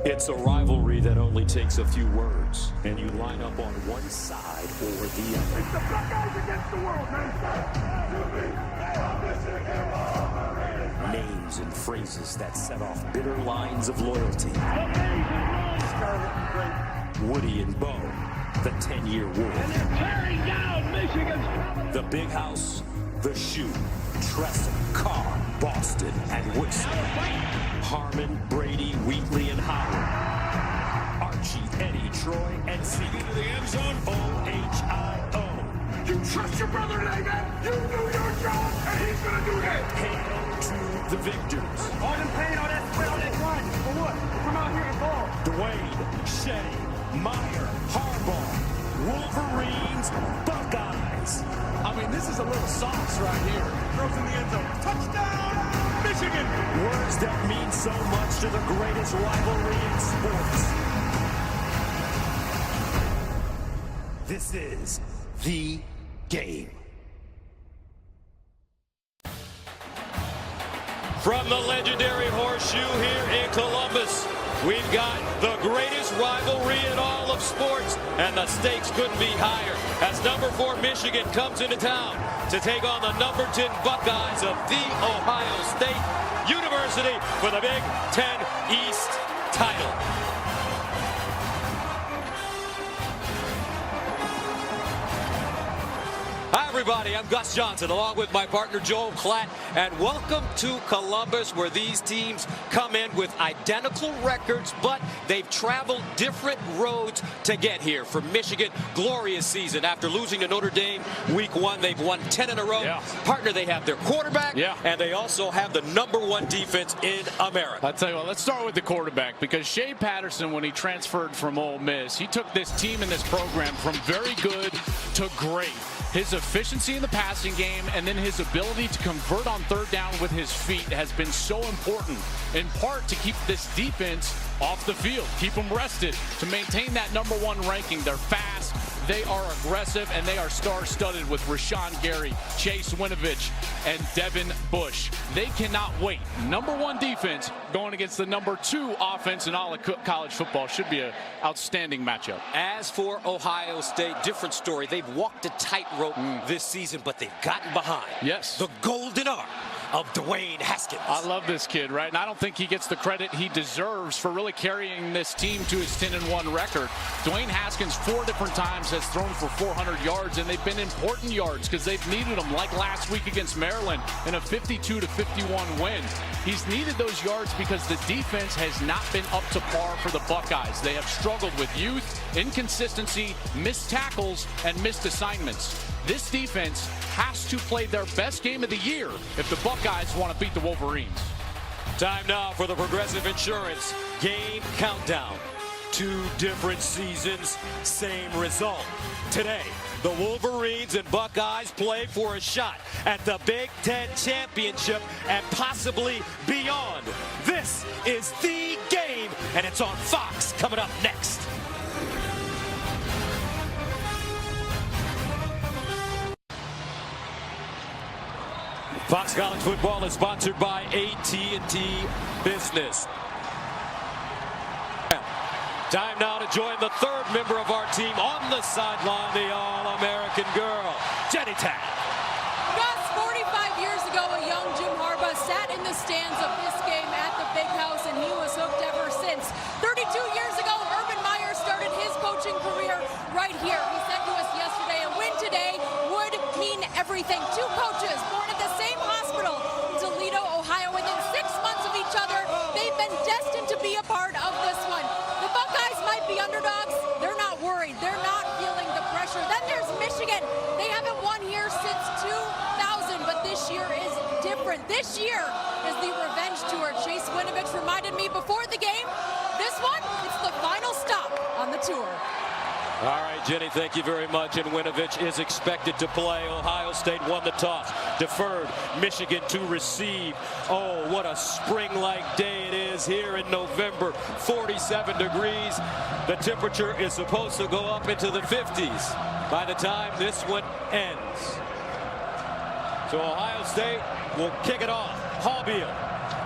It's a rivalry that only takes a few words, and you line up on one side or the other. It's the Buckeyes against the world, man. Names and phrases that set off bitter lines of loyalty. Woody and Bo, the 10-year war. And they're tearing down Michigan's. The Big House, the Shoe, Tressel, Carr, Boston, and Woodson. Harmon, Brady, Wheatley, and Howard. Archie, Eddie, Troy, and Zeke. Into the end zone. O-H-I-O. You trust your brother today, man. You do your job, and he's going to do his. Hail to the victors. All them pain, all that sweat, all that grind. For what? Come out here and ball. Dwayne, Shea, Meyer, Harbaugh, Wolverines, Buckeyes. I mean, this is a little sauce right here. Throws in the end zone. Touchdown, Michigan. Words that mean so much to the greatest rivalry in sports. This is the game. From the legendary Horseshoe here in Columbus, we've got the greatest rivalry in all of sports, and the stakes couldn't be higher as number 4 Michigan comes into town to take on the number 10 Buckeyes of The Ohio State University for the Big Ten East title. Hi, everybody. I'm Gus Johnson, along with my partner Joel Klatt, and welcome to Columbus, where these teams come in with identical records, but they've traveled different roads to get here. For Michigan, glorious season. After losing to Notre Dame week 1, they've won 10 in a row. Yeah. Partner, they have their quarterback, yeah, and they also have the #1 defense in America. I'll tell you what, let's start with the quarterback, because Shea Patterson, when he transferred from Ole Miss, he took this team and this program from very good to great. His efficiency in the passing game and then his ability to convert on third down with his feet has been so important, in part to keep this defense off the field, keep them rested, to maintain that #1 ranking. They're fast, they are aggressive, and they are star-studded with Rashawn Gary, Chase Winovich, and Devin Bush. They cannot wait. #1 defense going against the #2 offense in all of college football. Should be an outstanding matchup. As for Ohio State, different story. They've walked a tightrope this season, but they've gotten behind. Yes. The golden arm of Dwayne Haskins. I love this kid, right? And I don't think he gets the credit he deserves for really carrying this team to his 10-1 record. Dwayne Haskins 4 different times has thrown for 400 yards, and they've been important yards because they've needed them, like last week against Maryland in a 52-51 win. He's needed those yards because the defense has not been up to par for the Buckeyes. They have struggled with youth, inconsistency, missed tackles, and missed assignments. This defense has to play their best game of the year if the Buckeyes want to beat the Wolverines. Time now for the Progressive Insurance Game Countdown. 2 different seasons, same result. Today, the Wolverines and Buckeyes play for a shot at the Big Ten Championship and possibly beyond. This is the game, and it's on Fox coming up next. Fox College Football is sponsored by AT&T Business. Time now to join the 3rd member of our team on the sideline, the All-American girl, Jenny Tapp. Gus, 45 years ago, a young Jim Harbaugh sat in the stands of this game at the Big House, and he was hooked ever since. 32 years ago, Urban Meyer started his coaching career right here. He said to us yesterday, a win today would mean everything. 2 coaches born at the same hospital in Toledo, Ohio, within 6 months of each other. They've been destined to be a part of this one. The Buckeyes might be underdogs. They're not worried. They're not feeling the pressure. Then there's Michigan. They haven't won here since 2000, but this year is different. This year is the revenge tour. Chase Winovich reminded me before the game, this one, it's the final stop on the tour. All right, Jenny, thank you very much. And Winovich is expected to play. Ohio State won the toss, deferred Michigan to receive. Oh, what a spring-like day it is here in November. 47 degrees. The temperature is supposed to go up into the 50s by the time this one ends. So Ohio State will kick it off. Hallbeal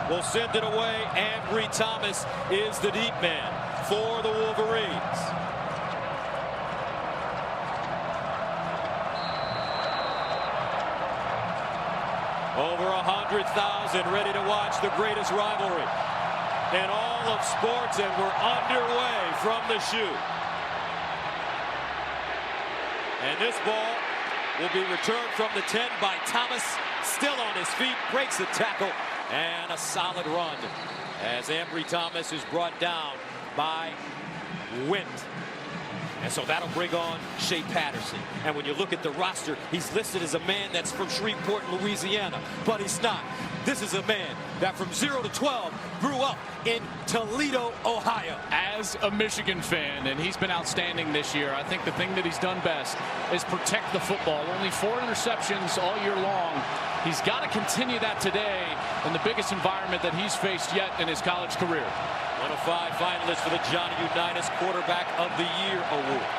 will send it away. Ambry Thomas is the deep man for the Wolverines. Over 100,000 ready to watch the greatest rivalry in all of sports, and we're underway from the shoe. And this ball will be returned from the 10 by Thomas, still on his feet, breaks the tackle, and a solid run as Ambry Thomas is brought down by Wint. And so that'll bring on Shea Patterson. And when you look at the roster, he's listed as a man that's from Shreveport, Louisiana, but he's not. This is a man that from 0 to 12 grew up in Toledo, Ohio. As a Michigan fan, and he's been outstanding this year, I think the thing that he's done best is protect the football. Only 4 interceptions all year long. He's got to continue that today in the biggest environment that he's faced yet in his college career. One of 5 finalists for the Johnny Unitas Quarterback of the Year award.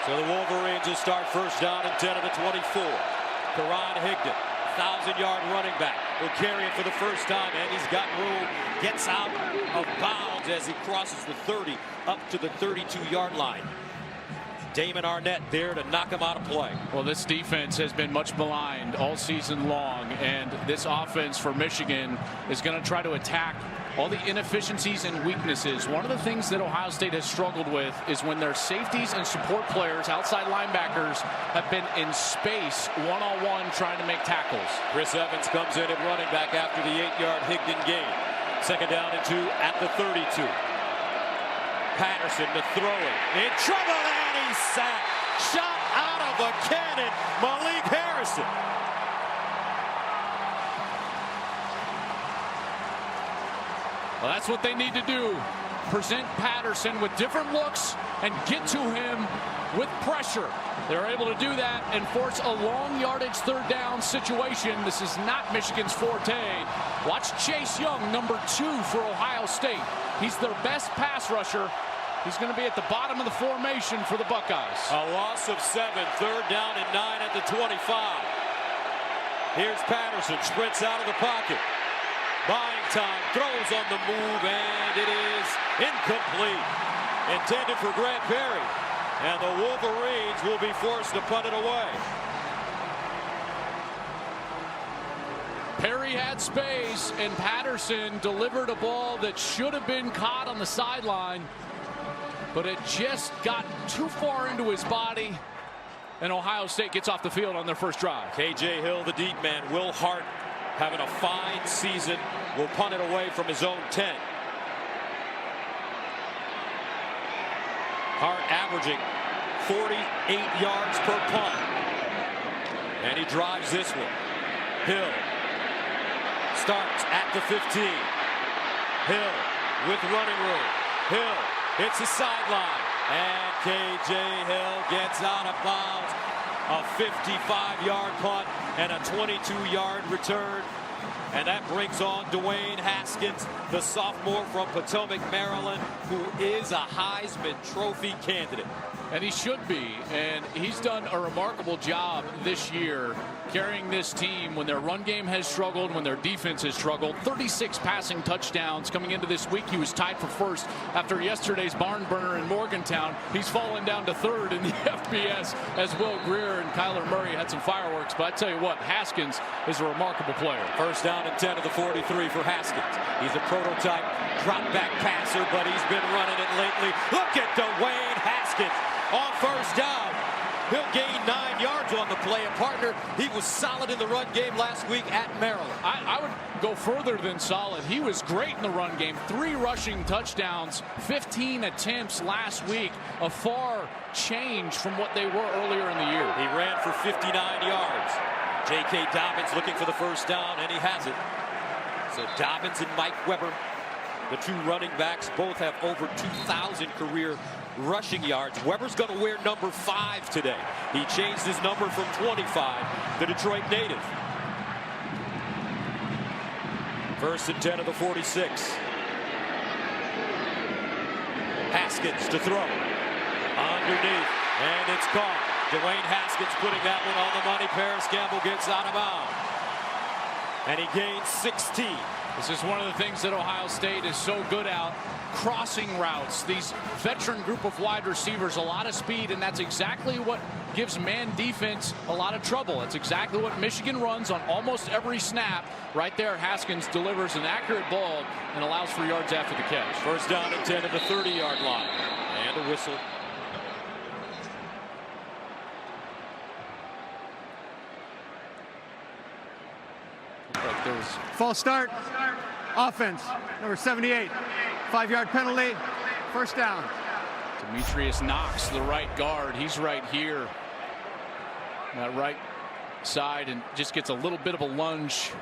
So the Wolverines will start first down and 10 of the 24. Karan Higdon, 1,000-yard running back, will carry it for the first time, and he's got room. Gets out of bounds as he crosses the 30 up to the 32-yard line. Damon Arnett there to knock him out of play. Well, this defense has been much maligned all season long, and this offense for Michigan is going to try to attack all the inefficiencies and weaknesses. One of the things that Ohio State has struggled with is when their safeties and support players, outside linebackers, have been in space one-on-one trying to make tackles. Chris Evans comes in at running back after the 8-yard Higdon gain. Second down and 2 at the 32. Patterson to throw it. In trouble, and he's sacked. Shot out of a cannon, Malik Harrison. Well, that's what they need to do. Present Patterson with different looks and get to him with pressure. They're able to do that and force a long yardage third down situation. This is not Michigan's forte. Watch Chase Young, number 2 for Ohio State. He's their best pass rusher. He's going to be at the bottom of the formation for the Buckeyes. A loss of 7, third down and 9 at the 25. Here's Patterson, sprints out of the pocket. Buying time, throws on the move, and it is incomplete. Intended for Grant Perry, and the Wolverines will be forced to punt it away. Perry had space, and Patterson delivered a ball that should have been caught on the sideline, but it just got too far into his body, and Ohio State gets off the field on their first drive. K.J. Hill, the deep man. Will Hart, having a fine season, will punt it away from his own 10. Hart averaging 48 yards per punt. And he drives this one. Hill starts at the 15. Hill with running room. Hill hits the sideline. And K.J. Hill gets out of bounds. A 55-yard punt and a 22-yard return. And that brings on Dwayne Haskins, the sophomore from Potomac, Maryland, who is a Heisman Trophy candidate. And he should be. And he's done a remarkable job this year carrying this team when their run game has struggled, when their defense has struggled. 36 passing touchdowns coming into this week. He was tied for first after yesterday's barn burner in Morgantown. He's fallen down to third in the FBS as Will Greer and Kyler Murray had some fireworks. But I tell you what, Haskins is a remarkable player. First down and 10 of the 43 for Haskins. He's a prototype drop back passer, but he's been running it lately. Look at Dwayne Haskins on first down. He'll gain 9 yards on the play. A partner, he was solid in the run game last week at Maryland. I would go further than solid. He was great in the run game. 3 rushing touchdowns, 15 attempts last week. A far change from what they were earlier in the year. He ran for 59 yards. J.K. Dobbins looking for the first down, and he has it. So Dobbins and Mike Weber, the 2 running backs, both have over 2,000 career rushing yards. Weber's going to wear number 5 today. He changed his number from 25, the Detroit native. First and 10 of the 46. Haskins to throw. Underneath, and it's caught. Dwayne Haskins putting that one on the money. Paris Campbell gets out of bounds. And he gains 16. This is one of the things that Ohio State is so good at, crossing routes. These veteran group of wide receivers, a lot of speed, and that's exactly what gives man defense a lot of trouble. It's exactly what Michigan runs on almost every snap. Right there, Haskins delivers an accurate ball and allows for yards after the catch. First down and 10 at the 30-yard line. And a whistle. Like there was False start. Offense. Number 78. 5-yard penalty. First down. Demetrius Knox, the right guard. He's right here. That right side, and just gets a little bit of a lunge.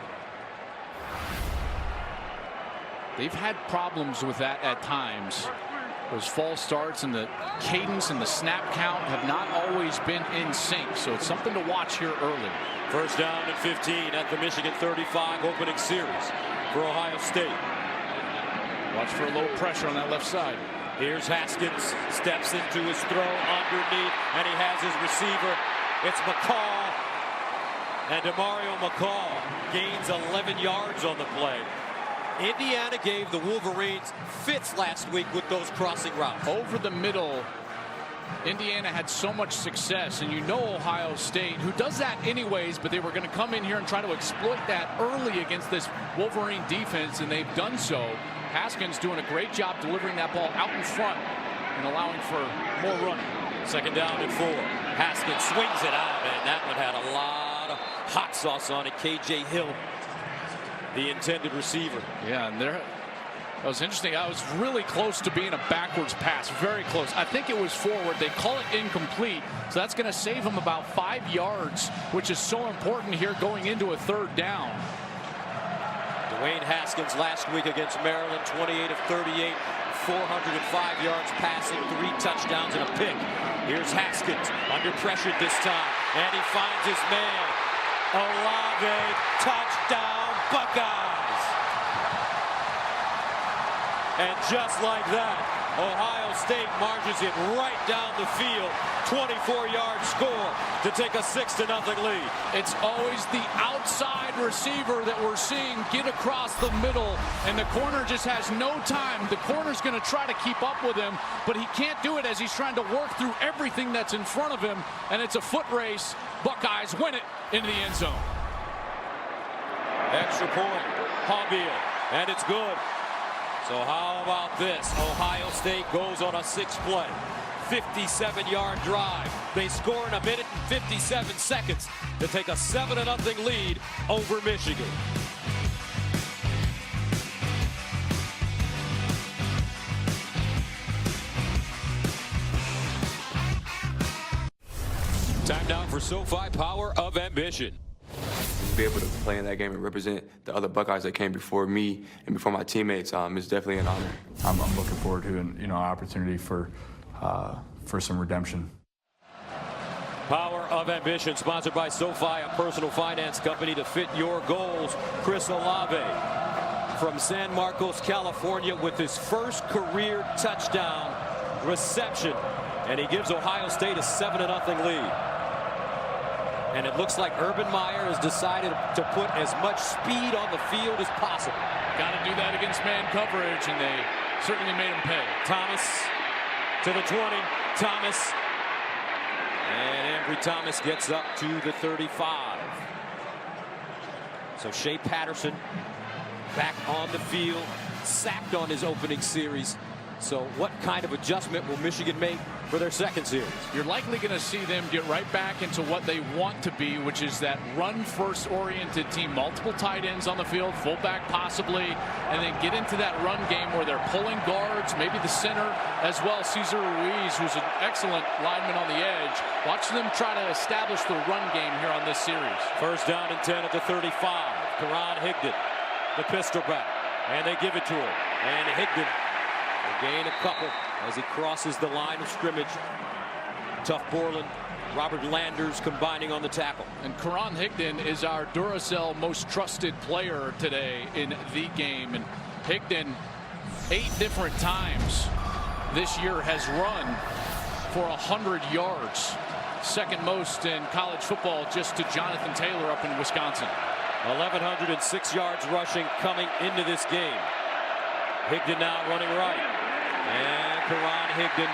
They've had problems with that at times. Those false starts and the cadence and the snap count have not always been in sync. So it's something to watch here early. First down and 15 at the Michigan 35 opening series for Ohio State. Watch for a little pressure on that left side. Here's Haskins, steps into his throw underneath, and he has his receiver. It's McCall, and DeMario McCall gains 11 yards on the play. Indiana gave the Wolverines fits last week with those crossing routes. Over the middle, Indiana had so much success, and you know Ohio State, who does that anyways, but they were going to come in here and try to exploit that early against this Wolverine defense, and they've done so. Haskins doing a great job delivering that ball out in front and allowing for more running. Second down and 4. Haskins swings it out, and that one had a lot of hot sauce on it. K.J. Hill, the intended receiver. Yeah, and there, that was interesting. I was really close to being a backwards pass, very close. I think it was forward. They call it incomplete, so that's going to save him about 5 yards, which is so important here going into a third down. Dwayne Haskins last week against Maryland, 28 of 38, 405 yards passing, 3 touchdowns and a pick. Here's Haskins under pressure this time, and he finds his man. Olave, touchdown, Buckeyes. And just like that, Ohio State marches it right down the field. 24-yard score to take a 6-0 lead. It's always the outside receiver that we're seeing get across the middle, and the corner just has no time. The corner's going to try to keep up with him, but he can't do it as he's trying to work through everything that's in front of him, and it's a foot race. Buckeyes win it into the end zone. Extra point, Hobbiel, and it's good. So how about this? Ohio State goes on a 6-play, 57-yard drive. They score in 1 minute and 57 seconds to take a 7-0 lead over Michigan. Time down for SoFi Power of Ambition. Be able to play in that game and represent the other Buckeyes that came before me and before my teammates is definitely an honor. I'm looking forward to an opportunity for some redemption. Power of Ambition, sponsored by SoFi, a personal finance company to fit your goals. Chris Olave from San Marcos, California, with his first career touchdown reception, and he gives Ohio State a 7-0 lead. And it looks like Urban Meyer has decided to put as much speed on the field as possible. Got to do that against man coverage, and they certainly made him pay. Thomas to the 20. Thomas. And Ambry Thomas gets up to the 35. So Shea Patterson back on the field, sacked on his opening series. So what kind of adjustment will Michigan make for their second series? You're likely going to see them get right back into what they want to be, which is that run-first oriented team. Multiple tight ends on the field, fullback possibly, and then get into that run game where they're pulling guards, maybe the center as well. Cesar Ruiz, who's an excellent lineman on the edge. Watch them try to establish the run game here on this series. First down and 10 at the 35. Karan Higdon, the pistol back, and they give it to him. And Higdon will gain a couple as he crosses the line of scrimmage. Tough Borland, Robert Landers combining on the tackle. And Karan Higdon is our Duracell most trusted player today in the game. And Higdon, 8 different times this year, has run for 100 yards. Second most in college football, just to Jonathan Taylor up in Wisconsin. 1,106 yards rushing coming into this game. Higdon now running right. And Karan Higdon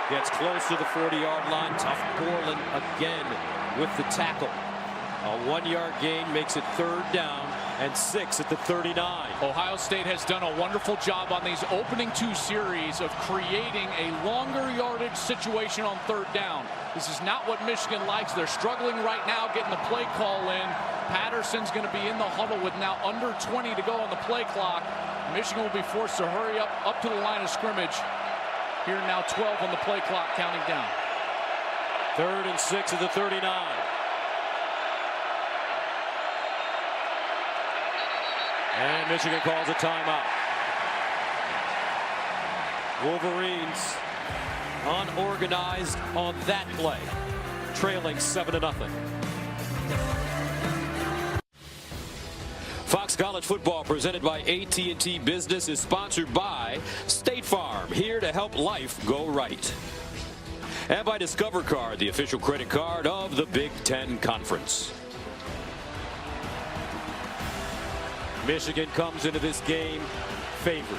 gets close to the 40-yard line. Tough Borland again with the tackle. A 1-yard gain makes it 3rd down and 6 at the 39. Ohio State has done a wonderful job on these opening 2 series of creating a longer yardage situation on 3rd down. This is not what Michigan likes. They're struggling right now getting the play call in. Patterson's going to be in the huddle with now under 20 to go on the play clock. Michigan will be forced to hurry up to the line of scrimmage. Here now 12 on the play clock, counting down. 3rd and 6 at the 39. And Michigan calls a timeout. Wolverines unorganized on that play, trailing 7-0. Fox College Football, presented by AT&T Business, is sponsored by State Farm, here to help life go right. And by Discover Card, the official credit card of the Big Ten Conference. Michigan comes into this game favored.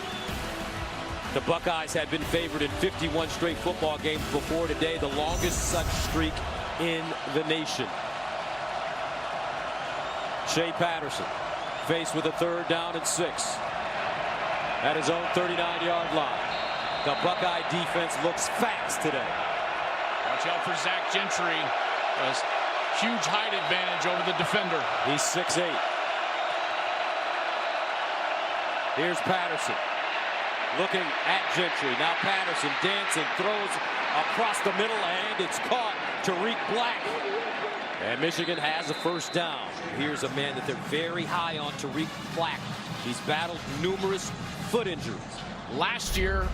The Buckeyes had been favored in 51 straight football games before today, the longest such streak in the nation. Shea Patterson faced with a 3rd down and 6 at his own 39-yard line. The Buckeye defense looks fast today. Watch out for Zach Gentry. A huge height advantage over the defender. He's 6'8". Here's Patterson looking at Gentry. Now Patterson dancing, throws across the middle, and it's caught. Tariq Black. And Michigan has a 1st down. Here's a man that they're very high on, Tariq Black. He's battled numerous foot injuries. Last year,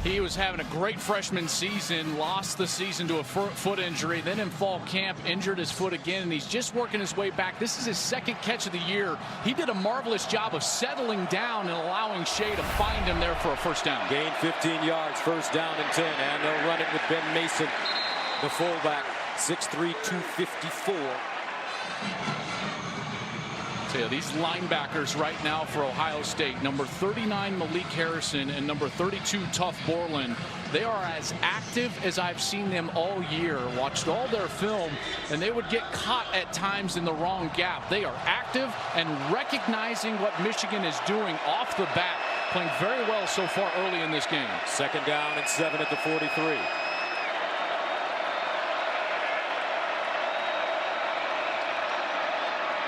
he was having a great freshman season, lost the season to a foot injury, then in fall camp injured his foot again, and he's just working his way back. This is his 2nd catch of the year. He did a marvelous job of settling down and allowing Shea to find him there for a 1st down. Gain 15 yards, 1st down and 10, and they'll run it with Ben Mason, the fullback, 6'3", 254. So yeah, these linebackers right now for Ohio State, number 39 Malik Harrison and number 32 Tough Borland, they are as active as I've seen them all year. Watched all their film, and they would get caught at times in the wrong gap. They are active and recognizing what Michigan is doing off the bat, playing very well so far early in this game. 2nd down and 7 at the 43.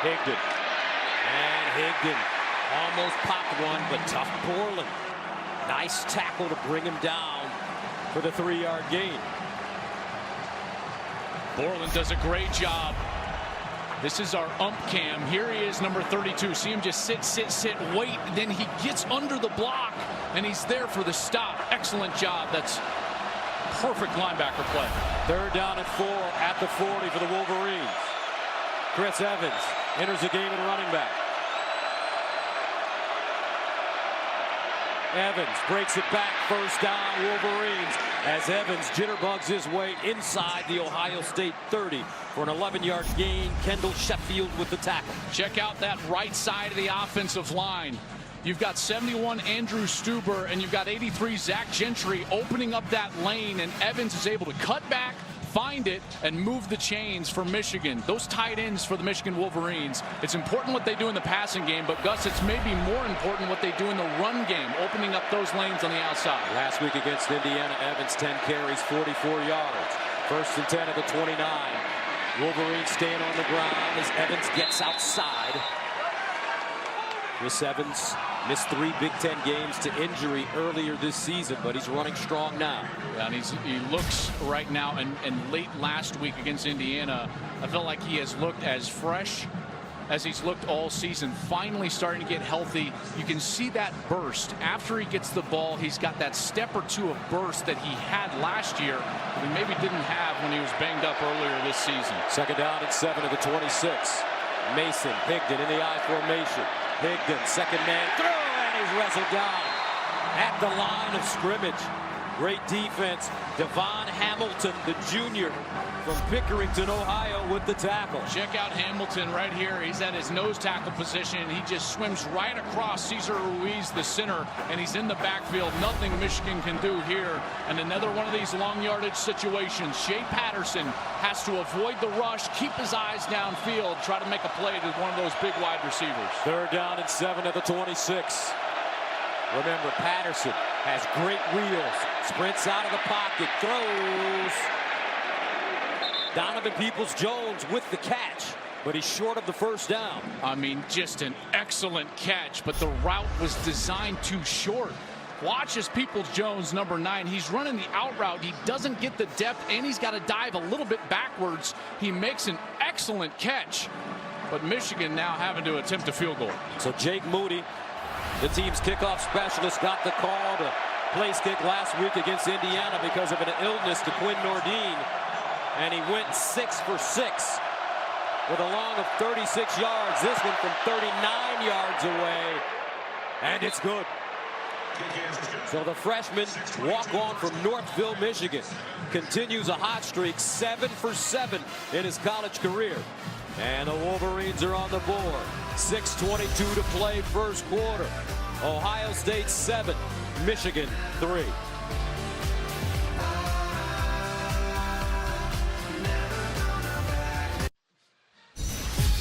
Higdon. And Higdon almost popped one, but Tough Borland. Nice tackle to bring him down for the 3-yard gain. Borland does a great job. This is our ump cam. Here he is, number 32. See him just sit, wait. Then he gets under the block, and he's there for the stop. Excellent job. That's perfect linebacker play. 3rd down and 4 at the 40 for the Wolverines. Chris Evans enters the game at running back. Evans breaks it back, 1st down Wolverines, as Evans jitterbugs his way inside the Ohio State 30 for an 11-yard gain. Kendall Sheffield with the tackle. Check out that right side of the offensive line. You've got 71 Andrew Stuber, and you've got 83 Zach Gentry opening up that lane, and Evans is able to cut back, find it, and move the chains for Michigan. Those tight ends for the Michigan Wolverines. It's important what they do in the passing game, but Gus, it's maybe more important what they do in the run game, opening up those lanes on the outside. Last week against Indiana, Evans 10 carries, 44 yards. 1st and 10 at the 29. Wolverines staying on the ground as Evans gets outside. Chris Evans missed 3 Big Ten games to injury earlier this season, but he's running strong now. Yeah, and he looks right now, and late last week against Indiana, I felt like he has looked as fresh as he's looked all season, finally starting to get healthy. You can see that burst. After he gets the ball, he's got that step or two of burst that he had last year that he maybe didn't have when he was banged up earlier this season. 2nd down and 7 at the 26. Mason, Higdon in the I formation. Higdon, 2nd man through, and he's wrestled down at the line of scrimmage. Great defense. Devon Hamilton, the junior, from Pickerington, Ohio with the tackle. Check out Hamilton right here. He's at his nose tackle position. He just swims right across Cesar Ruiz, the center, and he's in the backfield. Nothing Michigan can do here. And another one of these long yardage situations. Shea Patterson has to avoid the rush, keep his eyes downfield, try to make a play to one of those big wide receivers. 3rd down and 7 at the 26. Remember, Patterson has great wheels, sprints out of the pocket, throws. Donovan Peoples-Jones with the catch, but he's short of the 1st down. I mean, just an excellent catch, but the route was designed too short. Watch as Peoples-Jones, number 9, he's running the out route. He doesn't get the depth, and he's got to dive a little bit backwards. He makes an excellent catch, but Michigan now having to attempt a field goal. So Jake Moody, the team's kickoff specialist, got the call to place kick last week against Indiana because of an illness to Quinn Nordine, and he went 6 for 6 with a long of 36 yards. This one from 39 yards away, and it's good. So the freshman walk-on from Northville, Michigan, continues a hot streak, 7 for 7 in his college career. And the Wolverines are on the board. 6:22 to play, 1st quarter. Ohio State 7, Michigan 3.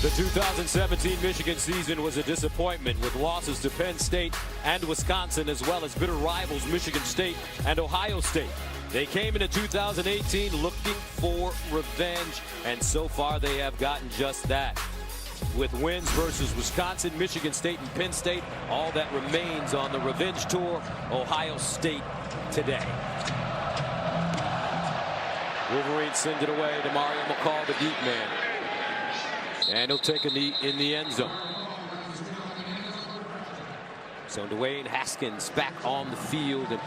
The 2017 Michigan season was a disappointment with losses to Penn State and Wisconsin, as well as bitter rivals Michigan State and Ohio State. They came into 2018 looking for revenge, and so far they have gotten just that. With wins versus Wisconsin, Michigan State, and Penn State, all that remains on the revenge tour, Ohio State today. Wolverines send it away to Mario McCall, the deep man. And he'll take a knee in the end zone. So Dwayne Haskins back on the field. And,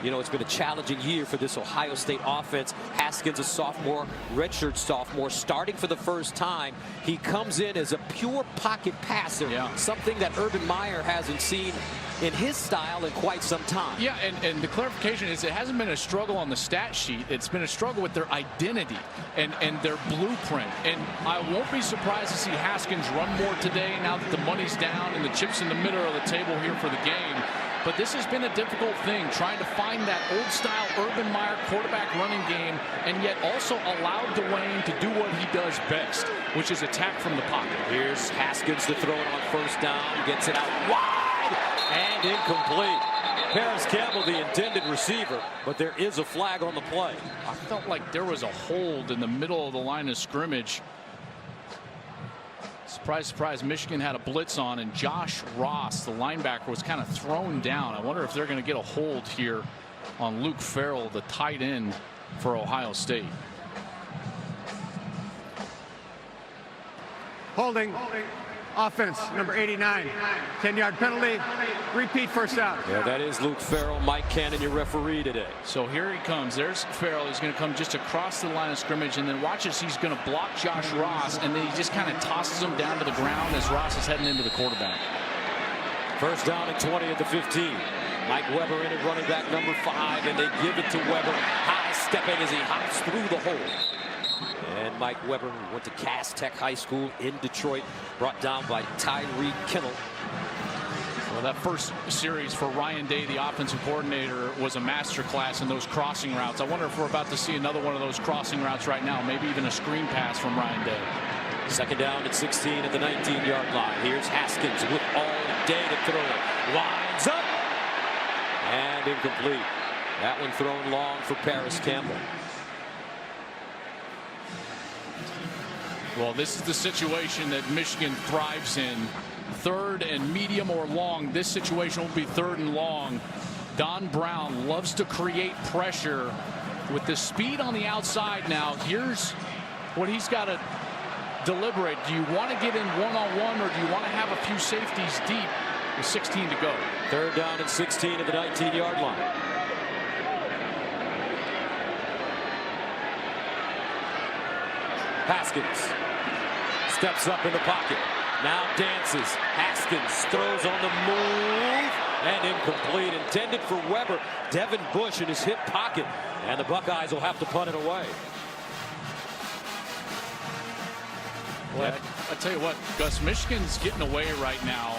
you know, it's been a challenging year for this Ohio State offense. Haskins, a sophomore, redshirt sophomore, starting for the 1st time. He comes in as a pure pocket passer, something that Urban Meyer hasn't seen in his style in quite some time. Yeah, and the clarification is it hasn't been a struggle on the stat sheet. It's been a struggle with their identity and their blueprint. And I won't be surprised to see Haskins run more today now that the money's down and the chips in the middle of the table here for the game. But this has been a difficult thing, trying to find that old-style Urban Meyer quarterback running game and yet also allow Dwayne to do what he does best, which is attack from the pocket. Here's Haskins to throw it on 1st down, gets it out wide and incomplete. Paris Campbell, the intended receiver, but there is a flag on the play. I felt like there was a hold in the middle of the line of scrimmage. Surprise, surprise, Michigan had a blitz on, and Josh Ross, the linebacker, was kind of thrown down. I wonder if they're going to get a hold here on Luke Farrell, the tight end for Ohio State. Holding. Offense, number 89. 10-yard penalty. Repeat 1st down. Yeah, that is Luke Farrell. Mike Cannon, your referee today. So here he comes. There's Farrell. He's going to come just across the line of scrimmage, and then watch as he's going to block Josh Ross, and then he just kind of tosses him down to the ground as Ross is heading into the quarterback. 1st down and 20 at the 15. Mike Weber in at running back number 5, and they give it to Weber. High stepping as he hops through the hole. And Mike Weber, who went to Cass Tech High School in Detroit, brought down by Tyree Kinnell. Well, that first series for Ryan Day, the offensive coordinator, was a masterclass in those crossing routes. I wonder if we're about to see another one of those crossing routes right now, maybe even a screen pass from Ryan Day. 2nd down and 16 at the 19-yard line. Here's Haskins with all day to throw. Lines up and incomplete. That one thrown long for Paris Campbell. Well, this is the situation that Michigan thrives in. 3rd and medium or long. This situation will be 3rd and long. Don Brown loves to create pressure with the speed on the outside. Now, here's what he's got to deliberate. Do you want to get in one-on-one, or do you want to have a few safeties deep with 16 to go? 3rd down and 16 at the 19-yard line. Haskins steps up in the pocket. Now dances. Haskins throws on the move and incomplete. Intended for Weber. Devin Bush in his hip pocket. And the Buckeyes will have to punt it away. Well, I tell you what, Gus, Michigan's getting away right now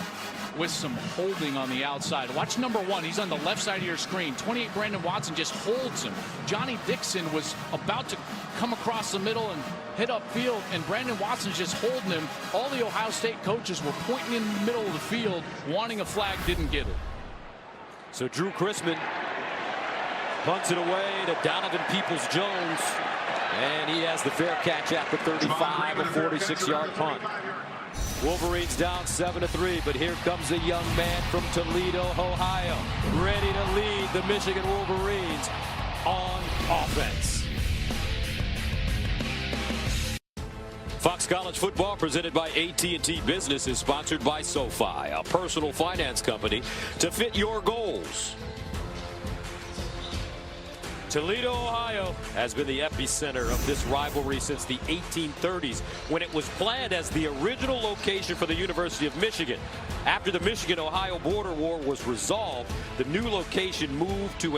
with some holding on the outside. Watch number 1. He's on the left side of your screen. 28 Brandon Watson just holds him. Johnny Dixon was about to come across the middle and hit upfield, and Brandon Watson's just holding him. All the Ohio State coaches were pointing in the middle of the field, wanting a flag, didn't get it. So Drew Chrisman punts it away to Donovan Peoples-Jones, and he has the fair catch at the 35, a 46-yard punt. Wolverines down 7-3, but here comes a young man from Toledo, Ohio, ready to lead the Michigan Wolverines on offense. Fox College Football, presented by AT&T Business, is sponsored by SoFi, a personal finance company to fit your goals. Toledo, Ohio has been the epicenter of this rivalry since the 1830s, when it was planned as the original location for the University of Michigan. After the Michigan-Ohio border war was resolved, the new location moved to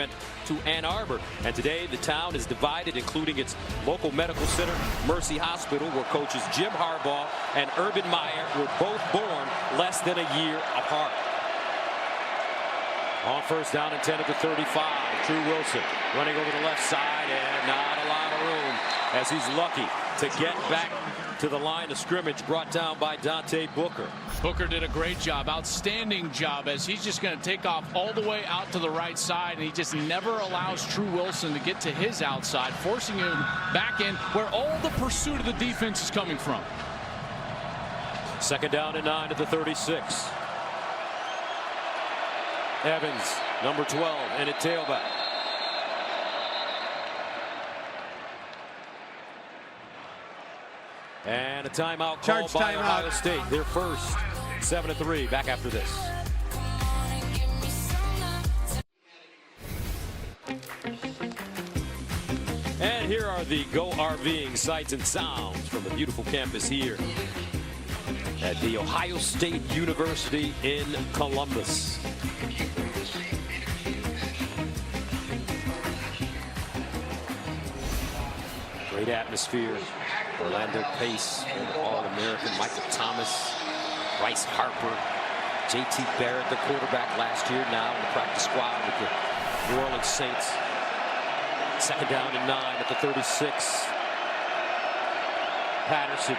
Ann Arbor, and today the town is divided, including its local medical center, Mercy Hospital, where coaches Jim Harbaugh and Urban Meyer were both born less than a year apart. On first down and 10 at the 35, Drew Wilson running over the left side, and not a lot of room as he's lucky to get back to the line of scrimmage, brought down by Dante Booker. Booker did a great job, outstanding job, as he's just going to take off all the way out to the right side, and he just never allows Drew Wilson to get to his outside, forcing him back in where all the pursuit of the defense is coming from. Second down and 9 at the 36. Evans, number 12, and at tailback. And a timeout called by Ohio State. Their first. 7-3. Back after this. And here are the Go RVing sights and sounds from the beautiful campus here at the Ohio State University in Columbus. Great atmosphere. Orlando Pace, All-American, Michael Thomas, Bryce Harper, J.T. Barrett, the quarterback last year, now in the practice squad with the New Orleans Saints. Second down and 9 at the 36. Patterson,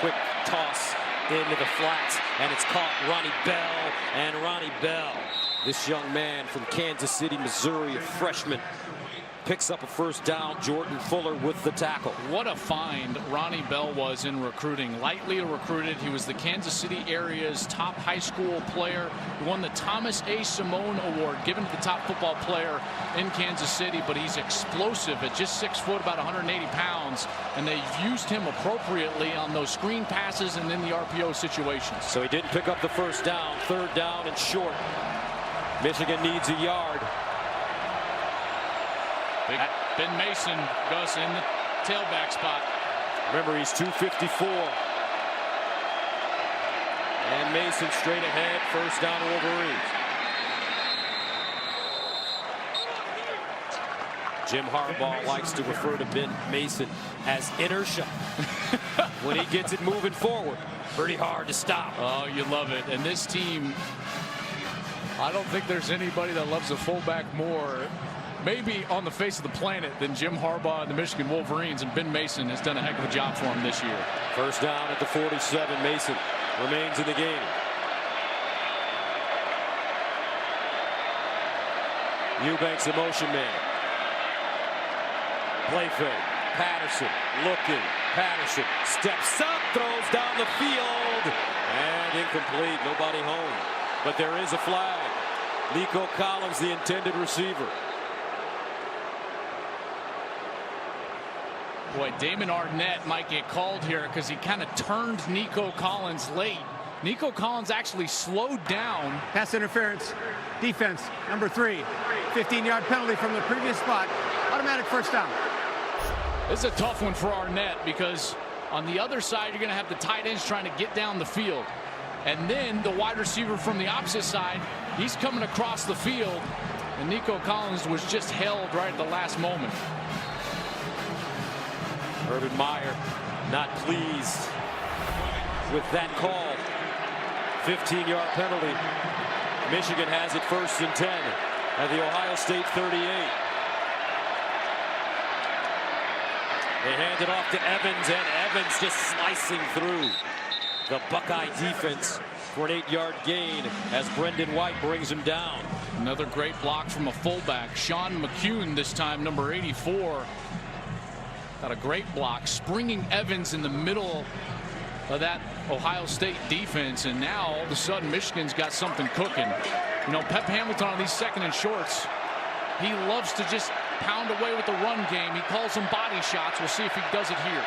quick toss into the flats, and it's caught. Ronnie Bell, and Ronnie Bell, this young man from Kansas City, Missouri, a freshman, picks up a first down. Jordan Fuller with the tackle. What a find Ronnie Bell was in recruiting. Lightly recruited. He was the Kansas City area's top high school player. He won the Thomas A. Simone Award, given to the top football player in Kansas City, but he's explosive at just 6 foot, about 180 pounds, and they've used him appropriately on those screen passes and in the RPO situations. So he didn't pick up the first down. Third down and short. Michigan needs a yard. Ben Mason, Gus, in the tailback spot. Remember, he's 254. And Mason straight ahead. First down, Wolverines. Jim Harbaugh likes to refer to Ben Mason as inertia. When he gets it moving forward, pretty hard to stop. Oh, you love it. And this team, I don't think there's anybody that loves a fullback more, maybe on the face of the planet, than Jim Harbaugh and the Michigan Wolverines, and Ben Mason has done a heck of a job for him this year. First down at the 47. Mason remains in the game. Eubanks, the motion man. Play fake. Patterson looking. Patterson steps up, throws down the field, and incomplete. Nobody home. But there is a flag. Nico Collins, the intended receiver. Boy, Damon Arnett might get called here because he kind of turned Nico Collins late. Nico Collins actually slowed down. Pass interference. Defense, number 3. 15-yard penalty from the previous spot. Automatic first down. This is a tough one for Arnett because on the other side, you're going to have the tight ends trying to get down the field. And then the wide receiver from the opposite side, he's coming across the field. And Nico Collins was just held right at the last moment. Urban Meyer not pleased with that call. 15-yard penalty. Michigan has it 1st and 10 at the Ohio State 38. They hand it off to Evans, and Evans just slicing through the Buckeye defense for an 8-yard gain as Brendan White brings him down. Another great block from a fullback. Sean McCune, this time number 84. Got a great block, springing Evans in the middle of that Ohio State defense, and now all of a sudden Michigan's got something cooking. You know, Pep Hamilton on these 2nd and shorts, he loves to just pound away with the run game. He calls them body shots. We'll see if he does it here.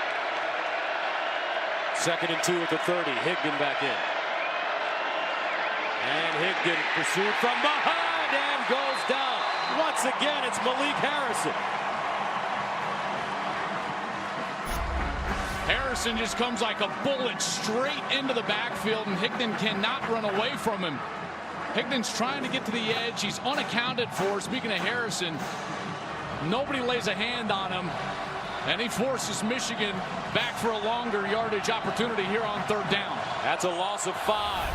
2nd and 2 at the 30. Higdon back in. And Higdon pursued from behind and goes down. Once again, it's Malik Harrison. Harrison just comes like a bullet straight into the backfield, and Higdon cannot run away from him. Higdon's trying to get to the edge. He's unaccounted for. Speaking of Harrison, nobody lays a hand on him, and he forces Michigan back for a longer yardage opportunity here on 3rd down. That's a loss of 5.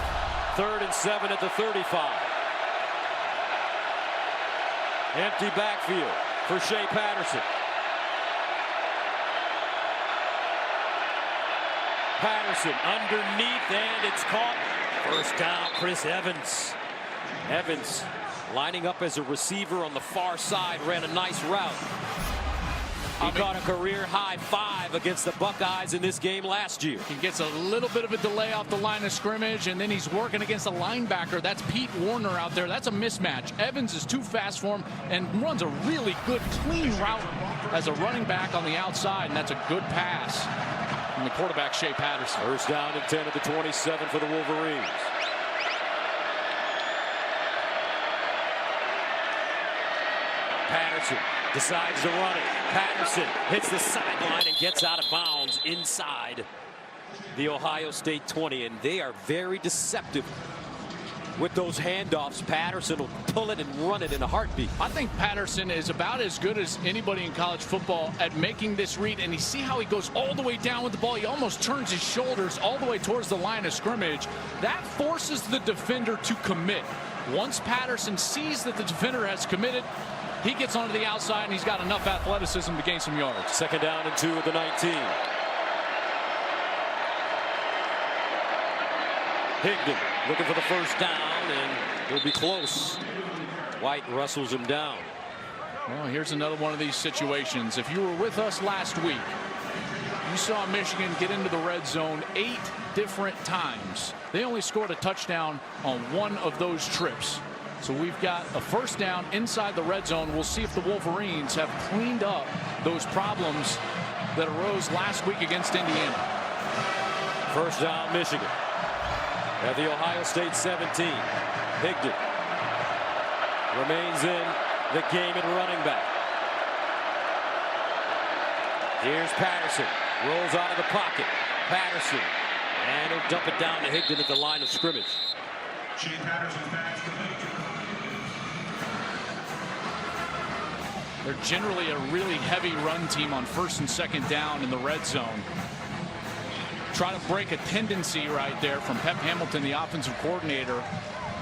3rd and 7 at the 35. Empty backfield for Shea Patterson. Patterson underneath, and it's caught. 1st down, Chris Evans. Evans lining up as a receiver on the far side, ran a nice route. He caught a career-high 5 against the Buckeyes in this game last year. He gets a little bit of a delay off the line of scrimmage, and then he's working against a linebacker. That's Pete Warner out there. That's a mismatch. Evans is too fast for him and runs a really good, clean route as a running back on the outside, and that's a good pass from the quarterback, Shea Patterson. 1st down and 10 at the 27 for the Wolverines. Patterson decides to run it. Patterson hits the sideline and gets out of bounds inside the Ohio State 20, and they are very deceptive with those handoffs. Patterson will pull it and run it in a heartbeat. I think Patterson is about as good as anybody in college football at making this read, and you see how he goes all the way down with the ball. He almost turns his shoulders all the way towards the line of scrimmage. That forces the defender to commit. Once Patterson sees that the defender has committed, he gets onto the outside, and he's got enough athleticism to gain some yards. 2nd down and 2 at the 19. Higdon looking for the 1st down, and he'll be close. White wrestles him down. Well, here's another one of these situations. If you were with us last week, you saw Michigan get into the red zone 8 different times. They only scored a touchdown on 1 of those trips. So we've got a 1st down inside the red zone. We'll see if the Wolverines have cleaned up those problems that arose last week against Indiana. 1st down, Michigan at the Ohio State 17. Higdon remains in the game at running back. Here's Patterson, rolls out of the pocket. Patterson, and he'll dump it down to Higdon at the line of scrimmage. Shea Patterson's pass complete. They're generally a really heavy run team on 1st and 2nd down in the red zone. Try to break a tendency right there from Pep Hamilton, the offensive coordinator,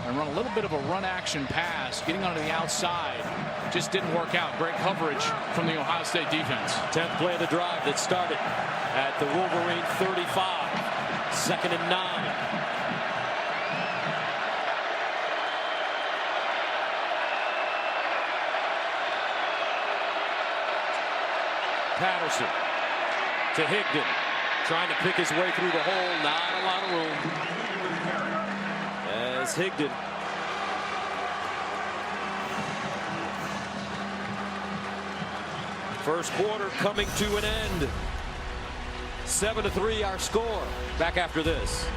and run a little bit of a run action pass, getting onto the outside. Just didn't work out. Great coverage from the Ohio State defense. 10th play of the drive that started at the Wolverine 35. 2nd and 9. Patterson to Higdon, trying to pick his way through the hole. Not a lot of room. As Higdon first quarter coming to an end. 7-3 our score. Back after this.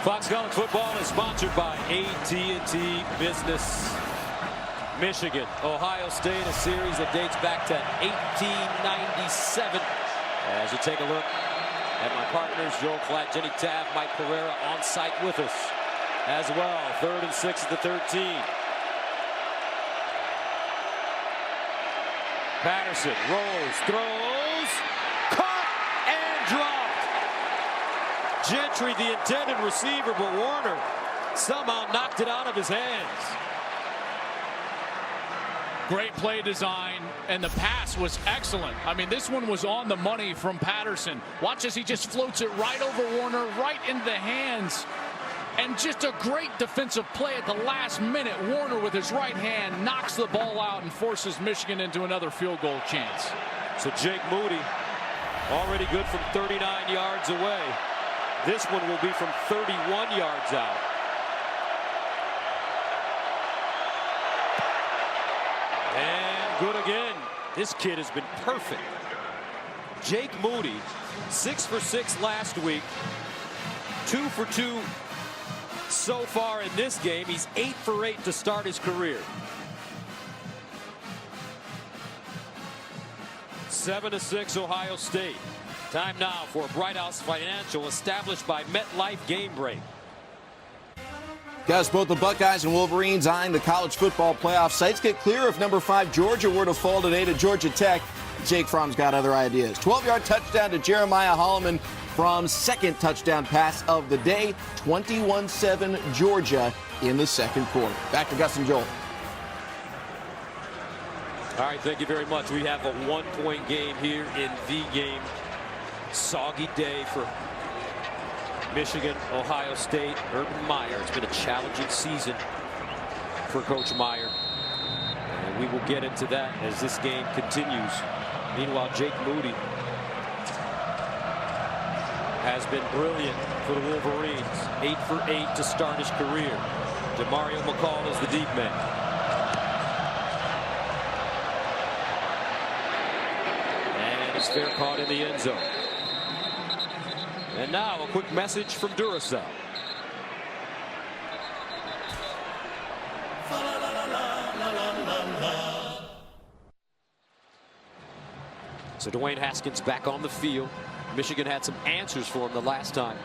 Fox College Football is sponsored by AT&T Business. Michigan, Ohio State, a series that dates back to 1897. As you take a look at my partners, Joel Klatt, Jenny Tabb, Mike Pereira on site with us. as well. 3rd and 6 at the 13. Patterson rolls, throws, caught and dropped. Gentry, the intended receiver, but Warner somehow knocked it out of his hands. Great play design, and the pass was excellent. I mean, this one was on the money from Patterson. Watch as he just floats it right over Warner, right into the hands. And just a great defensive play at the last minute. Warner with his right hand knocks the ball out and forces Michigan into another field goal chance. So Jake Moody already good from 39 yards away. This one will be from 31 yards out. And good again. This kid has been perfect. Jake Moody, 6 for 6 last week, 2 for 2 so far in this game. He's 8 for 8 to start his career. 7-6 Ohio State. Time now for Bright House Financial, established by MetLife Game Break. Guys, both the Buckeyes and Wolverines eyeing the college football playoff. Sights get clear if number 5 Georgia were to fall today to Georgia Tech. Jake Fromm's got other ideas. 12-yard touchdown to Jeremiah Holloman from second touchdown pass of the day. 21-7 Georgia in the second quarter. Back to Gus and Joel. All right, thank you very much. We have a 1-point game here in the game. Soggy day for Michigan, Ohio State, Urban Meyer. It's been a challenging season for Coach Meyer. And we will get into that as this game continues. Meanwhile, Jake Moody has been brilliant for the Wolverines. 8 for 8 to start his career. DeMario McCall is the deep man. And it's fair caught in the end zone. And now a quick message from Duracell. So Dwayne Haskins back on the field. Michigan had some answers for him the last time.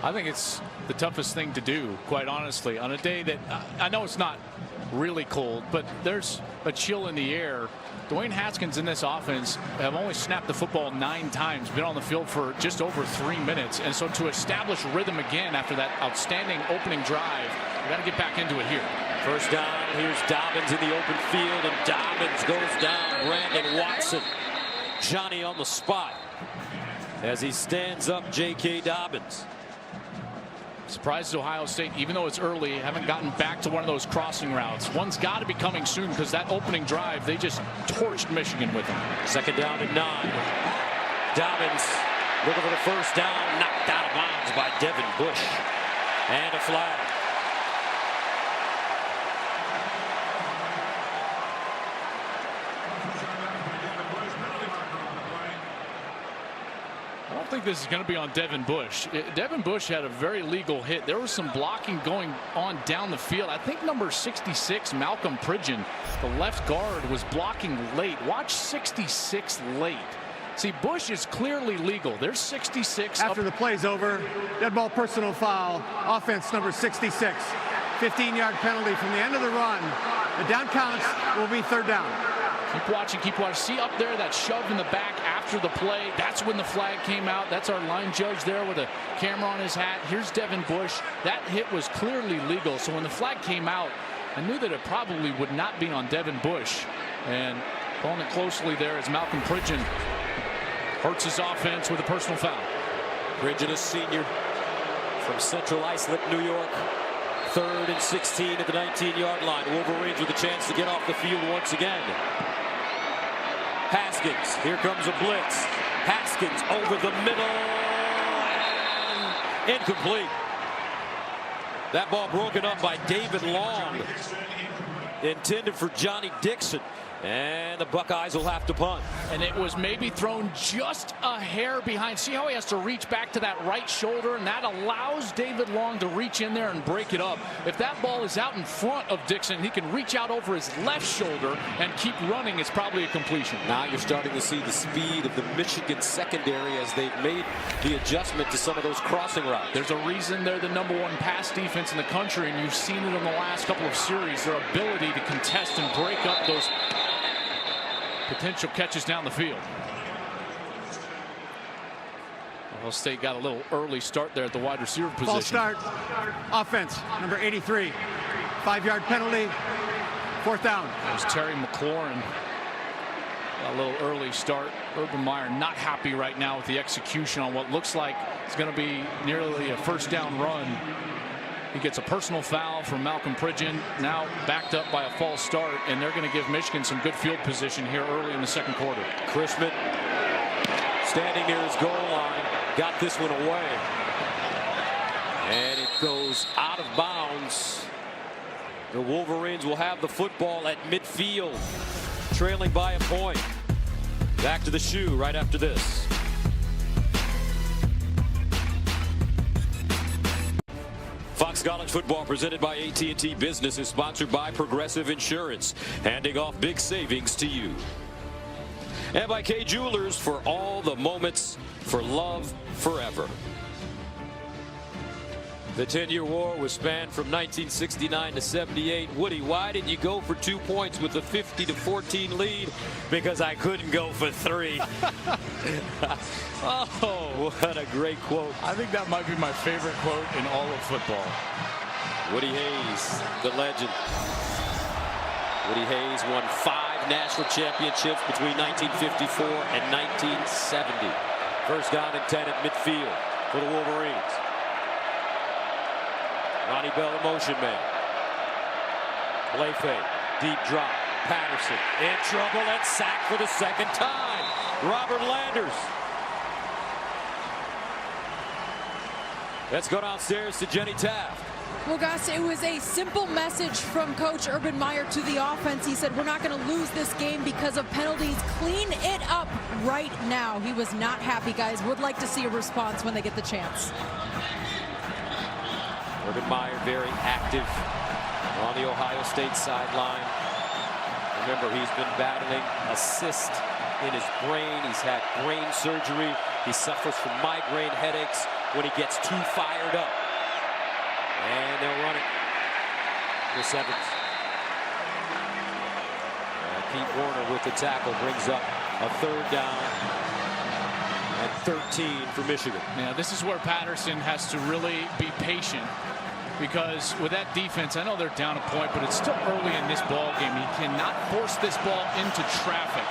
I think it's the toughest thing to do, quite honestly, on a day that I know it's not really cold, but there's a chill in the air. Dwayne Haskins in this offense have only snapped the football 9 times, been on the field for just over 3 minutes. And so to establish rhythm again after that outstanding opening drive, we got to get back into it here. First down, here's Dobbins in the open field, and Dobbins goes down. Brandon Watson, Johnny on the spot as he stands up J.K. Dobbins. Surprises Ohio State, even though it's early, haven't gotten back to one of those crossing routes. One's got to be coming soon because that opening drive, they just torched Michigan with them. Second down and 9. Dobbins looking for the first down, knocked out of bounds by Devin Bush. And a flag. I don't think this is going to be on Devin Bush. Devin Bush had a very legal hit. There was some blocking going on down the field. I think number 66, Malcolm Pridgeon, the left guard, was blocking late. Watch 66 late. See, Bush is clearly legal. There's 66. After the play's over, dead ball personal foul, offense number 66. 15-yard penalty from the end of the run. The down counts will be third down. Keep watching, keep watching. See up there that shove in the back after the play. That's when the flag came out. That's our line judge there with a camera on his hat. Here's Devin Bush. That hit was clearly legal. So when the flag came out, I knew that it probably would not be on Devin Bush. And following it closely there is Malcolm Pridgeon. Hurts his offense with a personal foul. Pridgeon, a senior from Central Islip, New York. 3rd and 16 at the 19-yard line. Wolverines with a chance to get off the field once again. Haskins, here comes a blitz. Haskins over the middle and incomplete. That ball broken up by David Long. Intended for Johnny Dixon. And the Buckeyes will have to punt. And it was maybe thrown just a hair behind. See how he has to reach back to that right shoulder, and that allows David Long to reach in there and break it up. If that ball is out in front of Dixon, he can reach out over his left shoulder and keep running. It's probably a completion. Now you're starting to see the speed of the Michigan secondary as they've made the adjustment to some of those crossing routes. There's a reason they're the #1 pass defense in the country, and you've seen it in the last couple of series. Their ability to contest and break up those potential catches down the field. Ohio State got a little early start there at the wide receiver position. False start. Offense, number 83. 5-yard penalty. 4th down. There's Terry McLaurin. A little early start. Urban Meyer not happy right now with the execution on what looks like it's going to be nearly a 1st down run. He gets a personal foul from Malcolm Pridgeon, now backed up by a false start, and they're going to give Michigan some good field position here early in the 2nd quarter. Chrisman standing near his goal line, got this one away. And it goes out of bounds. The Wolverines will have the football at midfield, trailing by a point. Back to the shoe right after this. Fox College Football presented by AT&T Business is sponsored by Progressive Insurance, handing off big savings to you. And by K Jewelers, for all the moments, for love forever. The 10-year war was spanned from 1969 to 78. Woody, why did you go for 2 points with a 50-14 lead? Because I couldn't go for 3. Oh, what a great quote. I think that might be my favorite quote in all of football. Woody Hayes, the legend. Woody Hayes won 5 national championships between 1954 and 1970. 1st down and 10 at midfield for the Wolverines. Ronnie Bell, the motion man. Play fake, deep drop. Patterson in trouble and sacked for the 2nd time. Robert Landers. Let's go downstairs to Jenny Taft. Well, Gus, it was a simple message from Coach Urban Meyer to the offense. He said, we're not going to lose this game because of penalties. Clean it up right now. He was not happy, guys. Would like to see a response when they get the chance. Urban Meyer very active on the Ohio State sideline. Remember, he's been battling a cyst in his brain. He's had brain surgery. He suffers from migraine headaches when he gets too fired up. And they'll run it. Chris Evans. Pete Warner with the tackle brings up a 3rd down and 13 for Michigan. Yeah, this is where Patterson has to really be patient, because with that defense, I know they're down a point, but it's still early in this ball game. He cannot force this ball into traffic.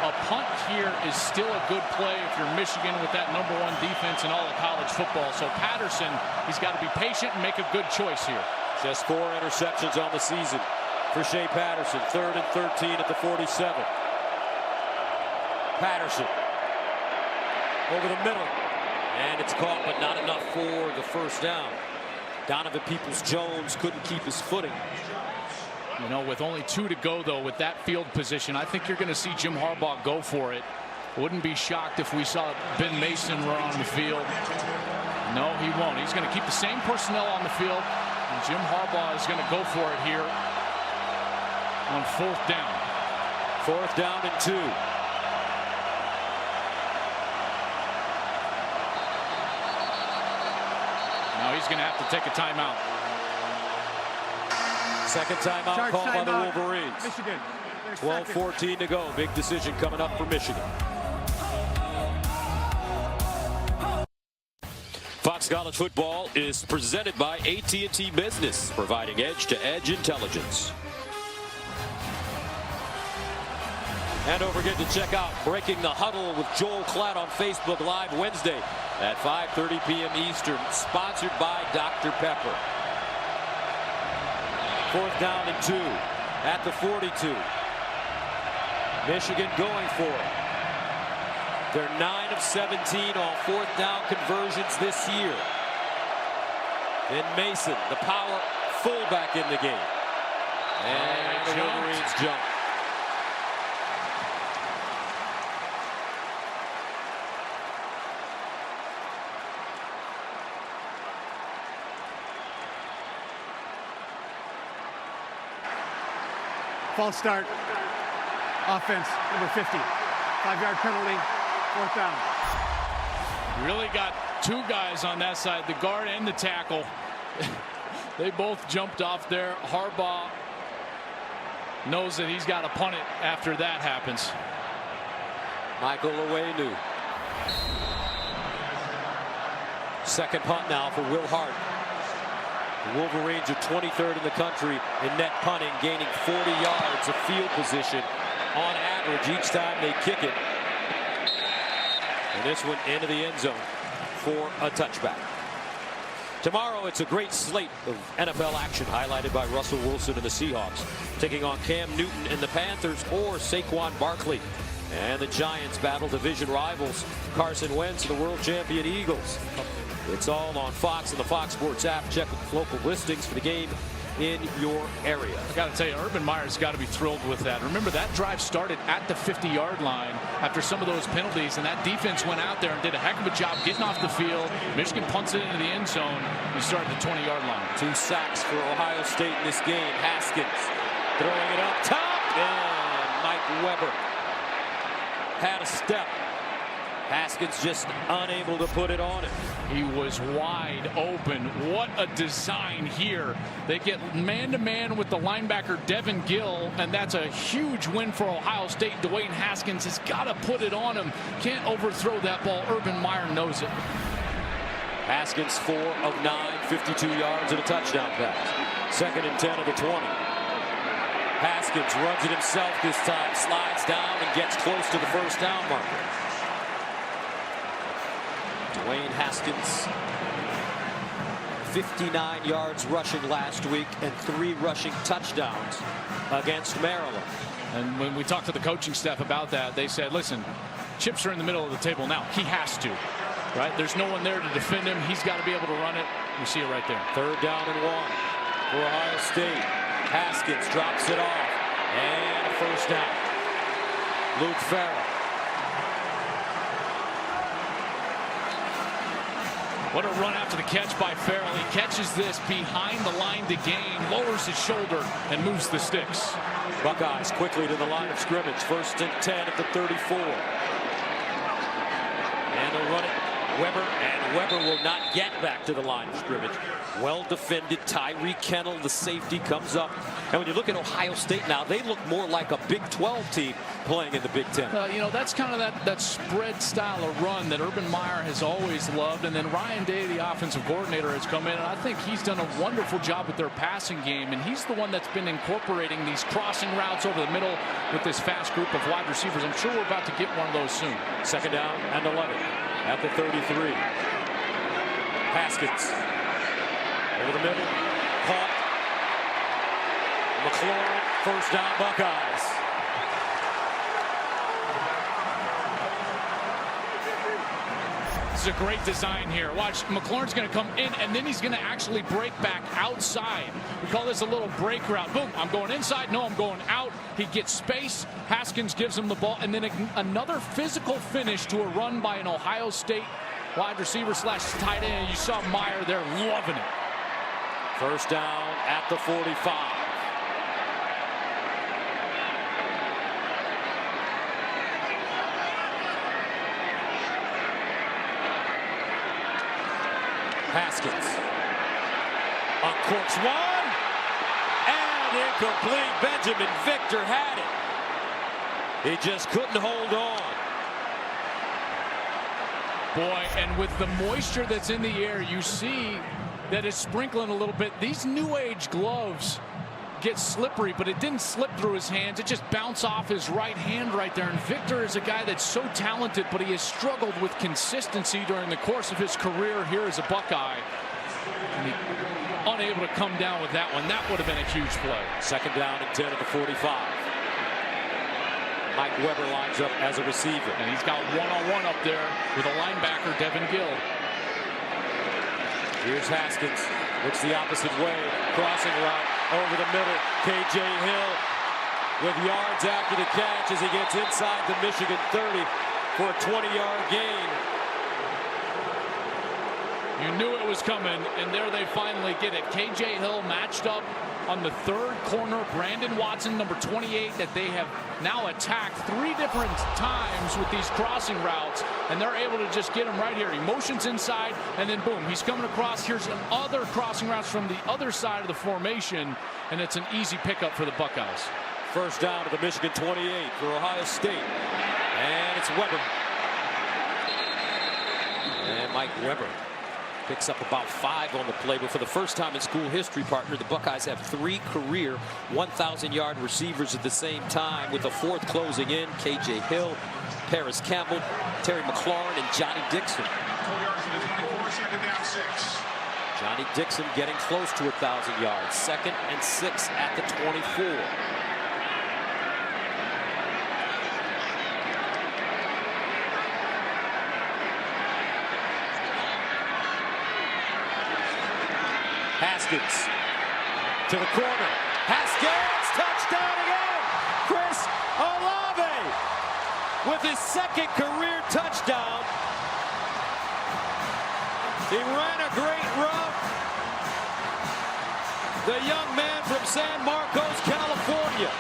A punt here is still a good play if you're Michigan with that #1 defense in all of college football. So Patterson, he's got to be patient and make a good choice here. Just 4 interceptions on the season for Shea Patterson. 3rd and 13 at the 47. Patterson over the middle, and it's caught, but not enough for the 1st down. Donovan Peoples-Jones couldn't keep his footing. You know, with only 2 to go, though, with that field position, I think you're going to see Jim Harbaugh go for it. Wouldn't be shocked if we saw Ben Mason run on the field. No, he won't. He's going to keep the same personnel on the field, and Jim Harbaugh is going to go for it here on 4th down. 4th down and 2. Now he's going to have to take a timeout. 2nd timeout called by the Wolverines. Michigan. 12-14 to go. Big decision coming up for Michigan. Fox College Football is presented by AT&T Business, providing edge-to-edge intelligence. And don't forget to check out Breaking the Huddle with Joel Klatt on Facebook Live Wednesday at 5:30 p.m. Eastern, sponsored by Dr. Pepper. 4th down and 2 at the 42. Michigan going for it. They're 9 of 17 on 4th down conversions this year. Then Mason, the power fullback in the game. And the Wolverines jump. False start. Offense, number 50. 5-yard penalty, 4th down. Really got two guys on that side, the guard and the tackle. They both jumped off there. Harbaugh knows that he's got to punt it after that happens. Michael Owenu. Second punt now for Will Hart. The Wolverines are 23rd in the country in net punting, gaining 40 yards of field position on average each time they kick it. And this one into the end zone for a touchback. Tomorrow it's a great slate of NFL action highlighted by Russell Wilson and the Seahawks taking on Cam Newton and the Panthers, or Saquon Barkley and the Giants battle division rivals Carson Wentz and the world champion Eagles. It's all on Fox and the Fox Sports app. Check local listings for the game in your area. I got to tell you, Urban Meyer's got to be thrilled with that. Remember, that drive started at the 50-yard line after some of those penalties, and that defense went out there and did a heck of a job getting off the field. Michigan punts it into the end zone and started the 20-yard line. 2 sacks for Ohio State in this game. Haskins throwing it up top, and Mike Weber had a step. Haskins just unable to put it on him. He was wide open. What a design here. They get man-to-man with the linebacker Devin Gill, and that's a huge win for Ohio State. Dwayne Haskins has got to put it on him. Can't overthrow that ball. Urban Meyer knows it. Haskins 4 of 9, 52 yards and a touchdown pass. 2nd and 10 of the 20. Haskins runs it himself this time, slides down and gets close to the first down marker. Dwayne Haskins, 59 yards rushing last week and 3 rushing touchdowns against Maryland. And when we talked to the coaching staff about that, they said, listen, chips are in the middle of the table now. He has to, right? There's no one there to defend him. He's got to be able to run it. You see it right there. 3rd down and 1 for Ohio State. Haskins drops it off and a first down. Luke Farrell. What a run after the catch by Farrell. He catches this behind the line to gain, lowers his shoulder, and moves the sticks. Buckeyes quickly to the line of scrimmage. 1st and 10 at the 34. And they'll run it. Weber will not get back to the line of scrimmage. Well defended. Tyree Kennel, the safety, comes up. And when you look at Ohio State now, they look more like a Big 12 team playing in the Big 10. You know, that's kind of that spread style of run that Urban Meyer has always loved. And then Ryan Day, the offensive coordinator, has come in, and I think he's done a wonderful job with their passing game. And he's the one that's been incorporating these crossing routes over the middle with this fast group of wide receivers. I'm sure we're about to get one of those soon. 2nd down and 11 at the 33. Haskins over the middle, caught. McLaurin, 1st down, Buckeyes. This is a great design here. Watch, McLaurin's going to come in, and then he's going to actually break back outside. We call this a little break route. Boom, I'm going inside. No, I'm going out. He gets space. Haskins gives him the ball, and then another physical finish to a run by an Ohio State wide receiver / tight end. You saw Meyer there loving it. 1st down at the 45. Haskins uncorks one and incomplete. Benjamin Victor had it. He just couldn't hold on. Boy, and with the moisture that's in the air, you see that it's sprinkling a little bit. These new age gloves get slippery, but it didn't slip through his hands. It just bounced off his right hand right there. And Victor is a guy that's so talented, but he has struggled with consistency during the course of his career here as a Buckeye. And he unable to come down with that one. That would have been a huge play. 2nd down and 10 at the 45. Mike Weber lines up as a receiver. And he's got one-on-one up there with a linebacker, Devin Gill. Here's Haskins. Looks the opposite way. Crossing route over the middle. K.J. Hill with yards after the catch as he gets inside the Michigan 30 for a 20-yard gain. You knew it was coming, and there they finally get it. KJ Hill matched up on the third corner. Brandon Watson, number 28, that they have now attacked 3 different times with these crossing routes, and they're able to just get him right here. He motions inside, and then boom, he's coming across. Here's other crossing routes from the other side of the formation, and it's an easy pickup for the Buckeyes. First down to the Michigan 28 for Ohio State. And it's Weber. And Mike Weber picks up about 5 on the play, but for the first time in school history, partner, the Buckeyes have 3 career 1,000-yard receivers at the same time, with the 4th closing in. KJ Hill, Paris Campbell, Terry McLaurin, and Johnny Dixon. 12 yards to the 24, second down 6. Johnny Dixon getting close to 1,000 yards. 2nd and 6 at the 24. Haskins to the corner. Haskins, touchdown again. Chris Olave with his 2nd career touchdown. He ran a great route. The young man from San Marcos, California.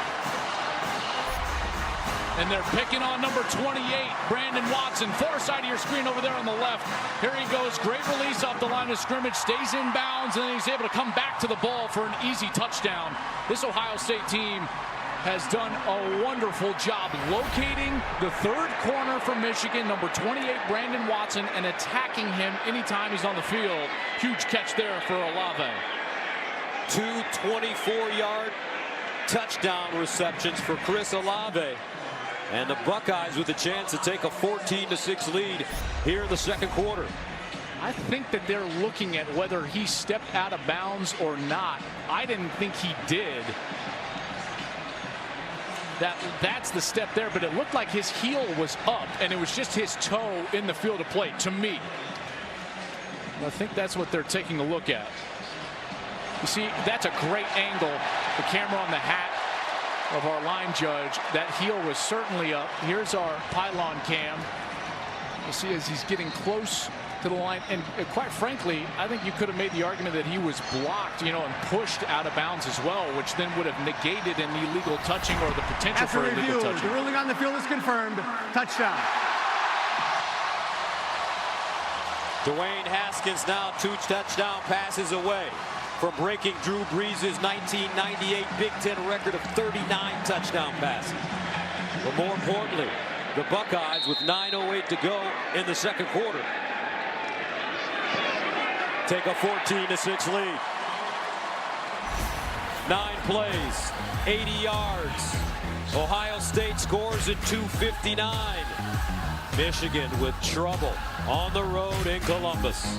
And they're picking on number 28, Brandon Watson. Far side of your screen over there on the left. Here he goes. Great release off the line of scrimmage. Stays in bounds, and then he's able to come back to the ball for an easy touchdown. This Ohio State team has done a wonderful job locating the 3rd corner from Michigan, number 28, Brandon Watson, and attacking him anytime he's on the field. Huge catch there for Olave. 2 24-yard touchdown receptions for Chris Olave. And the Buckeyes with a chance to take a 14-6 lead here in the 2nd quarter. I think that they're looking at whether he stepped out of bounds or not. I didn't think he did. That's the step there, but it looked like his heel was up, and it was just his toe in the field of play, to me. I think that's what they're taking a look at. You see, that's a great angle. The camera on the hat of our line judge. That heel was certainly up. Here's our pylon cam. You see as he's getting close to the line, and quite frankly, I think you could have made the argument that he was blocked, and pushed out of bounds as well, which then would have negated an illegal touching or the potential for illegal touching. The ruling on the field is confirmed. Touchdown. Dwayne Haskins now 2 touchdown passes away from breaking Drew Brees' 1998 Big Ten record of 39 touchdown passes. But more importantly, the Buckeyes with 9:08 to go in the 2nd quarter take a 14-6 lead. 9 plays, 80 yards. Ohio State scores at 2:59. Michigan with trouble on the road in Columbus.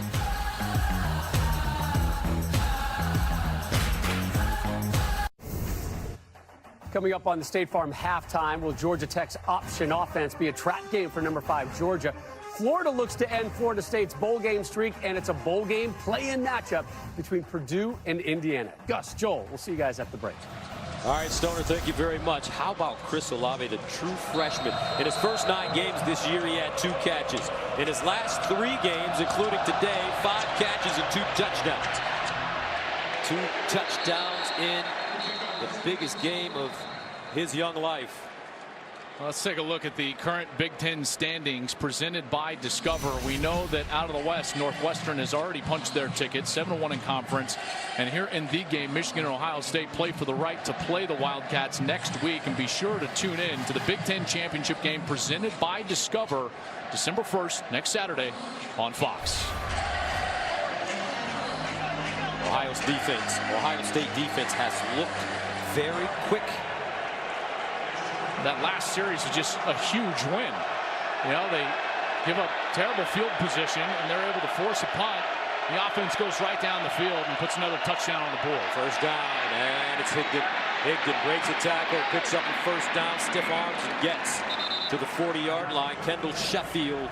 Coming up on the State Farm halftime, will Georgia Tech's option offense be a trap game for number 5 Georgia? Florida looks to end Florida State's bowl game streak, and it's a bowl game play-in matchup between Purdue and Indiana. Gus, Joel, we'll see you guys at the break. All right, Stoner, thank you very much. How about Chris Olave, the true freshman? In his first 9 games this year, he had 2 catches. In his last 3 games, including today, 5 catches and 2 touchdowns. 2 touchdowns in the biggest game of his young life. Let's take a look at the current Big Ten standings presented by Discover. We know that out of the West, Northwestern has already punched their ticket, 7-1 in conference. And here in the game, Michigan and Ohio State play for the right to play the Wildcats next week. And be sure to tune in to the Big Ten championship game presented by Discover, December 1st, next Saturday on Fox. Ohio State defense has looked very quick. That last series is just a huge win. They give up terrible field position, and they're able to force a punt. The offense goes right down the field and puts another touchdown on the board. First down, and it's Higdon. Higdon breaks a tackle, picks up a first down, stiff arms, and gets to the 40-yard line. Kendall Sheffield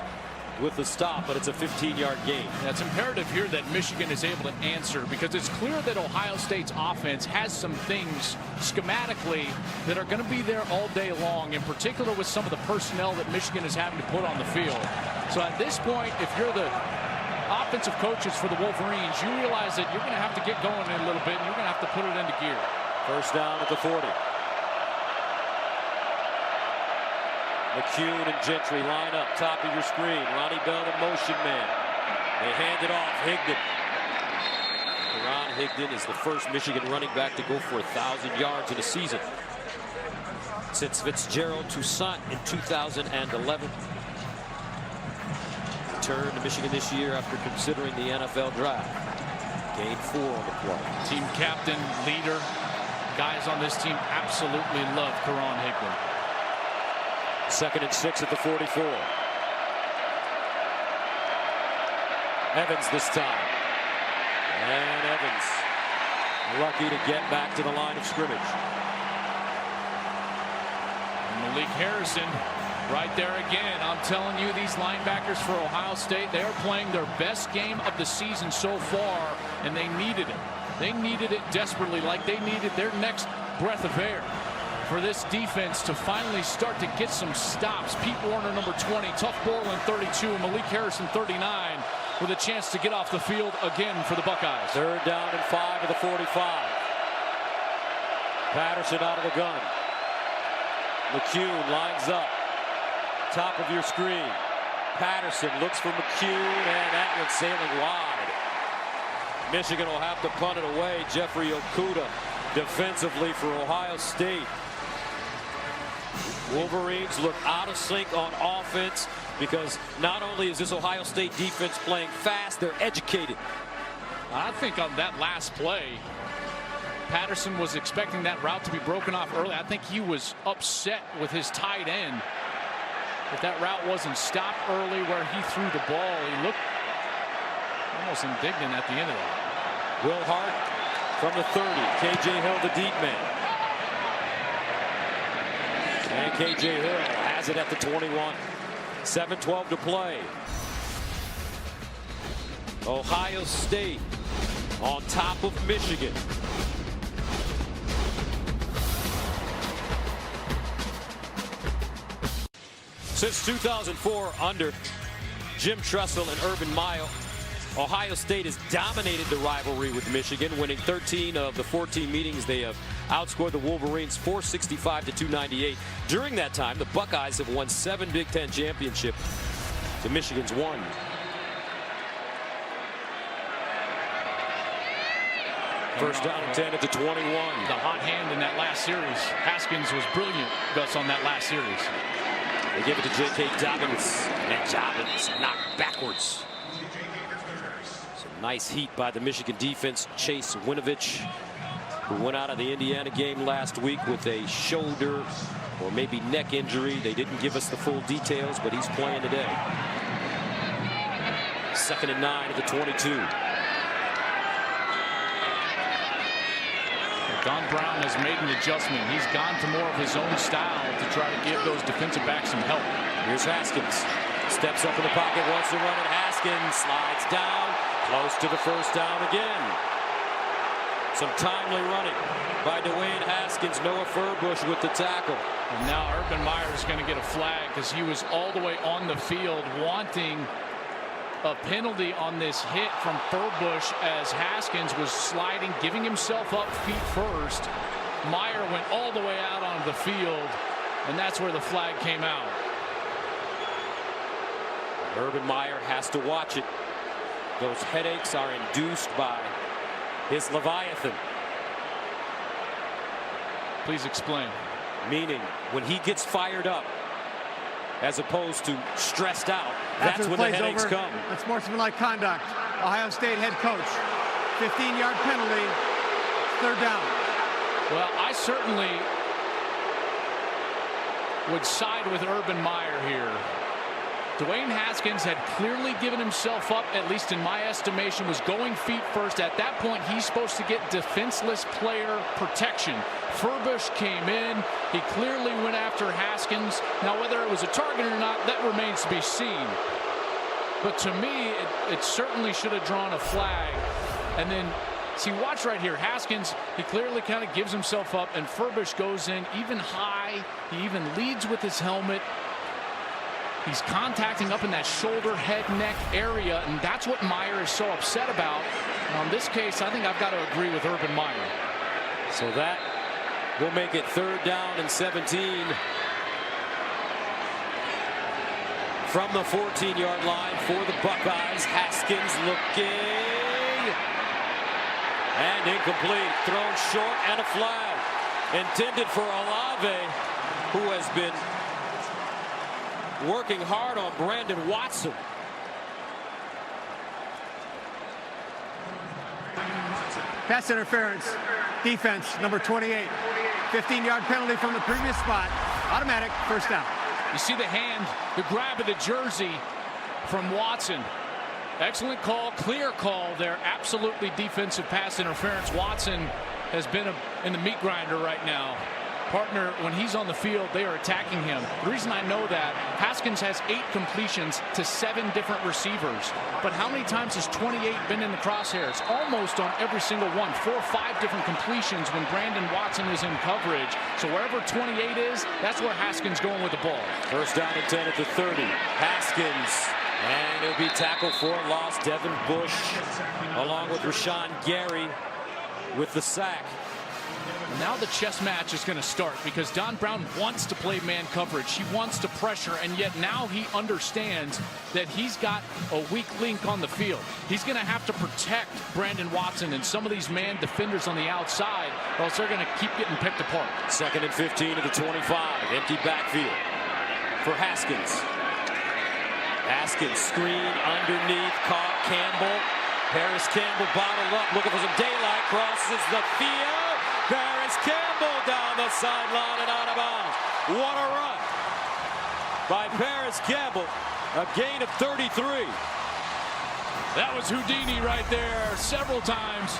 with the stop, but it's a 15-yard gain. It's imperative here that Michigan is able to answer, because it's clear that Ohio State's offense has some things schematically that are going to be there all day long, in particular with some of the personnel that Michigan is having to put on the field. So at this point, if you're the offensive coaches for the Wolverines, you realize that you're going to have to get going in a little bit, and you're going to have to put it into gear. First down at the 40. McCune and Gentry line up, top of your screen. Ronnie Bell, the motion man. They hand it off. Higdon. Ron Higdon is the first Michigan running back to go for 1,000 yards in a season since Fitzgerald Toussaint in 2011. Returned to Michigan this year after considering the NFL draft. Gained 4 on the play. Team captain, leader. Guys on this team absolutely love Karan Higdon. 2nd and 6 at the 44. Evans this time. And Evans lucky to get back to the line of scrimmage. Malik Harrison right there again. I'm telling you, these linebackers for Ohio State, they are playing their best game of the season so far, and they needed it. They needed it desperately, like they needed their next breath of air for this defense to finally start to get some stops. Pete Warner, number 20, Tuff Borland, 32, Malik Harrison, 39, with a chance to get off the field again for the Buckeyes. 3rd down and 5 at the 45. Patterson out of the gun. McCune lines up. Top of your screen. Patterson looks for McCune, and that one's sailing wide. Michigan will have to punt it away. Jeffrey Okuda defensively for Ohio State. Wolverines look out of sync on offense because not only is this Ohio State defense playing fast, they're educated. I think on that last play, Patterson was expecting that route to be broken off early. I think he was upset with his tight end. If that route wasn't stopped early where he threw the ball, he looked almost indignant at the end of that. Will Hart from the 30. K.J. Hill, the deep man. And K.J. Hill has it at the 21. 7:12 to play. Ohio State on top of Michigan. Since 2004, under Jim Tressel and Urban Meyer, Ohio State has dominated the rivalry with Michigan, winning 13 of the 14 meetings. They have outscored the Wolverines 465 to 298. During that time, the Buckeyes have won 7 Big Ten championships. The Michigan's 1. First down and 10 at the 21. The hot hand in that last series. Haskins was brilliant, Gus, on that last series. They give it to J.K. Dobbins, and Dobbins knocked backwards. Some nice heat by the Michigan defense. Chase Winovich, who went out of the Indiana game last week with a shoulder or maybe neck injury. They didn't give us the full details, but he's playing today. 2nd and 9 at the 22. Don Brown has made an adjustment. He's gone to more of his own style to try to give those defensive backs some help. Here's Haskins. Steps up in the pocket, wants to run it. Haskins slides down, close to the first down again. Some timely running by Dwayne Haskins. Noah Furbush with the tackle. And now Urban Meyer is going to get a flag because he was all the way on the field wanting a penalty on this hit from Furbush as Haskins was sliding, giving himself up feet first. Meyer went all the way out onto the field, and that's where the flag came out. Urban Meyer has to watch it. Those headaches are induced by his Leviathan. Please explain. Meaning, when he gets fired up, as opposed to stressed out, that's when the headaches come. That's sportsmanlike conduct. Ohio State head coach. 15-yard penalty. 3rd down. Well, I certainly would side with Urban Meyer here. Dwayne Haskins had clearly given himself up, at least in my estimation, was going feet first. At that point, he's supposed to get defenseless player protection. Furbush came in. He clearly went after Haskins. Now, whether it was a target or not, that remains to be seen. But to me, it certainly should have drawn a flag. And then, see, watch right here. Haskins, he clearly kind of gives himself up, and Furbush goes in even high. He even leads with his helmet. He's contacting up in that shoulder, head, neck area, and that's what Meyer is so upset about. And on this case, I think I've got to agree with Urban Meyer. So that will make it 3rd down and 17. From the 14-yard line for the Buckeyes. Haskins looking. And incomplete. Thrown short and a flag. Intended for Olave, who has been working hard on Brandon Watson. Pass interference. Defense, number 28. 15-yard penalty from the previous spot. Automatic, 1st down. You see the hand, the grab of the jersey from Watson. Excellent call, clear call there. Absolutely defensive pass interference. Watson has been in the meat grinder right now. Partner, when he's on the field, they are attacking him. The reason I know that, Haskins has 8 completions to 7 different receivers. But how many times has 28 been in the crosshairs? Almost on every single one. 4 or 5 different completions when Brandon Watson is in coverage. So wherever 28 is, that's where Haskins going with the ball. 1st down and 10 at the 30. Haskins. And it'll be tackled for a loss. Devin Bush along with Rashawn Gary with the sack. Now the chess match is going to start because Don Brown wants to play man coverage. He wants to pressure, and yet now he understands that he's got a weak link on the field. He's going to have to protect Brandon Watson and some of these man defenders on the outside, or else they're going to keep getting picked apart. 2nd and 15 to the 25. Empty backfield for Haskins. Haskins screen underneath. Caught Campbell. Harris Campbell bottled up, looking for some daylight. Crosses the field. Paris Campbell down the sideline and out of bounds. What a run by Paris Campbell. A gain of 33. That was Houdini right there several times.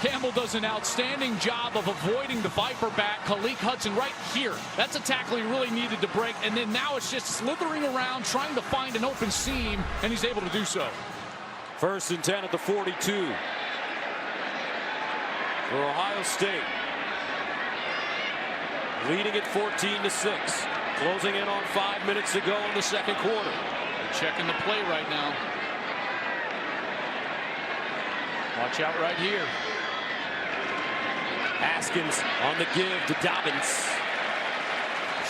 Campbell does an outstanding job of avoiding the Viper back. Khaleke Hudson right here. That's a tackle he really needed to break. And then now it's just slithering around, trying to find an open seam, and he's able to do so. 1st and 10 at the 42. For Ohio State. Leading at 14-6. Closing in on 5 minutes to go in the 2nd quarter. They're checking the play right now. Watch out right here. Haskins on the give to Dobbins.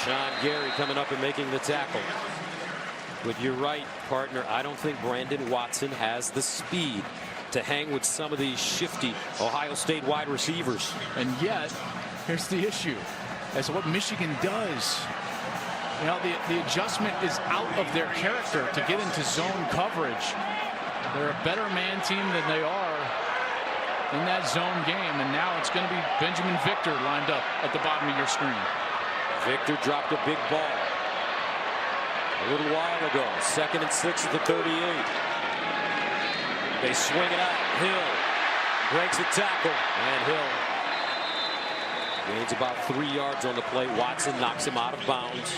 Sean Gary coming up and making the tackle. But you're right, partner. I don't think Brandon Watson has the speed to hang with some of these shifty Ohio State wide receivers. And yet, here's the issue. That's what Michigan does. You know, the adjustment is out of their character to get into zone coverage. They're a better man team than they are in that zone game. And now it's going to be Benjamin Victor lined up at the bottom of your screen. Victor dropped a big ball a little while ago. 2nd and 6 at the 38. They swing it out. Hill breaks a tackle, and Hill gains about 3 yards on the play. Watson knocks him out of bounds.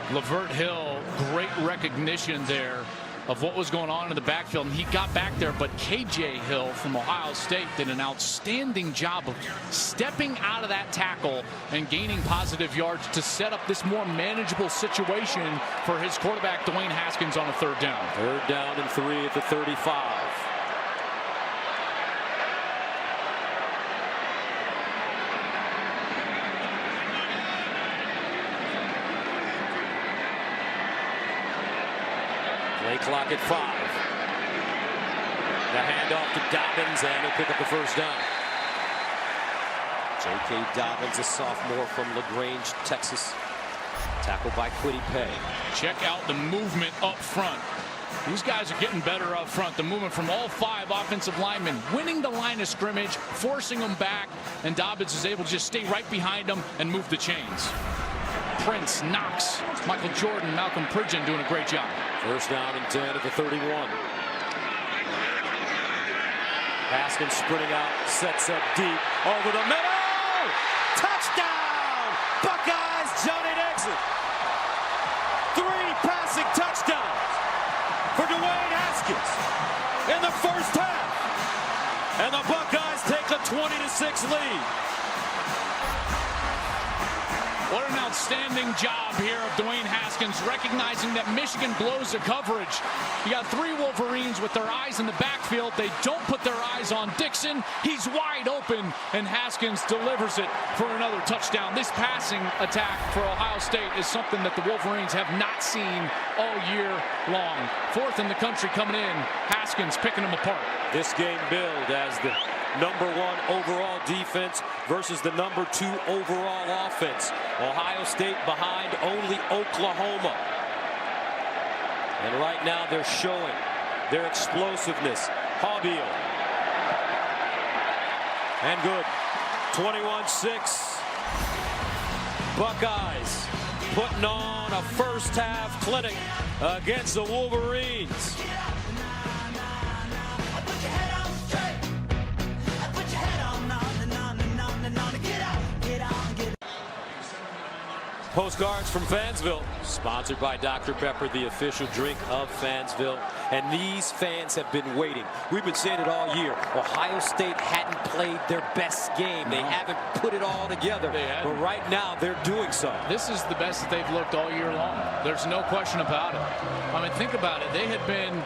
Lavert Hill, great recognition there of what was going on in the backfield, and he got back there, but KJ Hill from Ohio State did an outstanding job of stepping out of that tackle and gaining positive yards to set up this more manageable situation for his quarterback Dwayne Haskins on a 3rd down. 3rd down and 3 at the 35. Play clock at 5. The handoff to Dobbins, and he'll pick up the 1st down. J.K. Dobbins, a sophomore from LaGrange, Texas. Tackled by Kwity Paye. Check out the movement up front. These guys are getting better up front. The movement from all 5 offensive linemen, winning the line of scrimmage, forcing them back, and Dobbins is able to just stay right behind them and move the chains. Prince, Knox, Michael Jordan, Malcolm Pridgeon doing a great job. 1st down and 10 at the 31. Haskins sprinting out, sets up deep, over the middle! Touchdown! Buckeyes, Johnny Dixon! 3 passing touchdowns for Dwayne Haskins in the 1st half. And the Buckeyes take a 20-6 lead. What What an outstanding job here of Dwayne Haskins, recognizing that Michigan blows the coverage. You got 3 Wolverines with their eyes in the backfield. They don't put their eyes on Dixon. He's wide open, and Haskins delivers it for another touchdown. This passing attack for Ohio State is something that the Wolverines have not seen all year long. 4th in the country coming in. Haskins picking them apart. This game billed as the #1 overall defense versus the #2 overall offense. Ohio State behind only Oklahoma. And right now they're showing their explosiveness. Haubeil. And good. 21-6. Buckeyes putting on a first-half clinic against the Wolverines. Postcards from Fansville, sponsored by Dr. Pepper, the official drink of Fansville. And these fans have been waiting. We've been saying it all year. Ohio State hadn't played their best game. They haven't put it all together. But right now, they're doing so. This is the best that they've looked all year long. There's no question about it. I mean, think about it. They had been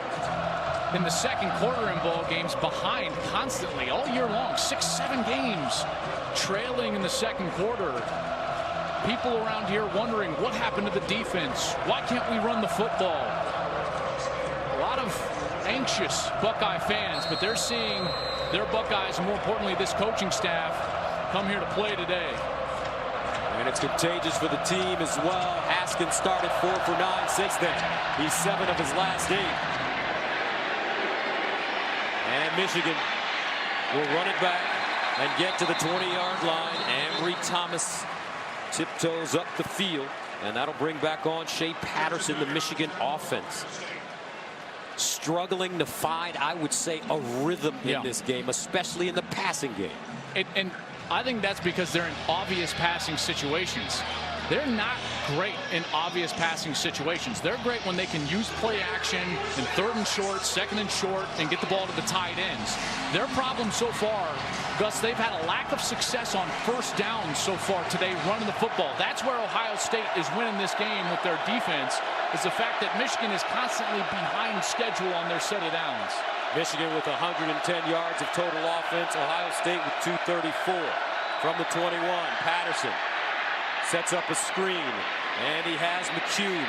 in the second quarter in ball games behind constantly all year long. 6-7 games trailing in the second quarter. People around here wondering what happened to the defense. Why can't we run the football? A lot of anxious Buckeye fans, but they're seeing their Buckeyes, and more importantly, this coaching staff, come here to play today. And it's contagious for the team as well. Haskins started 4 for 9 since then. He's 7 of his last 8. And Michigan will run it back and get to the 20-yard line. Ambry Thomas tiptoes up the field, and that'll bring back on Shea Patterson, the Michigan offense. Struggling to find, I would say, a rhythm in this game, especially in the passing game. And I think that's because they're in obvious passing situations. They're not great in obvious passing situations. They're great when they can use play action in 3rd and short, 2nd and short, and get the ball to the tight ends. Their problem so far, Gus, they've had a lack of success on 1st down so far today running the football. That's where Ohio State is winning this game with their defense, is the fact that Michigan is constantly behind schedule on their set of downs. Michigan with 110 yards of total offense. Ohio State with 234 from the 21. Patterson sets up a screen, and he has McCune.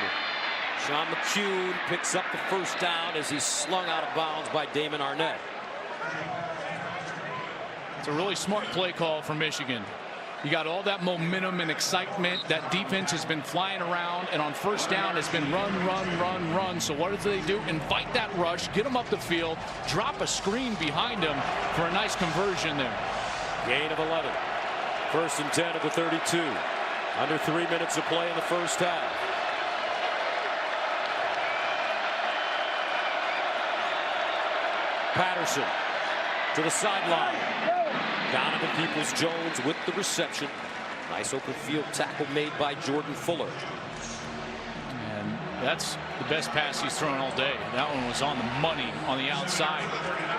Sean McCune picks up the 1st down as he's slung out of bounds by Damon Arnett. It's a really smart play call for Michigan. You got all that momentum and excitement. That defense has been flying around, and on 1st down it's been run, run, run, run. So what do they do? Invite that rush, get them up the field, drop a screen behind them for a nice conversion there. Gain of 11. 1st and 10 of the 32. Under 3 minutes of play in the 1st half. Patterson to the sideline. Donovan Peoples-Jones with the reception. Nice open field tackle made by Jordan Fuller. And that's the best pass he's thrown all day. That one was on the money on the outside.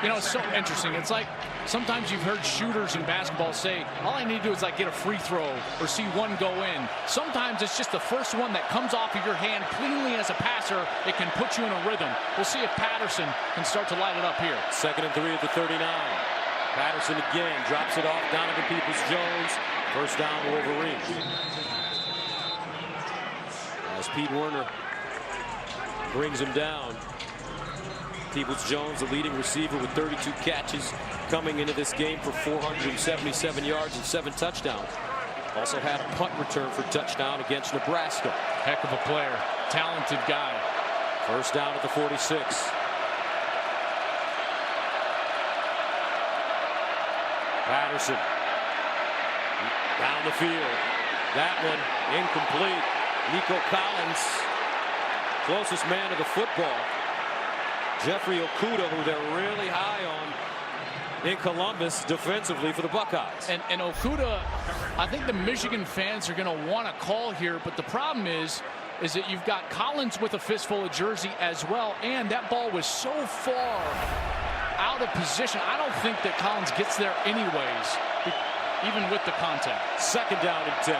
You know, it's so interesting. It's like sometimes you've heard shooters in basketball say, all I need to do is like get a free throw or see one go in. Sometimes it's just the first one that comes off of your hand cleanly as a passer. It can put you in a rhythm. We'll see if Patterson can start to light it up here. 2nd and 3 at the 39. Patterson again drops it off. Donovan Peoples-Jones. 1st down, Wolverines. As Pete Werner brings him down. Peoples-Jones, the leading receiver with 32 catches, coming into this game for 477 yards and 7 touchdowns. Also had a punt return for touchdown against Nebraska. Heck of a player. Talented guy. 1st down at the 46. Patterson down the field. That one incomplete. Nico Collins, closest man to the football. Jeffrey Okudah, who they're really high on in Columbus defensively for the Buckeyes. And Okudah, I think the Michigan fans are going to want to call here, but the problem is that you've got Collins with a fistful of jersey as well, and that ball was so far out of position. I don't think that Collins gets there anyways, even with the contact. 2nd down and 10.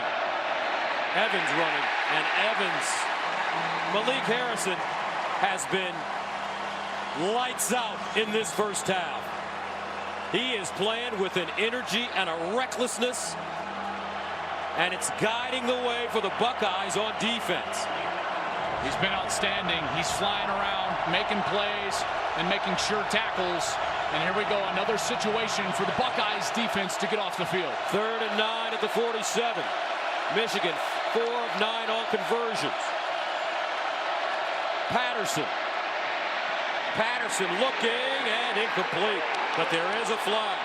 Evans running, and Malik Harrison has been lights out in this first half. He is playing with an energy and a recklessness, and it's guiding the way for the Buckeyes on defense. He's been outstanding. He's flying around, making plays, and making sure tackles. And here we go, another situation for the Buckeyes defense to get off the field. 3rd and 9 at the 47. Michigan 4 of 9 on conversions. Patterson looking and incomplete, but there is a flag.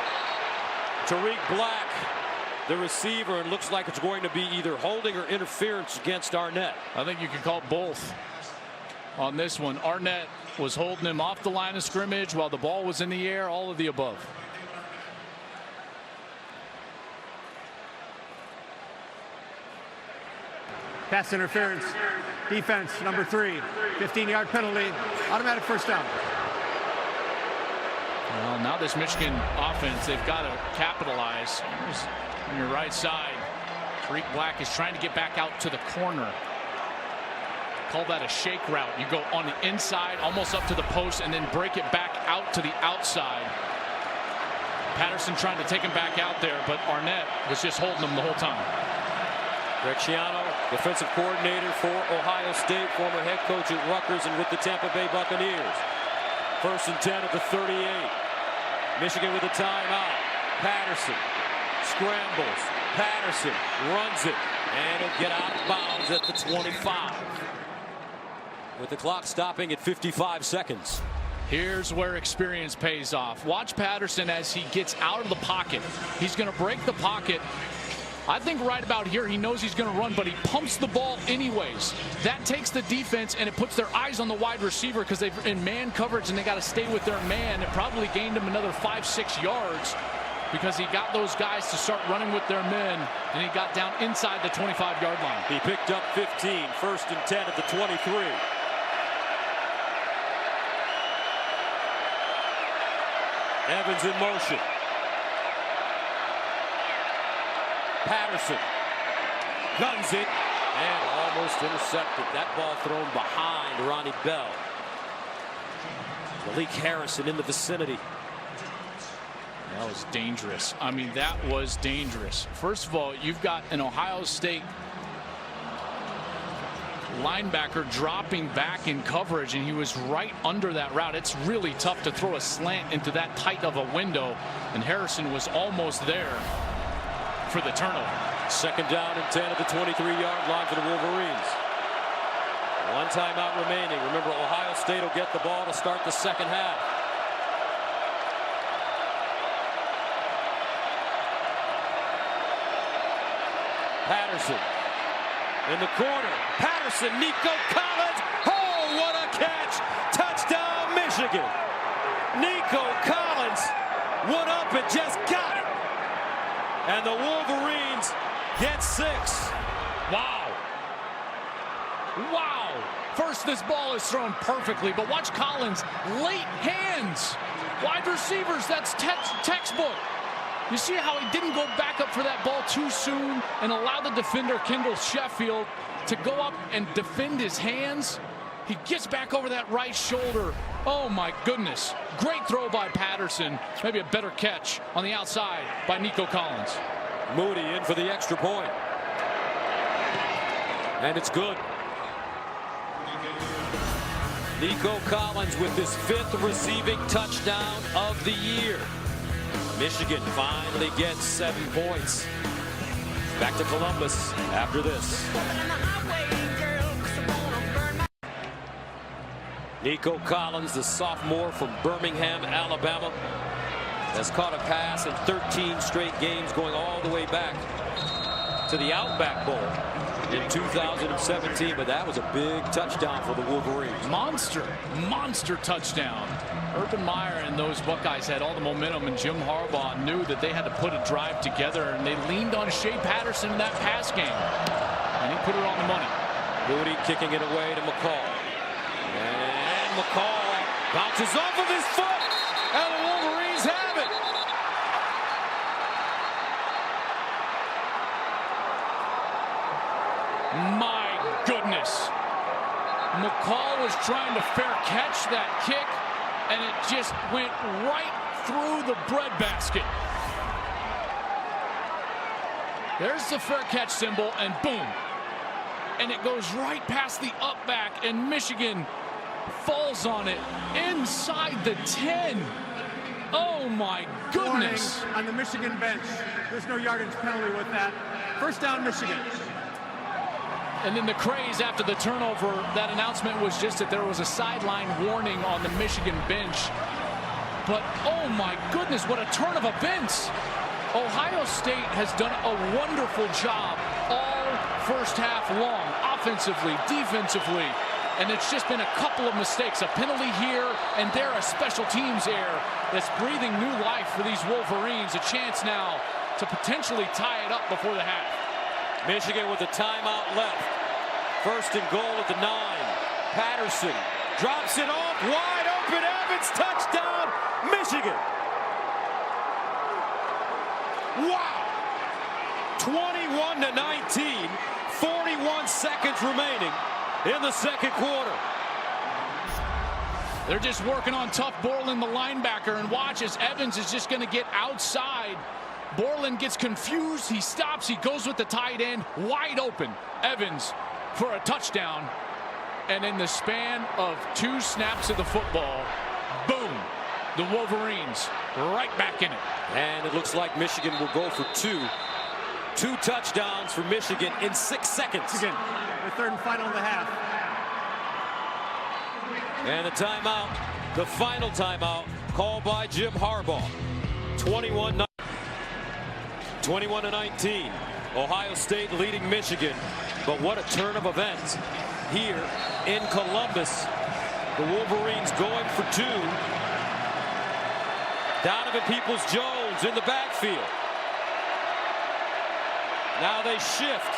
Tariq Black, the receiver, and looks like it's going to be either holding or interference against Arnett. I think you can call both on this one. Arnett was holding him off the line of scrimmage while the ball was in the air, all of the above. Pass interference. Defense, number 3. 15-yard penalty. Automatic first down. Well, now this Michigan offense, they've got to capitalize. On your right side, Tariq Black is trying to get back out to the corner. Call that a shake route. You go on the inside, almost up to the post, and then break it back out to the outside. Patterson trying to take him back out there, but Arnett was just holding him the whole time. Greg Schiano, defensive coordinator for Ohio State, former head coach at Rutgers and with the Tampa Bay Buccaneers. 1st and 10 at the 38. Michigan with a timeout. Patterson scrambles. Patterson runs it, and it'll get out of bounds at the 25. With the clock stopping at 55 seconds. Here's where experience pays off. Watch Patterson as he gets out of the pocket. He's going to break the pocket. I think right about here he knows he's going to run, but he pumps the ball anyways. That takes the defense and it puts their eyes on the wide receiver because they're in man coverage and they got to stay with their man. It probably gained him another 5-6 yards because he got those guys to start running with their men, and he got down inside the 25-yard line. He picked up 15, 1st and 10 at the 23. Evans in motion. Patterson guns it and almost intercepted. That ball thrown behind Ronnie Bell. Malik Harrison in the vicinity. That was dangerous. I mean, that was dangerous. First of all, you've got an Ohio State linebacker dropping back in coverage, and he was right under that route. It's really tough to throw a slant into that tight of a window, and Harrison was almost there for the turnover. 2nd down and 10 at the 23-yard line for the Wolverines. 1 timeout remaining. Remember, Ohio State will get the ball to start the second half. Patterson in the corner. Patterson, Nico Collins. Oh, what a catch! Touchdown, Michigan. Nico Collins went up and just got it. And the Wolverines get 6. Wow. Wow. First, this ball is thrown perfectly, but watch Collins. Late hands. Wide receivers, that's textbook. You see how he didn't go back up for that ball too soon and allow the defender, Kendall Sheffield, to go up and defend his hands? He gets back over that right shoulder. Oh, my goodness. Great throw by Patterson. Maybe a better catch on the outside by Nico Collins. Moody in for the extra point. And it's good. Nico Collins with his 5th receiving touchdown of the year. Michigan finally gets 7 points. Back to Columbus after this. Nico Collins, the sophomore from Birmingham, Alabama, has caught a pass in 13 straight games going all the way back to the Outback Bowl in 2017, but that was a big touchdown for the Wolverines. Monster touchdown. Urban Meyer and those Buckeyes had all the momentum, and Jim Harbaugh knew that they had to put a drive together, and they leaned on Shea Patterson in that pass game, and he put it on the money. Moody kicking it away to McCall. And McCall bounces off of his foot, and the Wolverines have it. My goodness. McCall was trying to fair catch that kick, and it just went right through the breadbasket. There's the fair catch symbol, and boom. And it goes right past the up back, and Michigan falls on it inside the 10. Oh my goodness. Warning on the Michigan bench. There's no yardage penalty with that. First down, Michigan. And then the craze after the turnover, that announcement was just that there was a sideline warning on the Michigan bench. But oh my goodness, what a turn of events. Ohio State has done a wonderful job all first half long, offensively, defensively. And it's just been a couple of mistakes, a penalty here and there, a special teams error that's breathing new life for these Wolverines. A chance now to potentially tie it up before the half. Michigan with a timeout left. First and goal at the 9. Patterson drops it off. Wide open. Evans. Touchdown. Michigan. Wow. 21-19. 41 seconds remaining in the second quarter. They're just working on tough Borland, the linebacker, and watch as Evans is just going to get outside. Borland gets confused. He stops. He goes with the tight end. Wide open. Evans for a touchdown. And in the span of 2 snaps of the football, boom, the Wolverines right back in it. And it looks like Michigan will go for 2. 2 touchdowns for Michigan in 6 seconds. Michigan, the third and final of the half. And the timeout, the final timeout, called by Jim Harbaugh. 21-19. Ohio State leading Michigan. But what a turn of events here in Columbus. The Wolverines going for 2. Donovan Peoples-Jones in the backfield. Now they shift.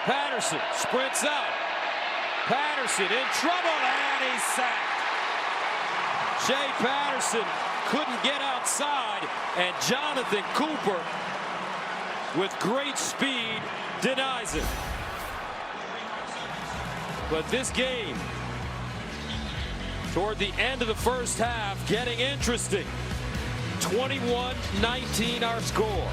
Patterson sprints out. Patterson in trouble, and he's sacked. Shea Patterson couldn't get outside, and Jonathan Cooper, with great speed, denies it. But this game, toward the end of the first half, getting interesting. 21-19 our score.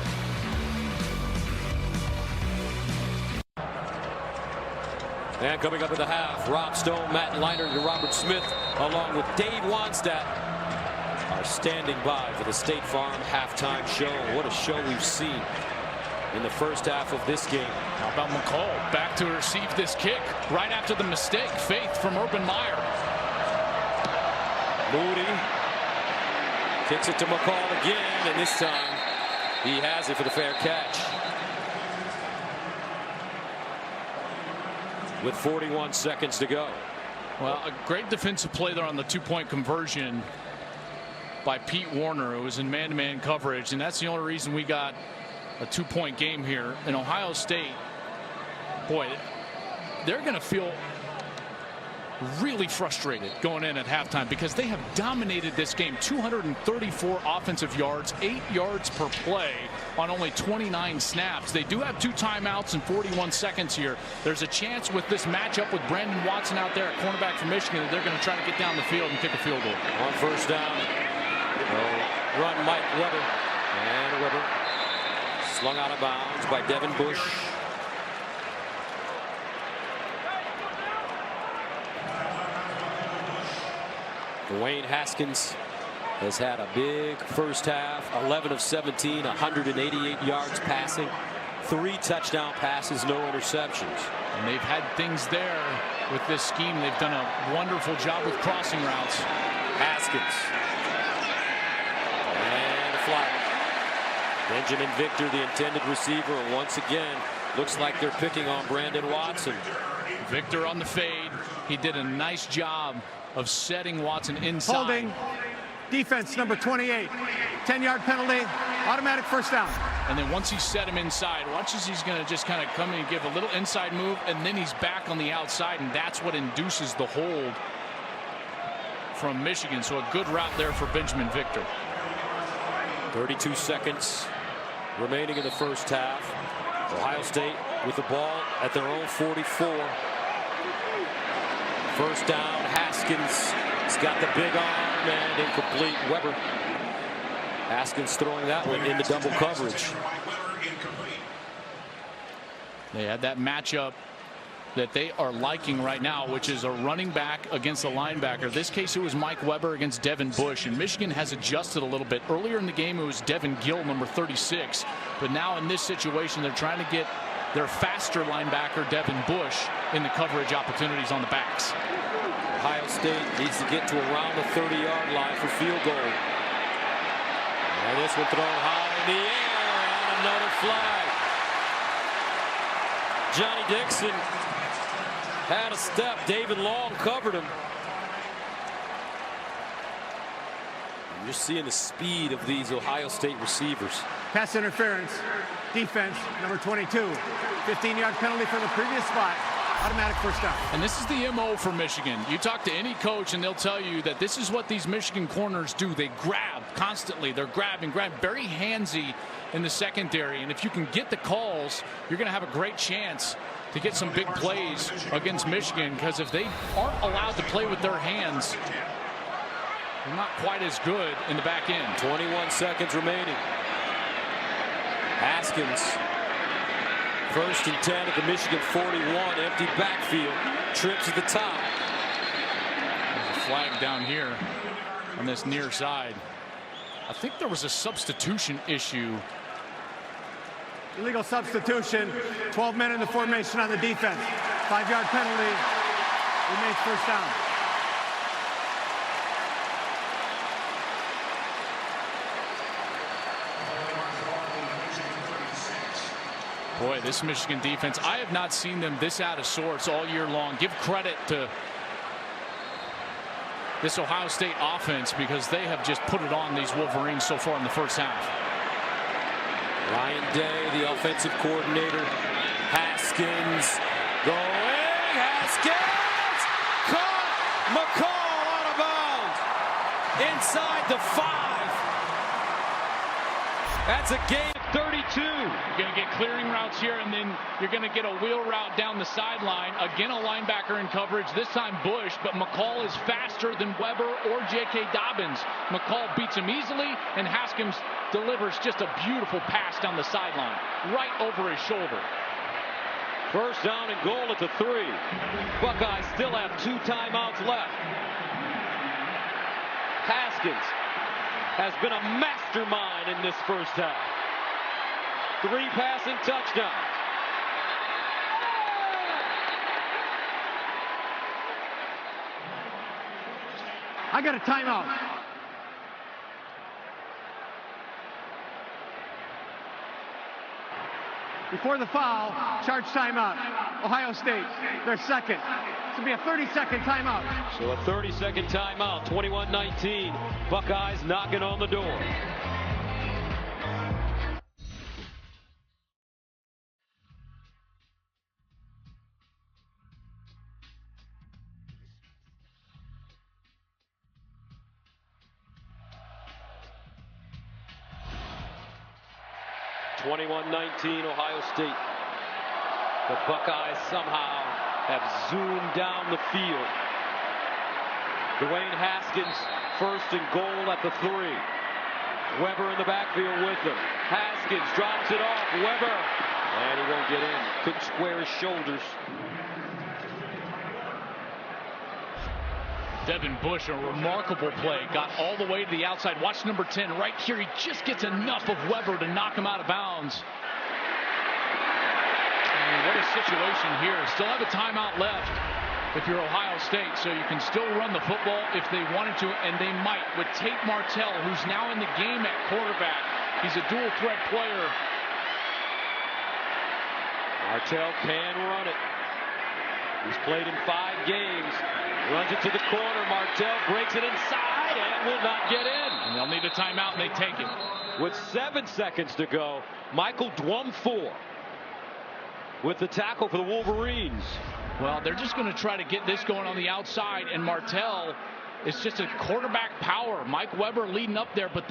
And coming up at the half, Rob Stone, Matt Leinart, and Robert Smith, along with Dave Wanstadt, are standing by for the State Farm halftime show. What a show we've seen in the first half of this game. How about McCall back to receive this kick right after the mistake. Faith from Urban Meyer. Moody kicks it to McCall again, and this time he has it for the fair catch. With 41 seconds to go. Well, a great defensive play there on the 2-point conversion by Pete Warner, who was in man-to-man coverage, and that's the only reason we got a 2-point game here. In Ohio State, boy, they're going to feel really frustrated going in at halftime because they have dominated this game. 234 offensive yards, 8 yards per play on only 29 snaps. They do have 2 timeouts and 41 seconds here. There's a chance with this matchup with Brandon Watson out there at cornerback for Michigan that they're going to try to get down the field and kick a field goal. On first down, run Mike Weber, and Weber slung out of bounds by Devin Bush. Dwayne Haskins has had a big first half, 11 of 17, 188 yards passing, 3 touchdown passes, no interceptions. And they've had things there with this scheme. They've done a wonderful job with crossing routes. Haskins. And a flag. Benjamin Victor, the intended receiver, and once again, looks like they're picking on Brandon Watson. Victor on the fade. He did a nice job of setting Watson inside. Holding. Defense number 28. 10-yard penalty. Automatic first down. And then once he set him inside, watch as he's going to just kind of come in and give a little inside move, and then he's back on the outside, and that's what induces the hold from Michigan. So a good route there for Benjamin Victor. 32 seconds remaining in the first half. Ohio State with the ball at their own 44. First down, Haskins. He's got the big arm and incomplete. Weber. Haskins throwing that one into double coverage. They had that matchup that they are liking right now, which is a running back against a linebacker. In this case, it was Mike Weber against Devin Bush, and Michigan has adjusted a little bit. Earlier in the game, it was Devin Gill, number 36, but now in this situation, they're trying to get their faster linebacker, Devin Bush, in the coverage opportunities on the backs. Ohio State needs to get to around the 30-yard line for field goal. And this one thrown high in the air, and another flag. Johnny Dixon had a step. David Long covered him. You're seeing the speed of these Ohio State receivers. Pass interference. Defense, number 22. 15-yard penalty for the previous spot. Automatic first down. And this is the MO for Michigan. You talk to any coach and they'll tell you that this is what these Michigan corners do. They grab constantly. They're grabbing, very handsy in the secondary. And if you can get the calls, you're going to have a great chance to get some big plays against Michigan, because if they aren't allowed to play with their hands, they're not quite as good in the back end. 21 seconds remaining. Haskins. First and 10 at the Michigan 41. Empty backfield. Trips at the top. There's a flag down here on this near side. I think there was a substitution issue. Illegal substitution. 12 men in the formation on the defense. 5-yard penalty. Remains first down. Boy, this Michigan defense, I have not seen them this out of sorts all year long. Give credit to this Ohio State offense, because they have just put it on these Wolverines so far in the first half. Ryan Day, the offensive coordinator. Haskins going. Haskins caught. McCall out of bounds. Inside the 5. That's a gain of 32. You're going to get clearing routes here, and then you're going to get a wheel route down the sideline. Again, a linebacker in coverage, this time Bush, but McCall is faster than Weber or J.K. Dobbins. McCall beats him easily, and Haskins delivers just a beautiful pass down the sideline, right over his shoulder. First down and goal at the 3. Buckeyes still have 2 timeouts left. Haskins has been a mastermind in this first half. 3 passing touchdowns. I got a timeout. Before the foul, charge timeout. Ohio State, their second. This will be a 30-second timeout. So a 30-second timeout, 21-19. Buckeyes knocking on the door. Ohio State. The Buckeyes somehow have zoomed down the field. Dwayne Haskins, first and goal at the 3. Weber in the backfield with him. Haskins drops it off. Weber, and he won't get in. Couldn't square his shoulders. Devin Bush, a remarkable play, got all the way to the outside. Watch number 10 right here. He just gets enough of Weber to knock him out of bounds. And what a situation here. Still have a timeout left if you're Ohio State, so you can still run the football if they wanted to, and they might with Tate Martell, who's now in the game at quarterback. He's a dual threat player. Martell can run it. He's played in 5 games. Runs it to the corner. Martell breaks it inside and will not get in. And they'll need a timeout, and they take it. With 7 seconds to go, Michael Dwumfor with the tackle for the Wolverines. Well, they're just going to try to get this going on the outside, and Martell is just a quarterback power. Mike Weber leading up there, but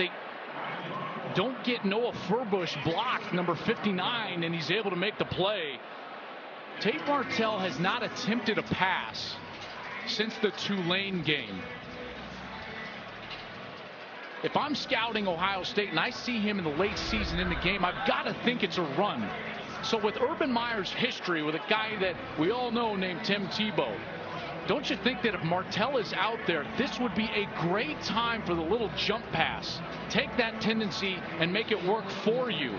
don't get Noah Furbush blocked, number 59, and he's able to make the play. Tate Martell has not attempted a pass since the Tulane game. If I'm scouting Ohio State and I see him in the late season in the game, I've got to think it's a run. So with Urban Meyer's history with a guy that we all know named Tim Tebow, don't you think that if Martell is out there, this would be a great time for the little jump pass? Take that tendency and make it work for you.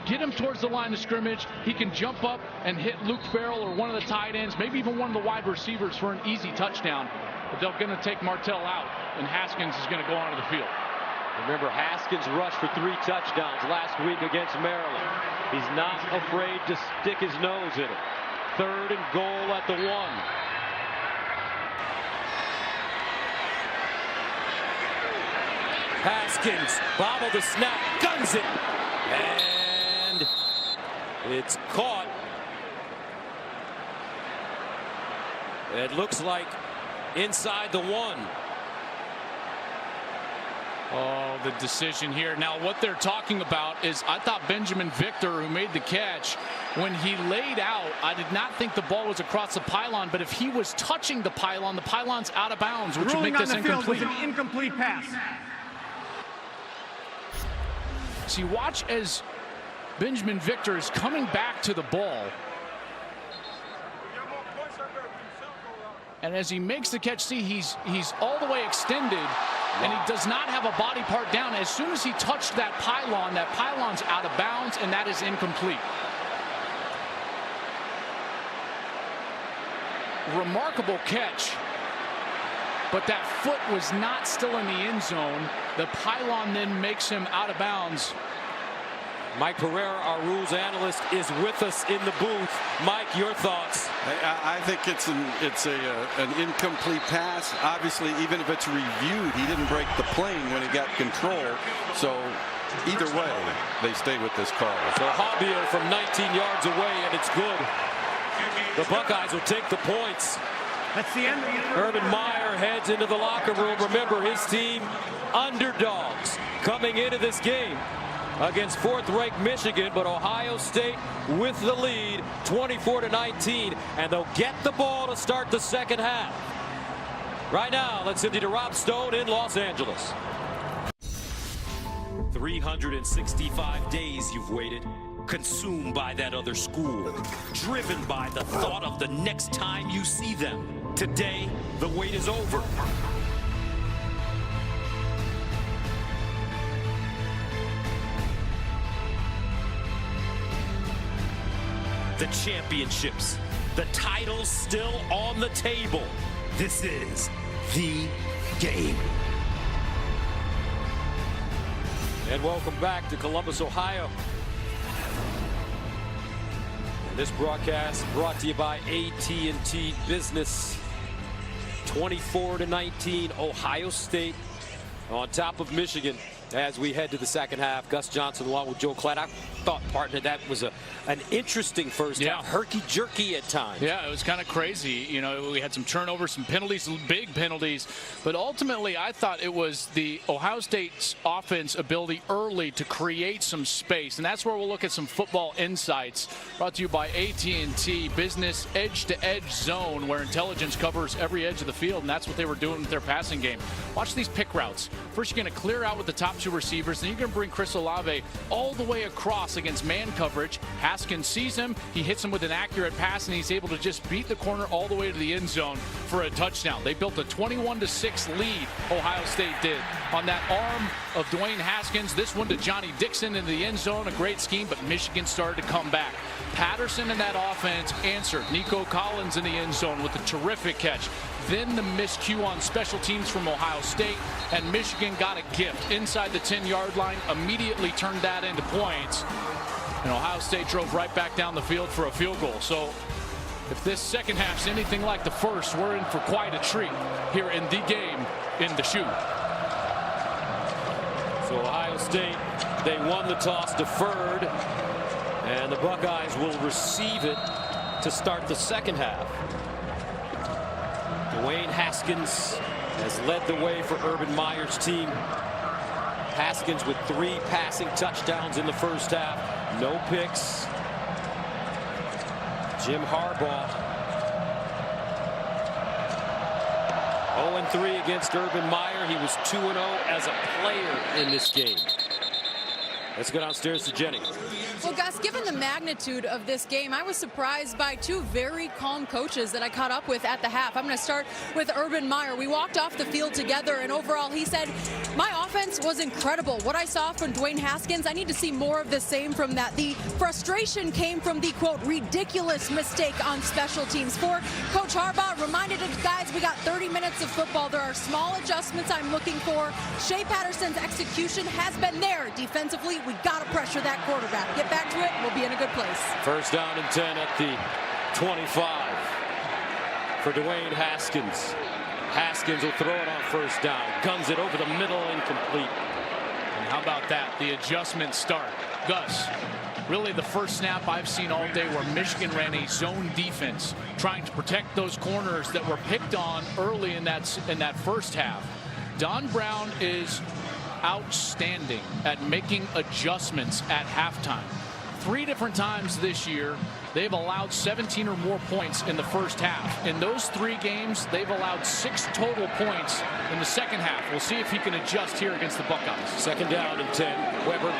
Get him towards the line of scrimmage. He can jump up and hit Luke Farrell or one of the tight ends, maybe even one of the wide receivers for an easy touchdown. But they're going to take Martell out, and Haskins is going to go onto the field. Remember, Haskins rushed for 3 touchdowns last week against Maryland. He's not afraid to stick his nose in it. 3rd and goal at the 1. Haskins, bobble the snap, guns it, and it's caught. It looks like inside the 1. Oh, the decision here. Now, what they're talking about is, I thought Benjamin Victor, who made the catch, when he laid out, I did not think the ball was across the pylon, but if he was touching the pylon's out of bounds, which would make this incomplete. Ruling on the field was an incomplete pass. See, watch as Benjamin Victor is coming back to the ball. And as he makes the catch, see, he's all the way extended, and he does not have a body part down. As soon as he touched that pylon's out of bounds, and that is incomplete. Remarkable catch, but that foot was not still in the end zone. The pylon then makes him out of bounds. Mike Pereira, our rules analyst, is with us in the booth. Mike, your thoughts? I think it's an incomplete pass. Obviously, even if it's reviewed, he didn't break the plane when he got control. So either way, they stay with this call. So Habio from 19 yards away, and it's good. The Buckeyes will take the points. That's the end. Urban Meyer heads into the locker room. Remember, his team underdogs coming into this game against 4th-ranked Michigan, but Ohio State with the lead, 24-19, and they'll get the ball to start the second half. Right now, let's send you to Rob Stone in Los Angeles. 365 days you've waited, consumed by that other school, driven by the thought of the next time you see them. Today, the wait is over. The championships, the titles still on the table. This is the game. And welcome back to Columbus, Ohio. And this broadcast brought to you by AT&T Business. 24-19, Ohio State on top of Michigan as we head to the second half. Gus Johnson along with Joe Klatt. I thought, partner, that was an interesting first half. Herky-jerky at times. Yeah, it was kind of crazy. You know, we had some turnovers, some penalties, some big penalties. But ultimately, I thought it was the Ohio State's offense ability early to create some space. And that's where we'll look at some football insights brought to you by AT&T Business Edge-to-Edge Zone, where intelligence covers every edge of the field. And that's what they were doing with their passing game. Watch these pick routes. First, you're going to clear out with the top 2 receivers. Then you're going to bring Chris Olave all the way across against man coverage. Haskins sees him. He hits him with an accurate pass, and he's able to just beat the corner all the way to the end zone for a touchdown. They built a 21-6 lead, Ohio State did, on that arm of Dwayne Haskins. This one to Johnny Dixon in the end zone. A great scheme, but Michigan started to come back. Patterson in that offense answered. Nico Collins in the end zone with a terrific catch. Then the miscue on special teams from Ohio State, and Michigan got a gift inside the 10-yard line, immediately turned that into points, and Ohio State drove right back down the field for a field goal. So if this second half's anything like the first, we're in for quite a treat here in the game in the shoe. So Ohio State, they won the toss, deferred, and the Buckeyes will receive it to start the second half. Dwayne Haskins has led the way for Urban Meyer's team. Haskins with 3 passing touchdowns in the first half. No picks. Jim Harbaugh 0-3 against Urban Meyer. He was 2-0 as a player in this game. Let's go downstairs to Jenny. Well, Gus, given the magnitude of this game, I was surprised by 2 very calm coaches that I caught up with at the half. I'm going to start with Urban Meyer. We walked off the field together, and overall, he said, my offense was incredible. What I saw from Dwayne Haskins, I need to see more of the same from that. The frustration came from the, quote, ridiculous mistake on special teams. For Coach Harbaugh, reminded us, guys, we got 30 minutes of football. There are small adjustments I'm looking for. Shea Patterson's execution has been there. Defensively, we got to pressure that quarterback. Get back to it, we'll be in a good place. First down and 10 at the 25 for Dwayne Haskins. Haskins will throw it on first down. Guns it over the middle, incomplete. And how about that? The adjustment start. Gus, really the first snap I've seen all day where Michigan ran a zone defense, trying to protect those corners that were picked on early in that first half. Don Brown is outstanding at making adjustments at halftime. 3 different times this year, they've allowed 17 or more points in the first half. In those 3 games, they've allowed 6 total points in the second half. We'll see if he can adjust here against the Buckeyes. Second down and 10. Weber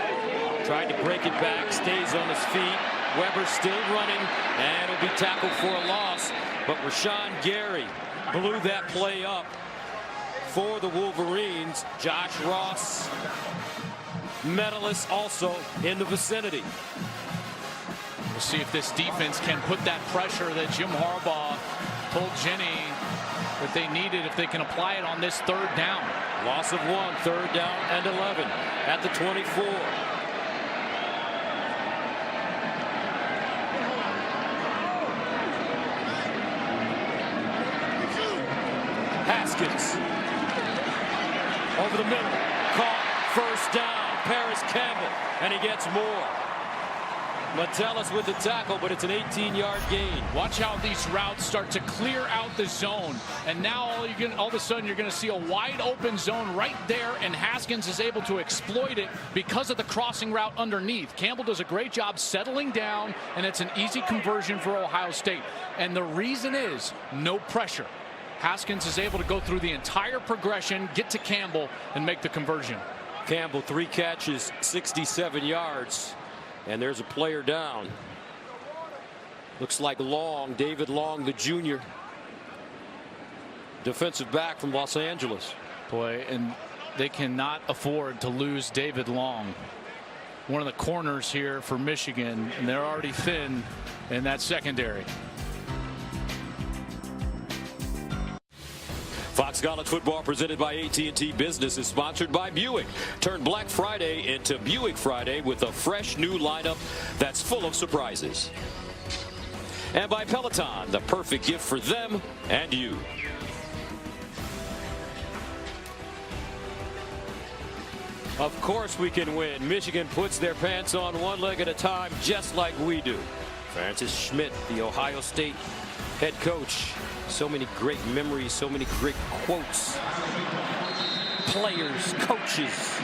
tried to break it back, stays on his feet. Weber still running, and will be tackled for a loss. But Rashawn Gary blew that play up for the Wolverines. Josh Ross, medalist, also in the vicinity. We'll see if this defense can put that pressure that Jim Harbaugh told Jenny that they needed, if they can apply it on this 3rd down. Loss of 1, 3rd down and 11 at the 24. Haskins over the middle, caught, first down. Paris Campbell, and he gets more. Metellus with the tackle, but it's an 18-yard gain. Watch how these routes start to clear out the zone, and now all of a sudden you're going to see a wide open zone right there, and Haskins is able to exploit it because of the crossing route underneath. Campbell does a great job settling down, and it's an easy conversion for Ohio State. And the reason is no pressure. Haskins is able to go through the entire progression, get to Campbell, and make the conversion. Campbell, 3 catches, 67 yards. And there's a player down. Looks like Long, David Long, the junior. Defensive back from Los Angeles. Boy, and they cannot afford to lose David Long. One of the corners here for Michigan, and they're already thin in that secondary. Fox College Football, presented by AT&T Business, is sponsored by Buick. Turn Black Friday into Buick Friday with a fresh new lineup that's full of surprises. And by Peloton, the perfect gift for them and you. Of course we can win. Michigan puts their pants on one leg at a time, just like we do. Francis Schmidt, the Ohio State head coach. So many great memories, so many great quotes. Players, coaches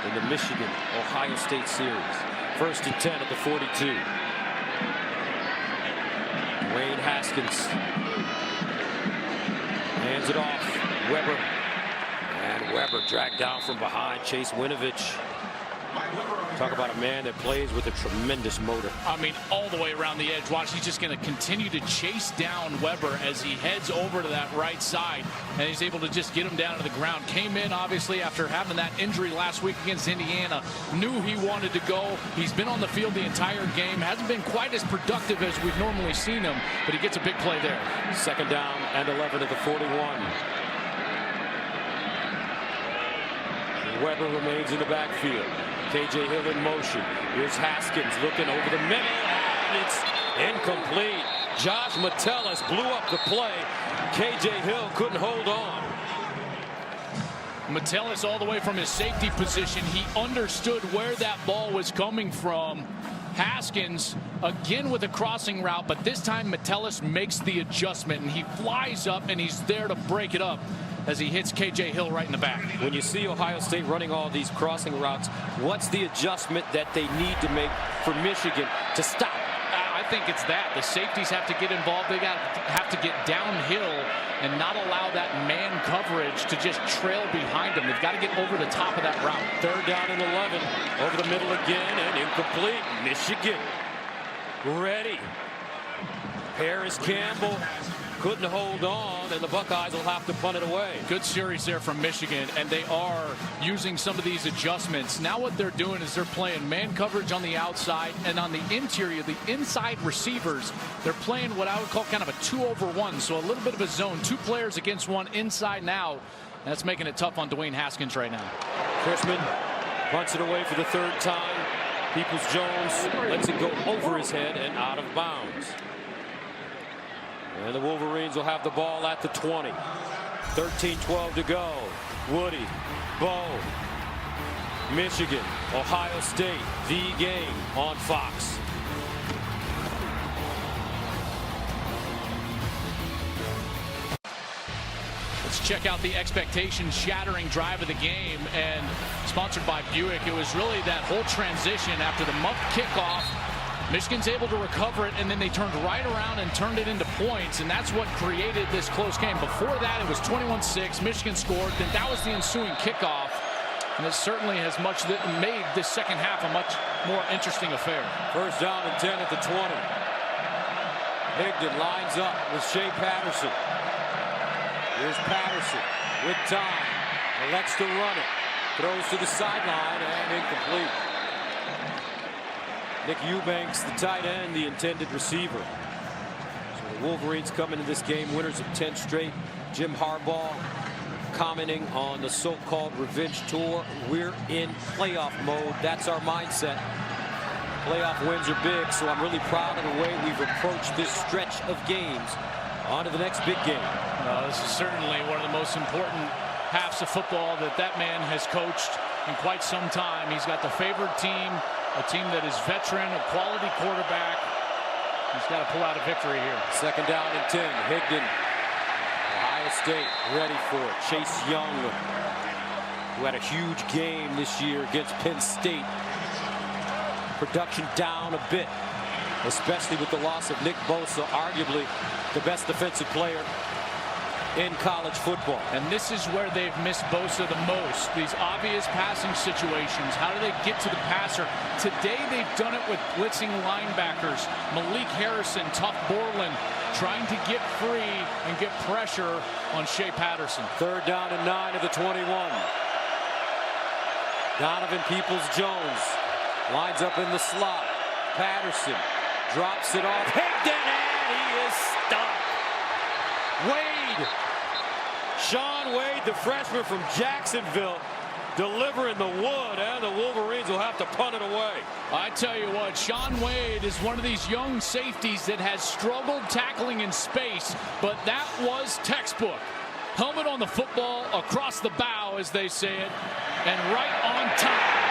in the Michigan-Ohio State series. 1st and 10 at the 42. Dwayne Haskins hands it off. Weber. And Weber dragged down from behind. Chase Winovich. Talk about a man that plays with a tremendous motor. I mean, all the way around the edge. Watch, he's just going to continue to chase down Weber as he heads over to that right side, and he's able to just get him down to the ground. Came in, obviously, after having that injury last week against Indiana. Knew he wanted to go. He's been on the field the entire game. Hasn't been quite as productive as we've normally seen him, but he gets a big play there. 2nd down and 11 at the 41. Weber remains in the backfield. KJ Hill in motion. Here's Haskins looking over the middle, and it's incomplete. Josh Metellus blew up the play. KJ Hill couldn't hold on. Metellus, all the way from his safety position, he understood where that ball was coming from. Haskins again with a crossing route, but this time Metellus makes the adjustment and he flies up and he's there to break it up as he hits KJ Hill right in the back. When you see Ohio State running all these crossing routes, what's the adjustment that they need to make for Michigan to stop? I think it's that. The safeties have to get involved. They have to get downhill and not allow that man coverage to just trail behind them. They've got to get over the top of that route. 3rd down and 11. Over the middle again and incomplete. Michigan ready. Paris Campbell couldn't hold on, and the Buckeyes will have to punt it away. Good series there from Michigan, and they are using some of these adjustments. Now what they're doing is they're playing man coverage on the outside, and on the interior, the inside receivers, they're playing what I would call kind of a 2-over-1, so a little bit of a zone. 2 players against 1 inside and out. That's making it tough on Dwayne Haskins right now. Chrisman punts it away for the 3rd time. Peoples-Jones lets it go over his head and out of bounds. And the Wolverines will have the ball at the 20. 13-12 to go. Woody, Bo, Michigan, Ohio State, the game on Fox. Let's check out the expectation-shattering drive of the game, and sponsored by Buick. It was really that whole transition after the muff kickoff. Michigan's able to recover it, and then they turned right around and turned it into points, and that's what created this close game. Before that, it was 21-6. Michigan scored. Then that was the ensuing kickoff, and it certainly has made this second half a much more interesting affair. 1st down and 10 at the 20. Higdon lines up with Shea Patterson. Here's Patterson with time. Elects to run it. Throws to the sideline and incomplete. Nick Eubanks, the tight end, the intended receiver. So the Wolverines come into this game winners of 10 straight. Jim Harbaugh commenting on the so-called revenge tour. We're in playoff mode. That's our mindset. Playoff wins are big, so I'm really proud of the way we've approached this stretch of games. On to the next big game. This is certainly one of the most important halves of football that man has coached in quite some time. He's got the favored team, a team that is veteran, a quality quarterback. He's got to pull out a victory here. 2nd down and 10. Higdon, Ohio State, ready for it. Chase Young, who had a huge game this year against Penn State. Production down a bit, especially with the loss of Nick Bosa, arguably the best defensive player in college football. And this is where they've missed Bosa the most. These obvious passing situations. How do they get to the passer? Today they've done it with blitzing linebackers. Malik Harrison, Tuff Borland, trying to get free and get pressure on Shea Patterson. 3rd down and 9 of the 21. Donovan Peoples-Jones lines up in the slot. Patterson drops it off. Higdon, and he is stuck. Wade, Sean Wade, the freshman from Jacksonville, delivering the wood, and the Wolverines will have to punt it away. I tell you what, Sean Wade is one of these young safeties that has struggled tackling in space, but that was textbook. Helmet on the football, across the bow, as they say it, and right on time.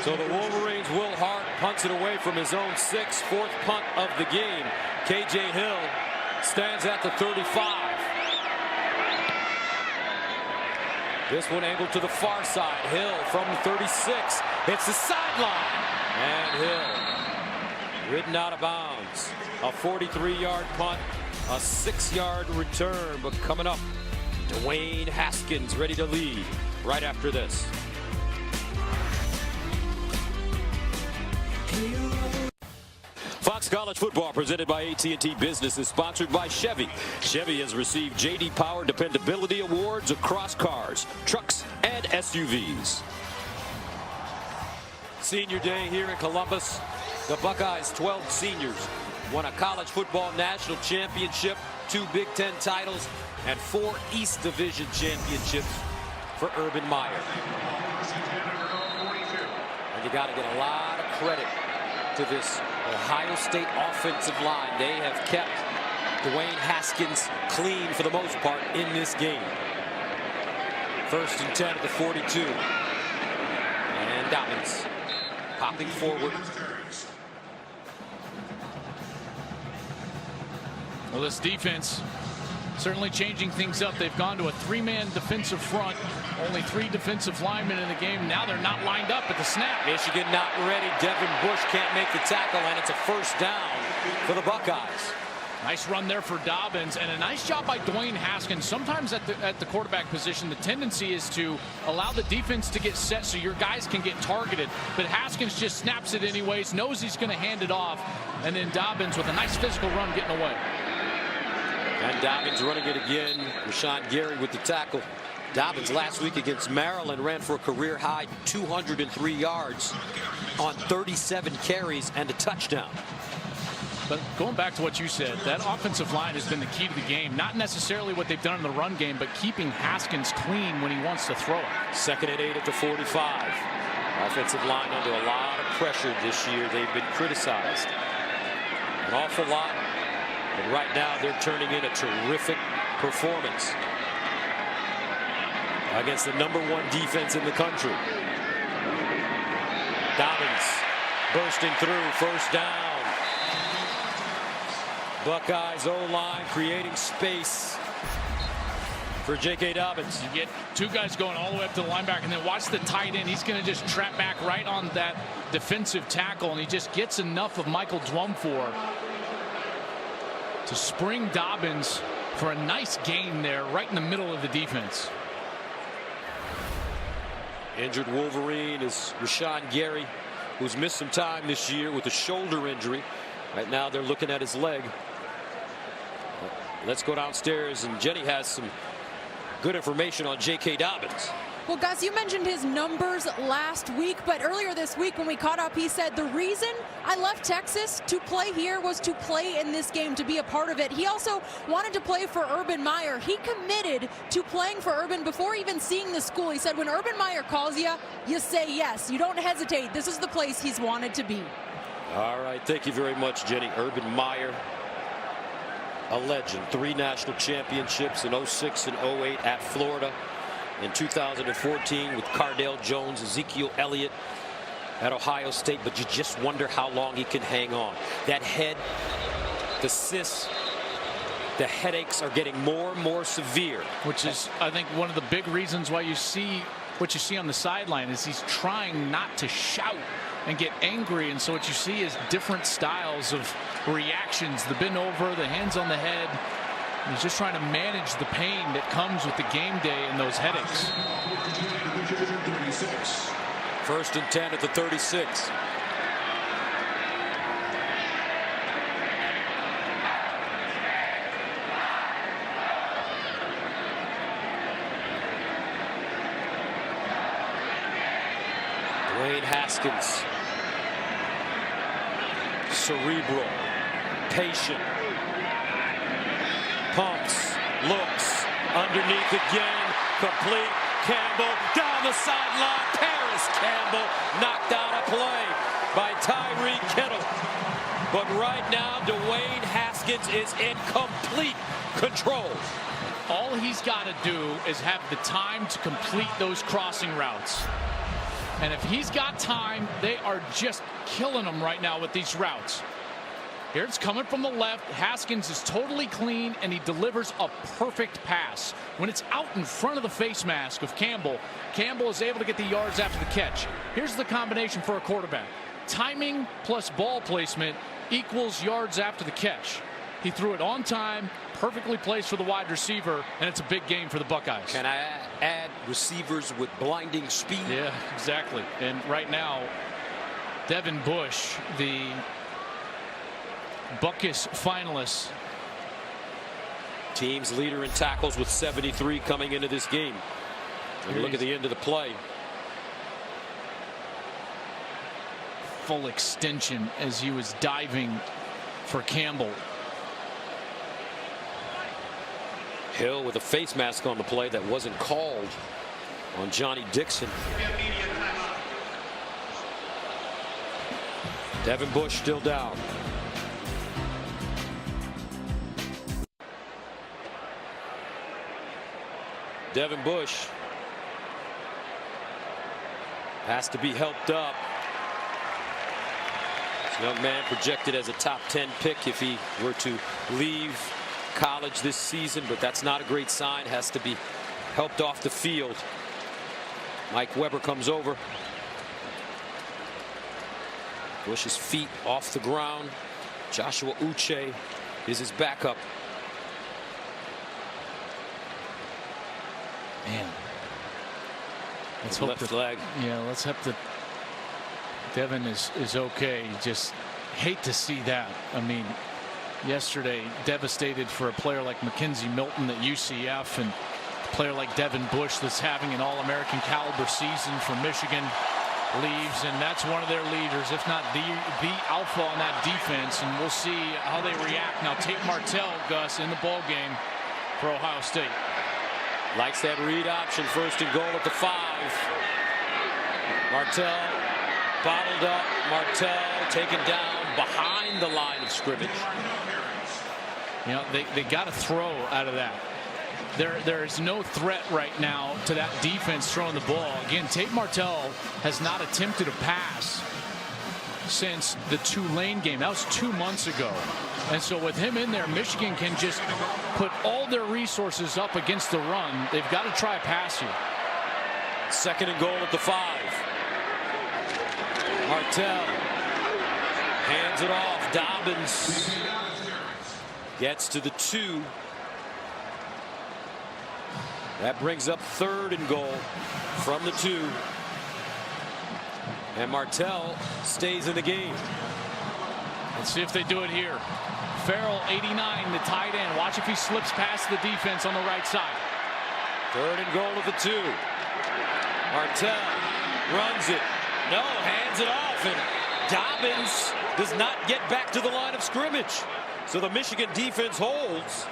So the Wolverines, Will Hart punts it away from his own 6th, 4th punt of the game. KJ Hill stands at the 35. This one angled to the far side. Hill from the 36 hits the sideline, and Hill ridden out of bounds. A 43-yard punt, a 6-yard return. But coming up, Dwayne Haskins ready to lead right after this. Fox College Football presented by AT&T Business is sponsored by Chevy. Chevy has received J.D. Power Dependability Awards across cars, trucks, and SUVs. Senior day here in Columbus. The Buckeyes' 12 seniors won a college football national championship, 2 Big Ten titles, and 4 East Division championships for Urban Meyer. And you got to get a lot of credit to this Ohio State offensive line. They have kept Dwayne Haskins clean for the most part in this game. First and 10 at the 42. And Dobbins popping forward. Well, this defense certainly changing things up. They've gone to a 3-man defensive front. Only 3 defensive linemen in the game. Now they're not lined up at the snap. Michigan not ready. Devin Bush can't make the tackle, and it's a first down for the Buckeyes. Nice run there for Dobbins, and a nice job by Dwayne Haskins. Sometimes at the quarterback position, the tendency is to allow the defense to get set so your guys can get targeted. But Haskins just snaps it anyways, knows he's going to hand it off, and then Dobbins with a nice physical run getting away. And Dobbins running it again. Rashawn Gary with the tackle. Dobbins last week against Maryland ran for a career-high 203 yards on 37 carries and a touchdown. But going back to what you said, that offensive line has been the key to the game. Not necessarily what they've done in the run game, but keeping Haskins clean when he wants to throw it. 2nd and 8 at the 45. Offensive line under a lot of pressure this year. They've been criticized an awful lot. But right now they're turning in a terrific performance against the #1 defense in the country. Dobbins bursting through, first down. Buckeyes O-line creating space for J.K. Dobbins. You get 2 guys going all the way up to the linebacker, and then watch the tight end. He's going to just trap back right on that defensive tackle, and he just gets enough of Michael Dwumfor to spring Dobbins for a nice gain there right in the middle of the defense. Injured Wolverine is Rashawn Gary, who's missed some time this year with a shoulder injury. Right now they're looking at his leg. Let's go downstairs, and Jenny has some good information on J.K. Dobbins. Well, Gus, you mentioned his numbers last week, but earlier this week when we caught up, he said the reason I left Texas to play here was to play in this game, to be a part of it. He also wanted to play for Urban Meyer. He committed to playing for Urban before even seeing the school. He said when Urban Meyer calls you, you say yes. You don't hesitate. This is the place he's wanted to be. All right, thank you very much, Jenny. Urban Meyer, a legend. 3 national championships in 06 and 08 at Florida. In 2014 with Cardale Jones, Ezekiel Elliott at Ohio State, but you just wonder how long he can hang on. That head, the cysts, the headaches are getting more and more severe. Which is, I think, one of the big reasons why you see what you see on the sideline is he's trying not to shout and get angry, and so what you see is different styles of reactions. The bend over, the hands on the head. He's just trying to manage the pain that comes with the game day and those headaches. 1st and 10 at the 36. Dwayne Haskins. Cerebral. Patient. Pumps, looks, underneath again, complete, Campbell, down the sideline, Paris Campbell knocked out a play by Tyreek Kittle. But right now, Dwayne Haskins is in complete control. All he's got to do is have the time to complete those crossing routes. And if he's got time, they are just killing him right now with these routes. Here it's coming from the left. Haskins is totally clean, and he delivers a perfect pass. When it's out in front of the face mask of Campbell, Campbell is able to get the yards after the catch. Here's the combination for a quarterback. Timing plus ball placement equals yards after the catch. He threw it on time, perfectly placed for the wide receiver, and it's a big game for the Buckeyes. Can I add receivers with blinding speed? Yeah, exactly. And right now, Devin Bush, the Buckeyes finalist. Team's leader in tackles with 73 coming into this game. And look at the end of the play. Full extension as he was diving for Campbell. Hill with a face mask on the play that wasn't called on Johnny Dixon. Devin Bush still down. Devin Bush Has to be helped up. This young man projected as a top 10 pick if he were to leave college this season, but that's not a great sign. Has to be helped off the field. Mike Weber comes over. Bush's feet off the ground. Joshua Uche is his backup. Man. Let's hope left leg. Yeah, let's hope that Devin is okay. Just hate to see that. I mean, yesterday devastated for a player like Mackenzie Milton at UCF, and a player like Devin Bush that's having an All-American caliber season for Michigan leaves, and that's one of their leaders, if not the alpha on that defense, and we'll see how they react. Now Tate Martell, Gus, in the ball game for Ohio State. Likes that read option. First and goal at the 5. Martell bottled up. Martell taken down behind the line of scrimmage. You know, they got to throw out of that. There is no threat right now to that defense throwing the ball. Again, Tate Martell has not attempted a pass since the Tulane game. That was 2 months ago. And so with him in there, Michigan can just put all their resources up against the run. They've got to try a pass here. Second and goal at the 5. Martell hands it off. Dobbins gets to the 2. That brings up third and goal from the 2. And Martell stays in the game. Let's see if they do it here. Farrell, 89, the tight end. Watch if he slips past the defense on the right side. Third and goal at the 2. Martell runs it. No, hands it off. And Dobbins does not get back to the line of scrimmage. So the Michigan defense holds.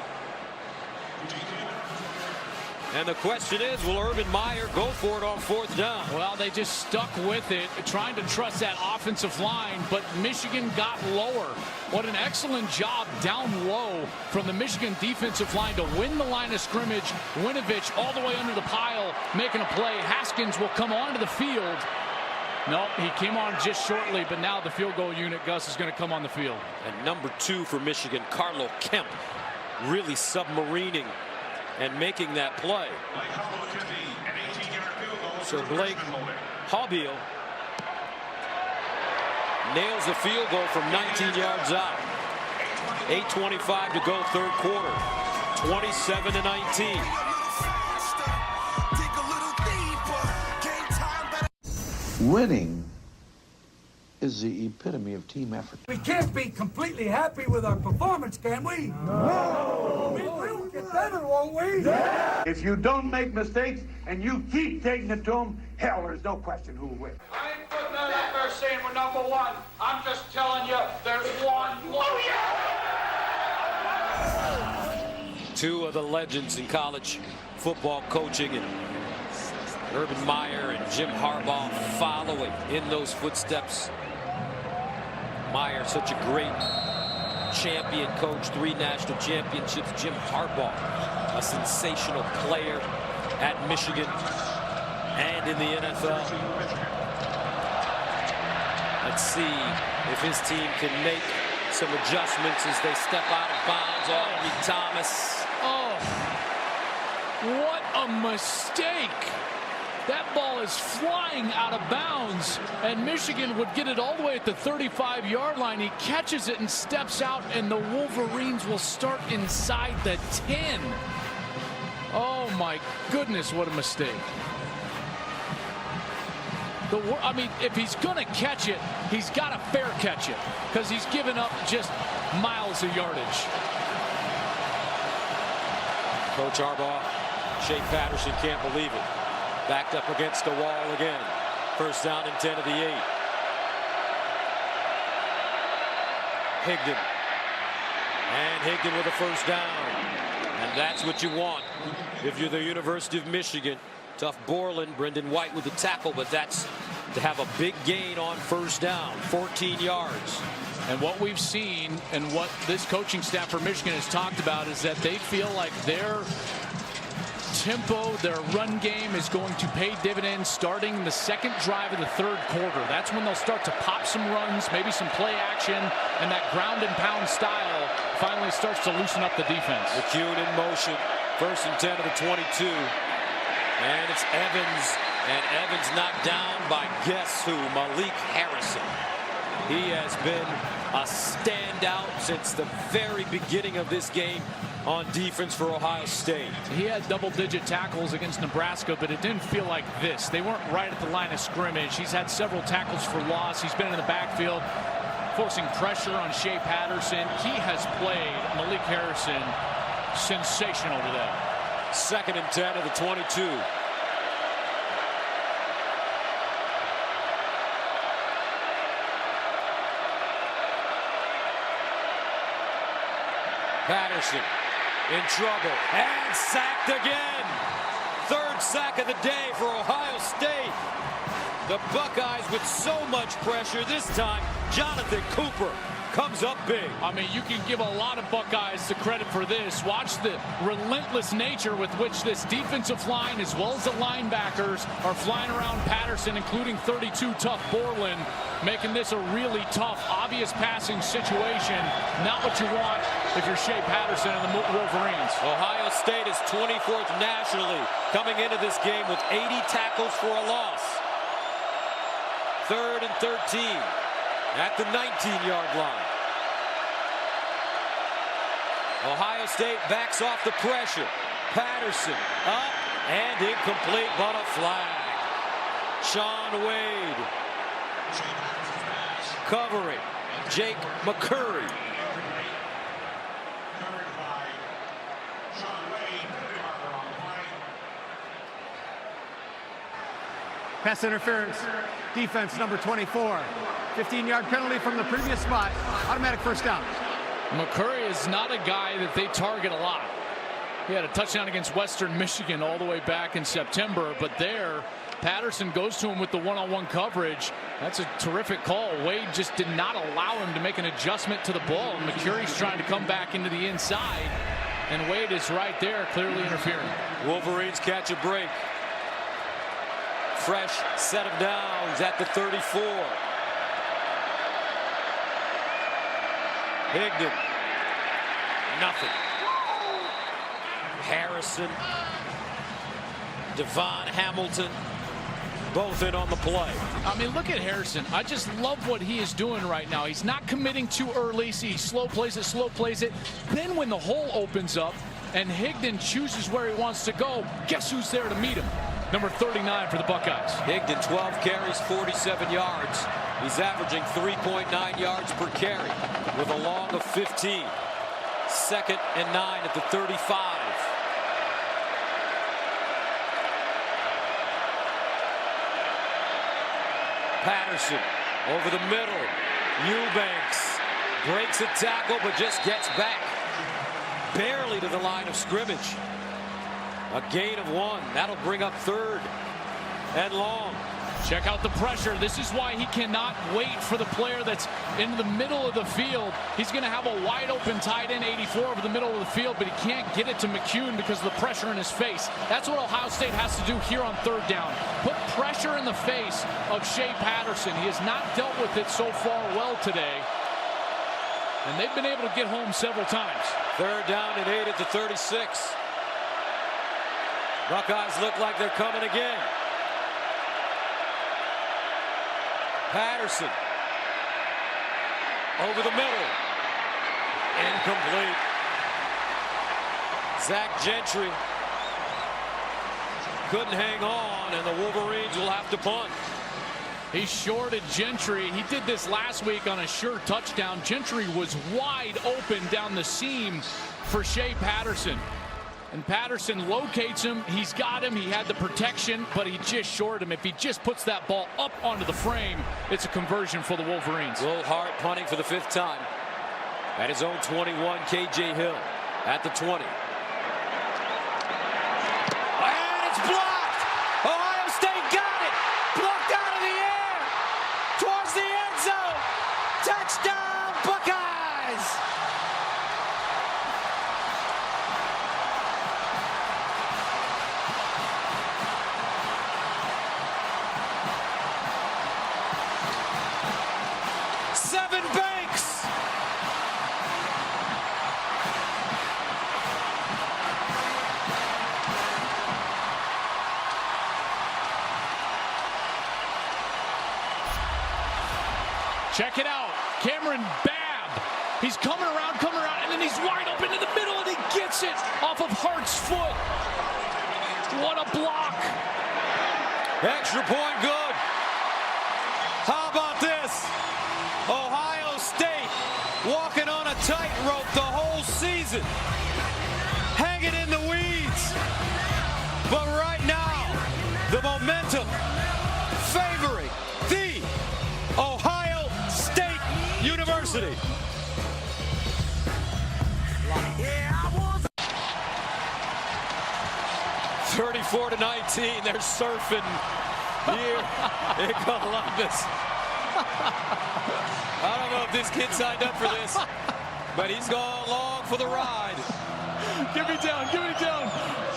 And the question is, will Urban Meyer go for it on 4th down? Well, they just stuck with it, trying to trust that offensive line, but Michigan got lower. What an excellent job down low from the Michigan defensive line to win the line of scrimmage. Winovich all the way under the pile, making a play. Haskins will come onto the field. No, he came on just shortly, but now the field goal unit, Gus, is going to come on the field. And number 2 for Michigan, Carlo Kemp, really submarining and making that play. So Blake Haubeil nails the field goal from 19 yards out. 8:25 to go, third quarter. 27-19. Winning is the epitome of team effort. We can't be completely happy with our performance, can we? No! We will get better, won't we? Yeah. If you don't make mistakes and you keep taking it to them, hell, there's no question who will win. I ain't putting that up there saying we're number 1. I'm just telling you there's one. Oh, yeah! 2 of the legends in college football coaching, and Urban Meyer and Jim Harbaugh following in those footsteps. Meyer, such a great champion coach, 3 national championships. Jim Harbaugh, a sensational player at Michigan and in the NFL. Let's see if his team can make some adjustments as they step out of bounds. Aubrey Thomas. Oh, what a mistake. That ball is flying out of bounds, and Michigan would get it all the way at the 35-yard line. He catches it and steps out, and the Wolverines will start inside the 10. Oh, my goodness, what a mistake. I mean, if he's going to catch it, he's got to fair catch it, because he's given up just miles of yardage. Coach Harbaugh, Shea Patterson can't believe it. Backed up against the wall again. First down and 10 of the 8. Higdon. And Higdon with a first down. And that's what you want if you're the University of Michigan. Tough Borland, Brendan White with the tackle, but that's to have a big gain on first down, 14 yards. And what we've seen and what this coaching staff for Michigan has talked about is that they feel like their tempo, their run game is going to pay dividends starting the second drive of the third quarter. That's when they'll start to pop some runs, maybe some play action, and that ground and pound style finally starts to loosen up the defense. McCune in motion, 1st and 10 of the 22. And it's Evans, and Evans knocked down by guess who? Malik Harrison. He has been a standout since the very beginning of this game on defense for Ohio State. He had double-digit tackles against Nebraska, but it didn't feel like this. They weren't right at the line of scrimmage. He's had several tackles for loss. He's been in the backfield, forcing pressure on Shea Patterson. He has played Malik Harrison sensational today. 2nd and 10 of the 22. Patterson in trouble and sacked again. 3rd sack of the day for Ohio State. The Buckeyes with so much pressure. This time, Jonathan Cooper comes up big. I mean, you can give a lot of Buckeyes the credit for this. Watch the relentless nature with which this defensive line, as well as the linebackers, are flying around Patterson, including 32 tough Borland, making this a really tough, obvious passing situation. Not what you want if you're Shea Patterson and the Wolverines. Ohio State is 24th nationally coming into this game with 80 tackles for a loss. 3rd and 13 at the 19-yard line. Ohio State backs off the pressure. Patterson up and incomplete, but a flag. Shaun Wade covering Jake McCurry. Pass interference, defense number 24. 15-yard penalty from the previous spot. Automatic first down. McCurry is not a guy that they target a lot. He had a touchdown against Western Michigan all the way back in September, but there, Patterson goes to him with the one-on-one coverage. That's a terrific call. Wade just did not allow him to make an adjustment to the ball. McCurry's trying to come back into the inside, and Wade is right there, clearly interfering. Wolverines catch a break. Fresh set of downs at the 34. Higdon, nothing. Harrison, Devon Hamilton, both in on the play. I mean, look at Harrison. I just love what he is doing right now. He's not committing too early. See, he slow plays it. Then when the hole opens up and Higdon chooses where he wants to go, guess who's there to meet him? Number 39 for the Buckeyes. Higdon, 12 carries, 47 yards. He's averaging 3.9 yards per carry with a long of 15. 2nd and 9 at the 35. Patterson over the middle. Eubanks breaks a tackle but just gets back barely to the line of scrimmage. A gain of 1. That'll bring up 3rd and long. Check out the pressure. This is why he cannot wait for the player that's in the middle of the field. He's going to have a wide open tight end 84 over the middle of the field, but he can't get it to McCune because of the pressure in his face. That's what Ohio State has to do here on 3rd down. Put pressure in the face of Shea Patterson. He has not dealt with it so far well today, and they've been able to get home several times. 3rd down and 8 at the 36. Buckeyes look like they're coming again. Patterson over the middle. Incomplete. Zach Gentry couldn't hang on, and the Wolverines will have to punt. He shorted Gentry. He did this last week on a sure touchdown. Gentry was wide open down the seam for Shea Patterson. And Patterson locates him. He's got him. He had the protection, but he just shorted him. If he just puts that ball up onto the frame, it's a conversion for the Wolverines. Will Hart punting for the 5th time. At his own 21, K.J. Hill at the 20. And it's blocked! Ohio State got it! Blocked out of the air! Towards the end zone! Touchdown, Buckeyes! Kevin Banks. Check it out. Cameron Babb. He's coming around, and then he's wide open in the middle, and he gets it off of Hart's foot. What a block. Extra point good. How about this? Ohio State walking on a tightrope the whole season. Hanging in the weeds. But right now, the momentum favoring the Ohio State University. 34-19, they're surfing here in Columbus. I don't know if this kid signed up for this, but he's gone along for the ride. Give me down.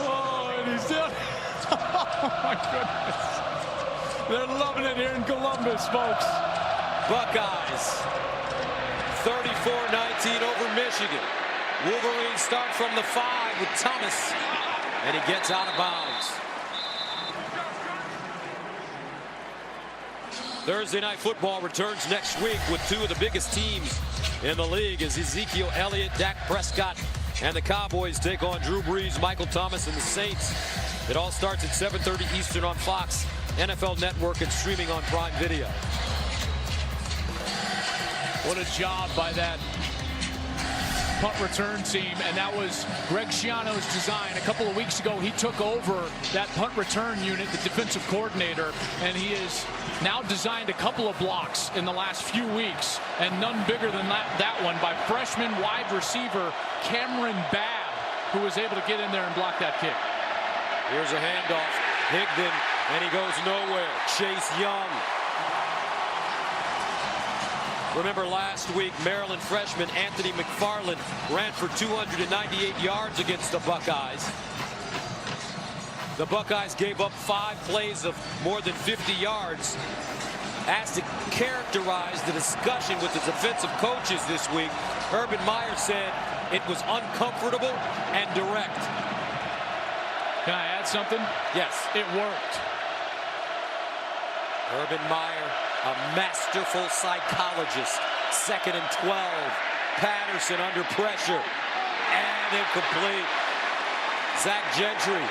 Oh, and he's down. Oh, my goodness. They're loving it here in Columbus, folks. Buckeyes, 34-19 over Michigan. Wolverines start from the 5 with Thomas, and he gets out of bounds. Thursday Night Football returns next week with two of the biggest teams in the league as Ezekiel Elliott, Dak Prescott, and the Cowboys take on Drew Brees, Michael Thomas, and the Saints. It all starts at 7:30 Eastern on Fox, NFL Network, and streaming on Prime Video. What a job by that punt return team, and that was Greg Schiano's design. A couple of weeks ago, he took over that punt return unit, the defensive coordinator, and he has now designed a couple of blocks in the last few weeks, and none bigger than that one by freshman wide receiver Cameron Babb, who was able to get in there and block that kick. Here's a handoff. Higdon, and he goes nowhere. Chase Young. Remember last week, Maryland freshman Anthony McFarland ran for 298 yards against the Buckeyes. The Buckeyes gave up 5 plays of more than 50 yards. Asked to characterize the discussion with the defensive coaches this week, Urban Meyer said it was uncomfortable and direct. Can I add something? Yes. It worked. Urban Meyer, a masterful psychologist. 2nd and 12. Patterson under pressure. And incomplete. Zach Gentry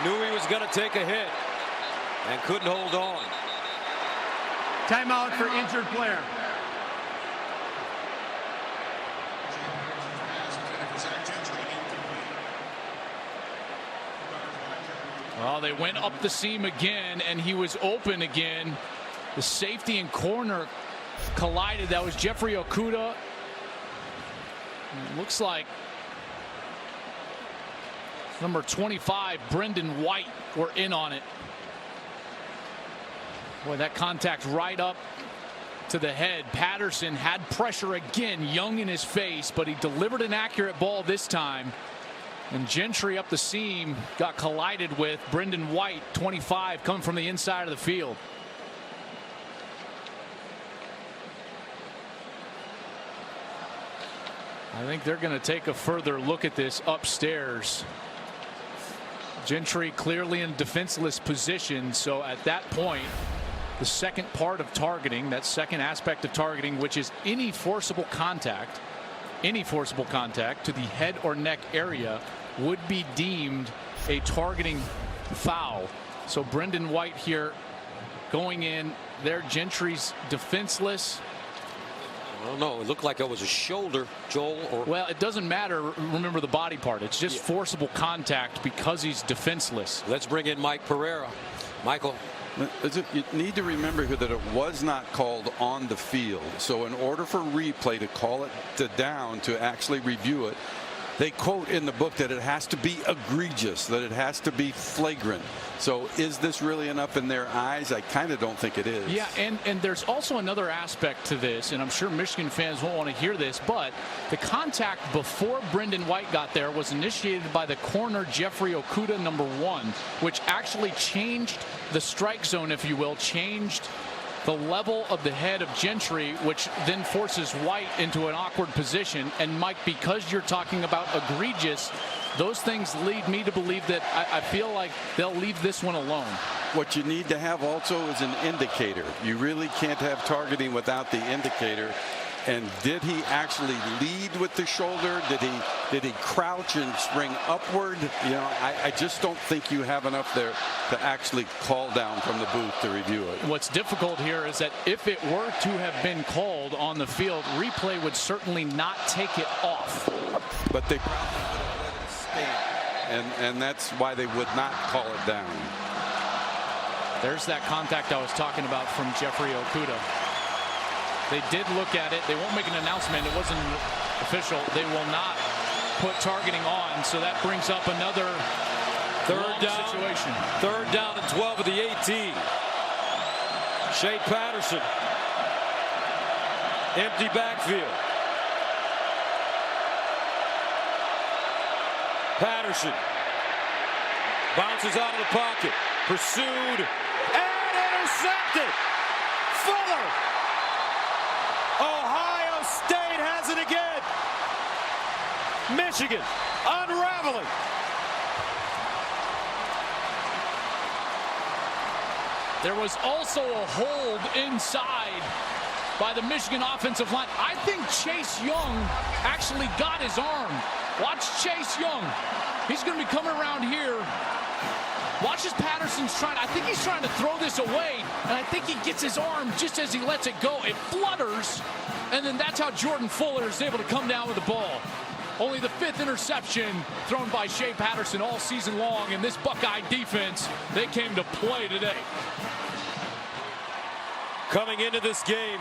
knew he was going to take a hit and couldn't hold on. Timeout for injured player. Well, they went up the seam again, and he was open again. The safety and corner collided. That was Jeffrey Okudah. Looks like number 25, Brendan White, were in on it. Boy, that contact right up to the head. Patterson had pressure again, Young in his face, but he delivered an accurate ball this time. And Gentry up the seam got collided with Brendan White, 25, coming from the inside of the field. I think they're going to take a further look at this upstairs. Gentry clearly in defenseless position, so at that point, the second part of targeting, that second aspect of targeting, which is any forcible contact to the head or neck area, would be deemed a targeting foul. So Brendan White here going in there. Gentry's defenseless. I don't know. It looked like it was a shoulder, Joel. Or well, it doesn't matter. Remember the body part. It's just forcible contact because he's defenseless. Let's bring in Mike Pereira. Michael. You need to remember here that it was not called on the field. So in order for replay to call it down to actually review it, they quote in the book that it has to be egregious, that it has to be flagrant. So is this really enough in their eyes? I kind of don't think it is. Yeah, and there's also another aspect to this, and I'm sure Michigan fans won't want to hear this, but the contact before Brendan White got there was initiated by the corner Jeffrey Okudah, number 1, which actually changed the strike zone, if you will, changed the level of the head of Gentry, which then forces White into an awkward position. And Mike, because you're talking about egregious, those things lead me to believe that I feel like they'll leave this one alone. What you need to have also is an indicator. You really can't have targeting without the indicator. And did he actually lead with the shoulder? Did he crouch and spring upward? You know, I just don't think you have enough there to actually call down from the booth to review it. What's difficult here is that if it were to have been called on the field, replay would certainly not take it off. But they probably would have let it stand, and that's why they would not call it down. There's that contact I was talking about from Jeffrey Okuda. They did look at it. They won't make an announcement. It wasn't official. They will not put targeting on. So that brings up another third down situation. Third down and 12 of the 18. Shea Patterson. Empty backfield. Patterson bounces out of the pocket. Pursued and intercepted. Fuller. Ohio State has it again. Michigan unraveling. There was also a hold inside by the Michigan offensive line. I think Chase Young actually got his arm. Watch Chase Young. He's going to be coming around here. Watch as Patterson's trying. I think he's trying to throw this away, and I think he gets his arm just as he lets it go. It flutters, and then that's how Jordan Fuller is able to come down with the ball. Only the 5th interception thrown by Shea Patterson all season long, and this Buckeye defense, they came to play today. Coming into this game,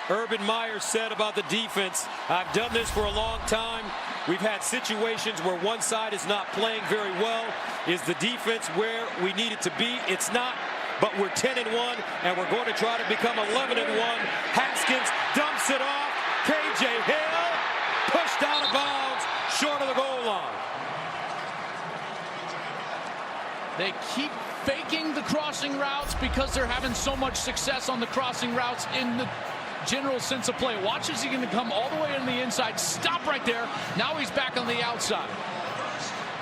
Urban Meyer said about the defense, I've done this for a long time. We've had situations where one side is not playing very well. Is the defense where we need it to be? It's not, but we're 10-1, and we're going to try to become 11-1. Haskins dumps it off. KJ Hill pushed out of bounds, short of the goal line. They keep faking the crossing routes because they're having so much success on the crossing routes in the general sense of play. Watch as he's going to come all the way on the inside. Stop right there. Now he's back on the outside.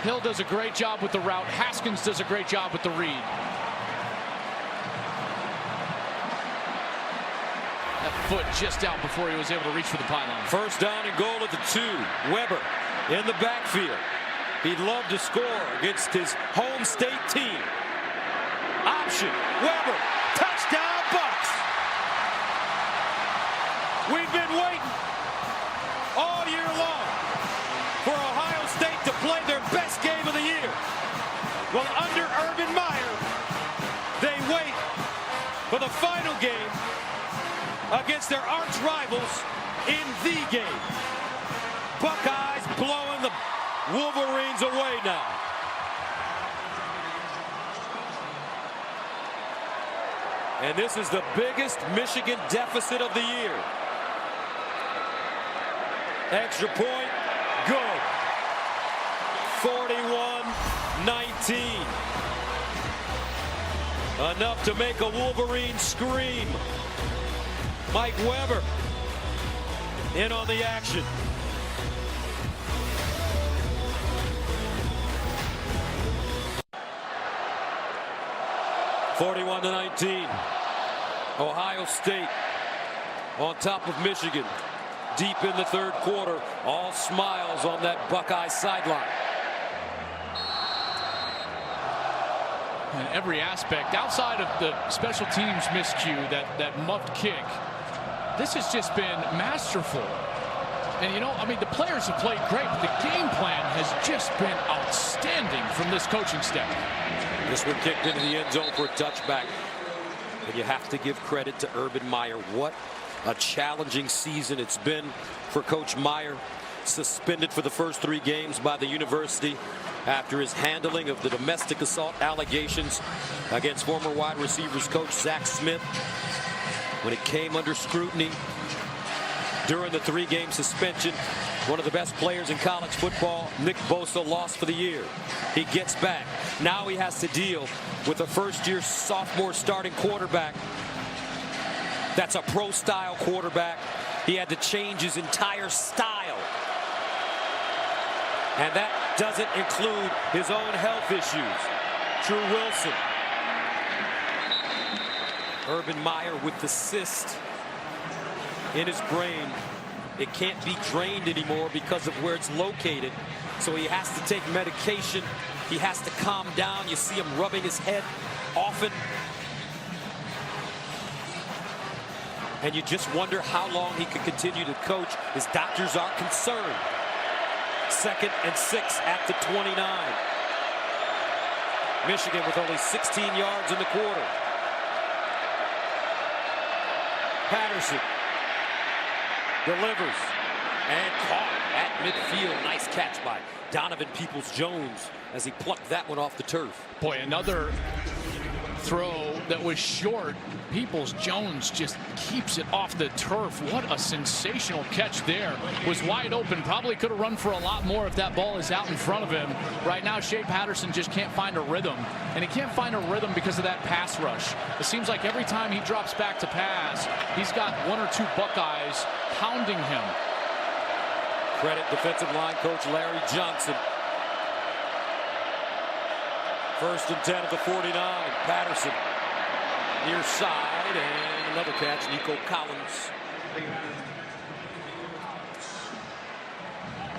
Hill does a great job with the route. Haskins does a great job with the read. That foot just out before he was able to reach for the pylon. First down and goal at the 2. Weber in the backfield. He'd love to score against his home state team. Option. Weber. Touchdown Bucks. We've been waiting all year long for Ohio State to play their best game of the year. Well, under Urban Meyer, they wait for the final game against their arch rivals in the game. Buckeyes blowing the Wolverines away now. And this is the biggest Michigan deficit of the year. Extra point, good. 41-19. Enough to make a Wolverine scream. Mike Weber in on the action. (41-19). Ohio State on top of Michigan. Deep in the third quarter, all smiles on that Buckeye sideline. In every aspect, outside of the special teams miscue, that muffed kick, this has just been masterful. And, you know, I mean, the players have played great, but the game plan has just been outstanding from this coaching staff. This one kicked into the end zone for a touchback. And you have to give credit to Urban Meyer. What a challenging season it's been for Coach Meyer. Suspended for the first 3 games by the university after his handling of the domestic assault allegations against former wide receivers coach Zach Smith. When it came under scrutiny during the 3-game suspension, one of the best players in college football, Nick Bosa, lost for the year. He gets back. Now he has to deal with a first-year sophomore starting quarterback That's a pro-style quarterback. He had to change his entire style. And that doesn't include his own health issues. Drew Wilson. Urban Meyer with the cyst in his brain. It can't be drained anymore because of where it's located. So he has to take medication. He has to calm down. You see him rubbing his head often. And you just wonder how long he could continue to coach. His doctors are concerned. 2nd and 6 at the 29. Michigan with only 16 yards in the quarter. Patterson delivers and caught at midfield. Nice catch by Donovan Peoples-Jones as he plucked that one off the turf. Boy, another throw that was short. Peoples-Jones just keeps it off the turf. What a sensational catch there. Was wide open. Probably could have run for a lot more if that ball is out in front of him. Right now, Shea Patterson just can't find a rhythm. And he can't find a rhythm because of that pass rush. It seems like every time he drops back to pass, he's got 1 or 2 Buckeyes hounding him. Credit defensive line coach Larry Johnson. 1st and 10 at the 49. Patterson near side, and another catch, Nico Collins.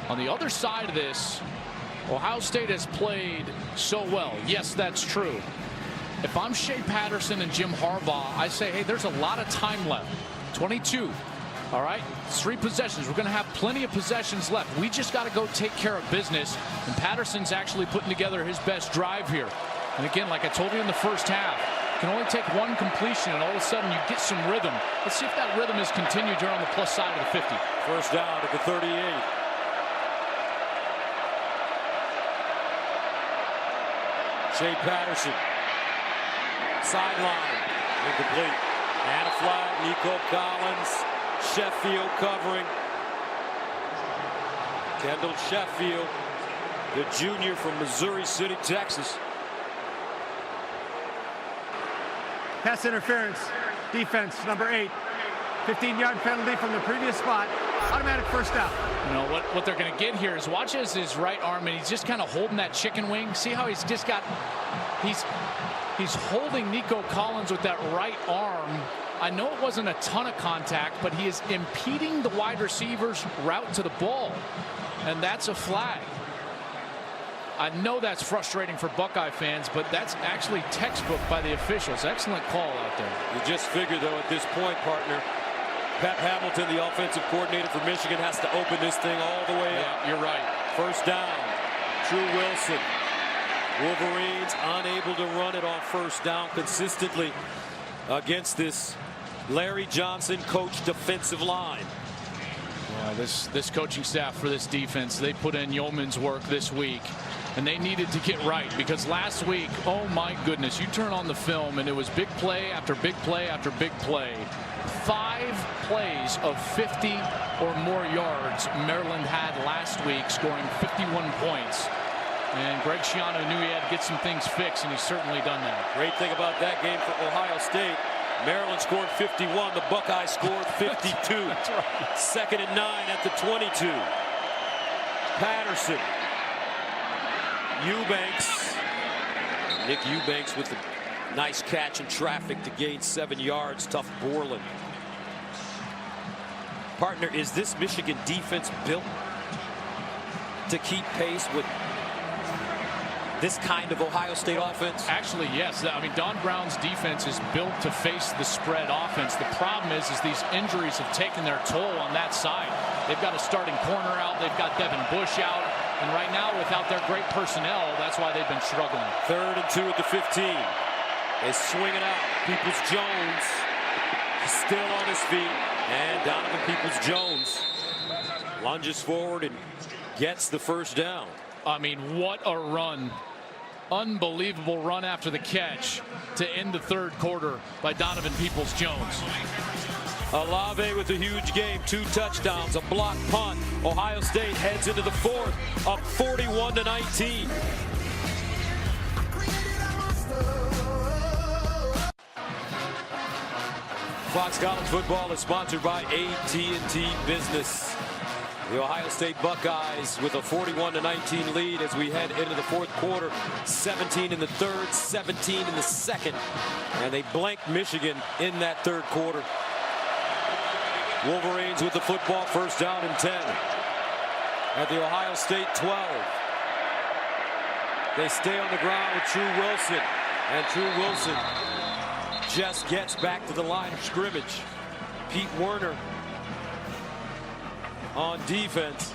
On the other side of this, Ohio State has played so well. Yes, that's true. If I'm Shea Patterson and Jim Harbaugh, I say, hey, there's a lot of time left. 22. All right, 3 possessions. We're going to have plenty of possessions left. We just got to go take care of business. And Patterson's actually putting together his best drive here. And again, like I told you in the first half, you can only take 1 completion, and all of a sudden you get some rhythm. Let's see if that rhythm is continued here on the plus side of the 50. 1st down at the 38. Shea Patterson. Sideline. Incomplete. And a flag. Nico Collins. Sheffield covering. Kendall Sheffield, the junior from Missouri City, Texas. Pass interference. Defense, number 8. 15-yard penalty from the previous spot. Automatic 1st down. You know what they're going to get here is watch as his right arm, and he's just kind of holding that chicken wing. See how he's just got, he's holding Nico Collins with that right arm. I know it wasn't a ton of contact, but he is impeding the wide receiver's route to the ball, and that's a flag. I know that's frustrating for Buckeye fans, but that's actually textbook by the officials. Excellent call out there. You just figure, though, at this point, partner, Pep Hamilton, the offensive coordinator for Michigan, has to open this thing all the way up. You're right. 1st down. Drew Wilson. Wolverines unable to run it on 1st down consistently against this Larry Johnson coach defensive line. Yeah, this coaching staff for this defense, they put in yeoman's work this week, and they needed to get right, because last week, oh my goodness, you turn on the film and it was big play after big play after big play. 5 plays of 50 or more yards Maryland had last week, scoring 51 points. And Greg Schiano knew he had to get some things fixed, and he's certainly done that. Great thing about that game for Ohio State, Maryland scored 51. The Buckeyes scored 52. That's right. 2nd and 9 at the 22. Patterson. Eubanks. Nick Eubanks with the nice catch in traffic to gain 7 yards. Tough Borland. Partner, is this Michigan defense built to keep pace with this kind of Ohio State offense? Actually, yes. I mean, Don Brown's defense is built to face the spread offense. The problem is these injuries have taken their toll on that side. They've got a starting corner out. They've got Devin Bush out. And right now, without their great personnel, that's why they've been struggling. 3rd and 2 at the 15. They swing it out. Peoples-Jones still on his feet. And Donovan Peoples-Jones lunges forward and gets the 1st down. I mean, what a run. Unbelievable run after the catch to end the 3rd quarter by Donovan Peoples-Jones. Olave with a huge game, 2 touchdowns, a block punt. Ohio State heads into the 4th, up 41-19. Fox College Football is sponsored by AT&T Business. The Ohio State Buckeyes with a 41-19 lead as we head into the fourth quarter. 17 in the third, 17 in the second. And they blanked Michigan in that third quarter. Wolverines with the football, first down and 10. At the Ohio State 12. They stay on the ground with True Wilson. And True Wilson just gets back to the line of scrimmage. Pete Werner on defense.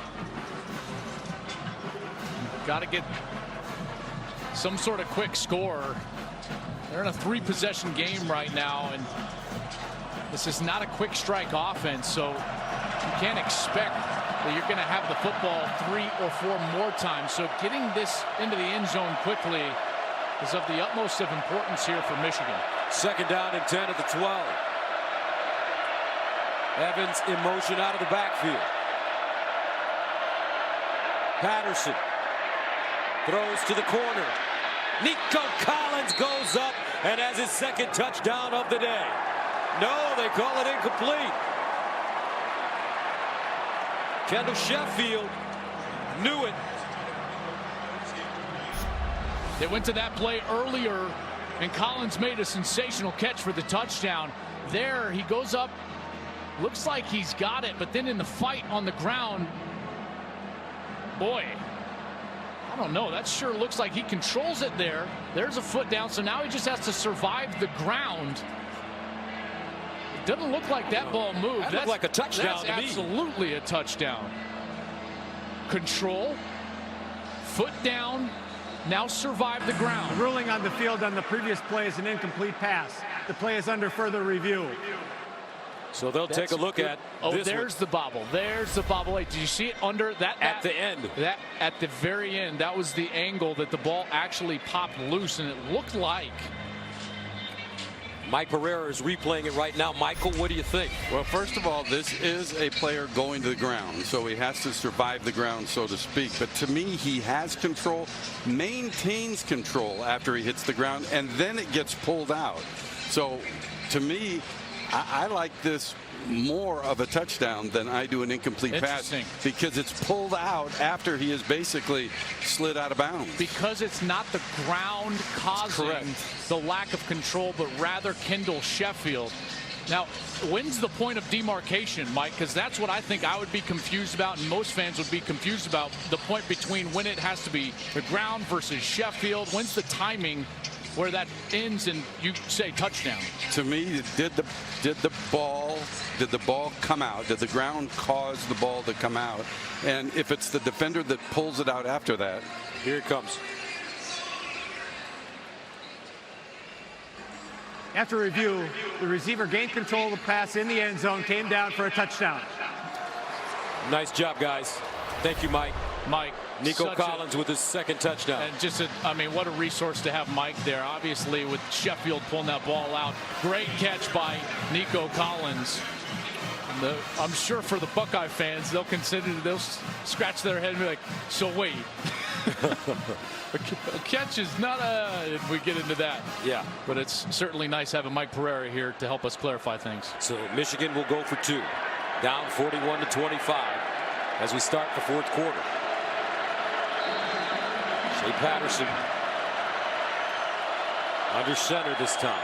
Got to get some sort of quick score. They're in a 3-possession game right now, and this is not a quick strike offense, so you can't expect that you're going to have the football 3 or 4 more times. So getting this into the end zone quickly is of the utmost of importance here for Michigan. Second down and 10 at the 12. Evans in motion out of the backfield. Patterson throws to the corner. Nico Collins goes up and has his second touchdown of the day. No, they call it incomplete. Kendall Sheffield knew it. They went to that play earlier, and Collins made a sensational catch for the touchdown. There, he goes up, looks like he's got it, but then in the fight on the ground, boy, I don't know. That sure looks like he controls it there. There's a foot down, so now he just has to survive the ground. It doesn't look like that ball moved. That looked like a touchdown to me. That's absolutely a touchdown. Control, foot down, now survive the ground. The ruling on the field on the previous play is an incomplete pass. The play is under further review. So they'll take a look at this. There's the bobble. There's the bobble. Hey, did you see it under that? At the end. That at the very end. That was the angle that the ball actually popped loose, and it looked like. Mike Pereira is replaying it right now. Michael, what do you think? Well, first of all, this is a player going to the ground, so he has to survive the ground, so to speak. But to me, he has control, maintains control after he hits the ground, and then it gets pulled out. So to me, I like this more of a touchdown than I do an incomplete pass, because it's pulled out after he has basically slid out of bounds. Because it's not the ground causing the lack of control, but rather Kendall Sheffield. Now, when's the point of demarcation, Mike? Because that's what I think I would be confused about, and most fans would be confused about, the point between when it has to be the ground versus Sheffield. When's the timing where that ends and you say touchdown? To me, did the ball come out? Did the ground cause the ball to come out? And if it's the defender that pulls it out after that, here it comes. After review, the receiver gained control of the pass in the end zone, came down for a touchdown. Nice job, guys. Thank you, Mike. Nico Collins with his second touchdown. And just, I mean, what a resource to have Mike there. Obviously, with Sheffield pulling that ball out. Great catch by Nico Collins. I'm sure for the Buckeye fans, they'll scratch their head and be like, so wait. A catch is not if we get into that. Yeah. But it's certainly nice having Mike Pereira here to help us clarify things. So Michigan will go for 2. Down 41-25 as we start the fourth quarter. Shea Patterson under center this time.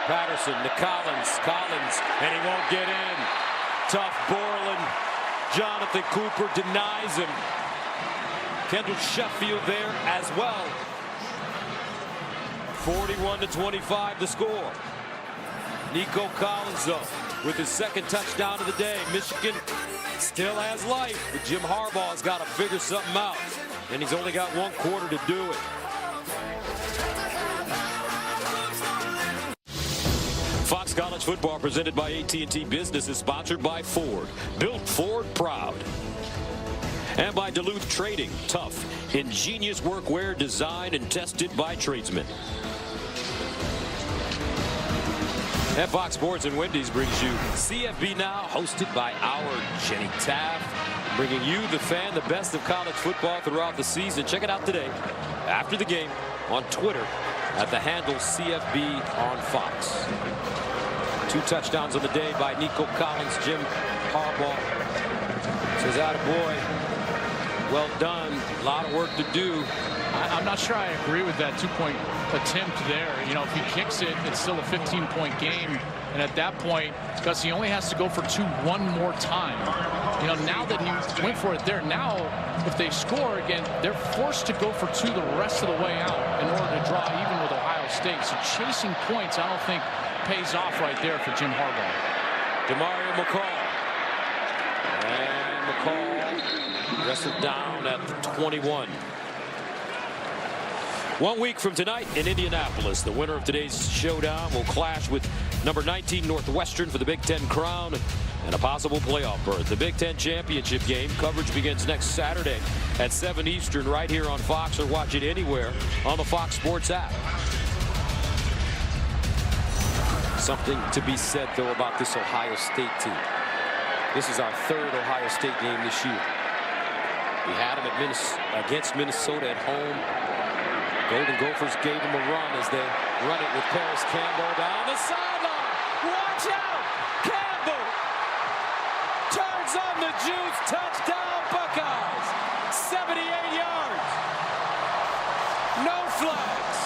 Patterson to Collins, and he won't get in. Tough Borland. Jonathan Cooper denies him. Kendall Sheffield there as well. 41-25 the score. Nico Collins, though, with his second touchdown of the day. Michigan still has life, but Jim Harbaugh's got to figure something out, and he's only got 1 quarter to do it. Fox College Football presented by AT&T Business is sponsored by Ford. Built Ford proud. And by Duluth Trading. Tough, ingenious workwear designed and tested by tradesmen. And Fox Sports and Wendy's brings you CFB Now, hosted by our Jenny Taft, bringing you, the fan, the best of college football throughout the season. Check it out today. after the game on Twitter at the handle CFB on Fox. 2 touchdowns on the day by Nico Collins. Jim Harbaugh says, attaboy, well done, a lot of work to do. I'm not sure I agree with that 2-point attempt there. You know, if he kicks it, it's still a 15-point game. And at that point, Gus, he only has to go for 2 one more time. You know, now that he went for it there, now if they score again, they're forced to go for 2 the rest of the way out in order to draw even with Ohio State. So chasing points, I don't think pays off right there for Jim Harbaugh. Demario McCall. And McCall wrestled down at the 21. 1 week from tonight in Indianapolis, the winner of today's showdown will clash with number 19 Northwestern for the Big Ten crown and a possible playoff berth. The Big Ten championship game coverage begins next Saturday at 7 Eastern right here on Fox, or watch it anywhere on the Fox Sports app. Something to be said, though, about this Ohio State team. This is our 3rd Ohio State game this year. We had them at against Minnesota at home. Golden Gophers gave them a run as they run it with Paris Campbell down the sideline. Watch out! Campbell turns on the juice. Touchdown, Buckeyes. 78 yards. No flags.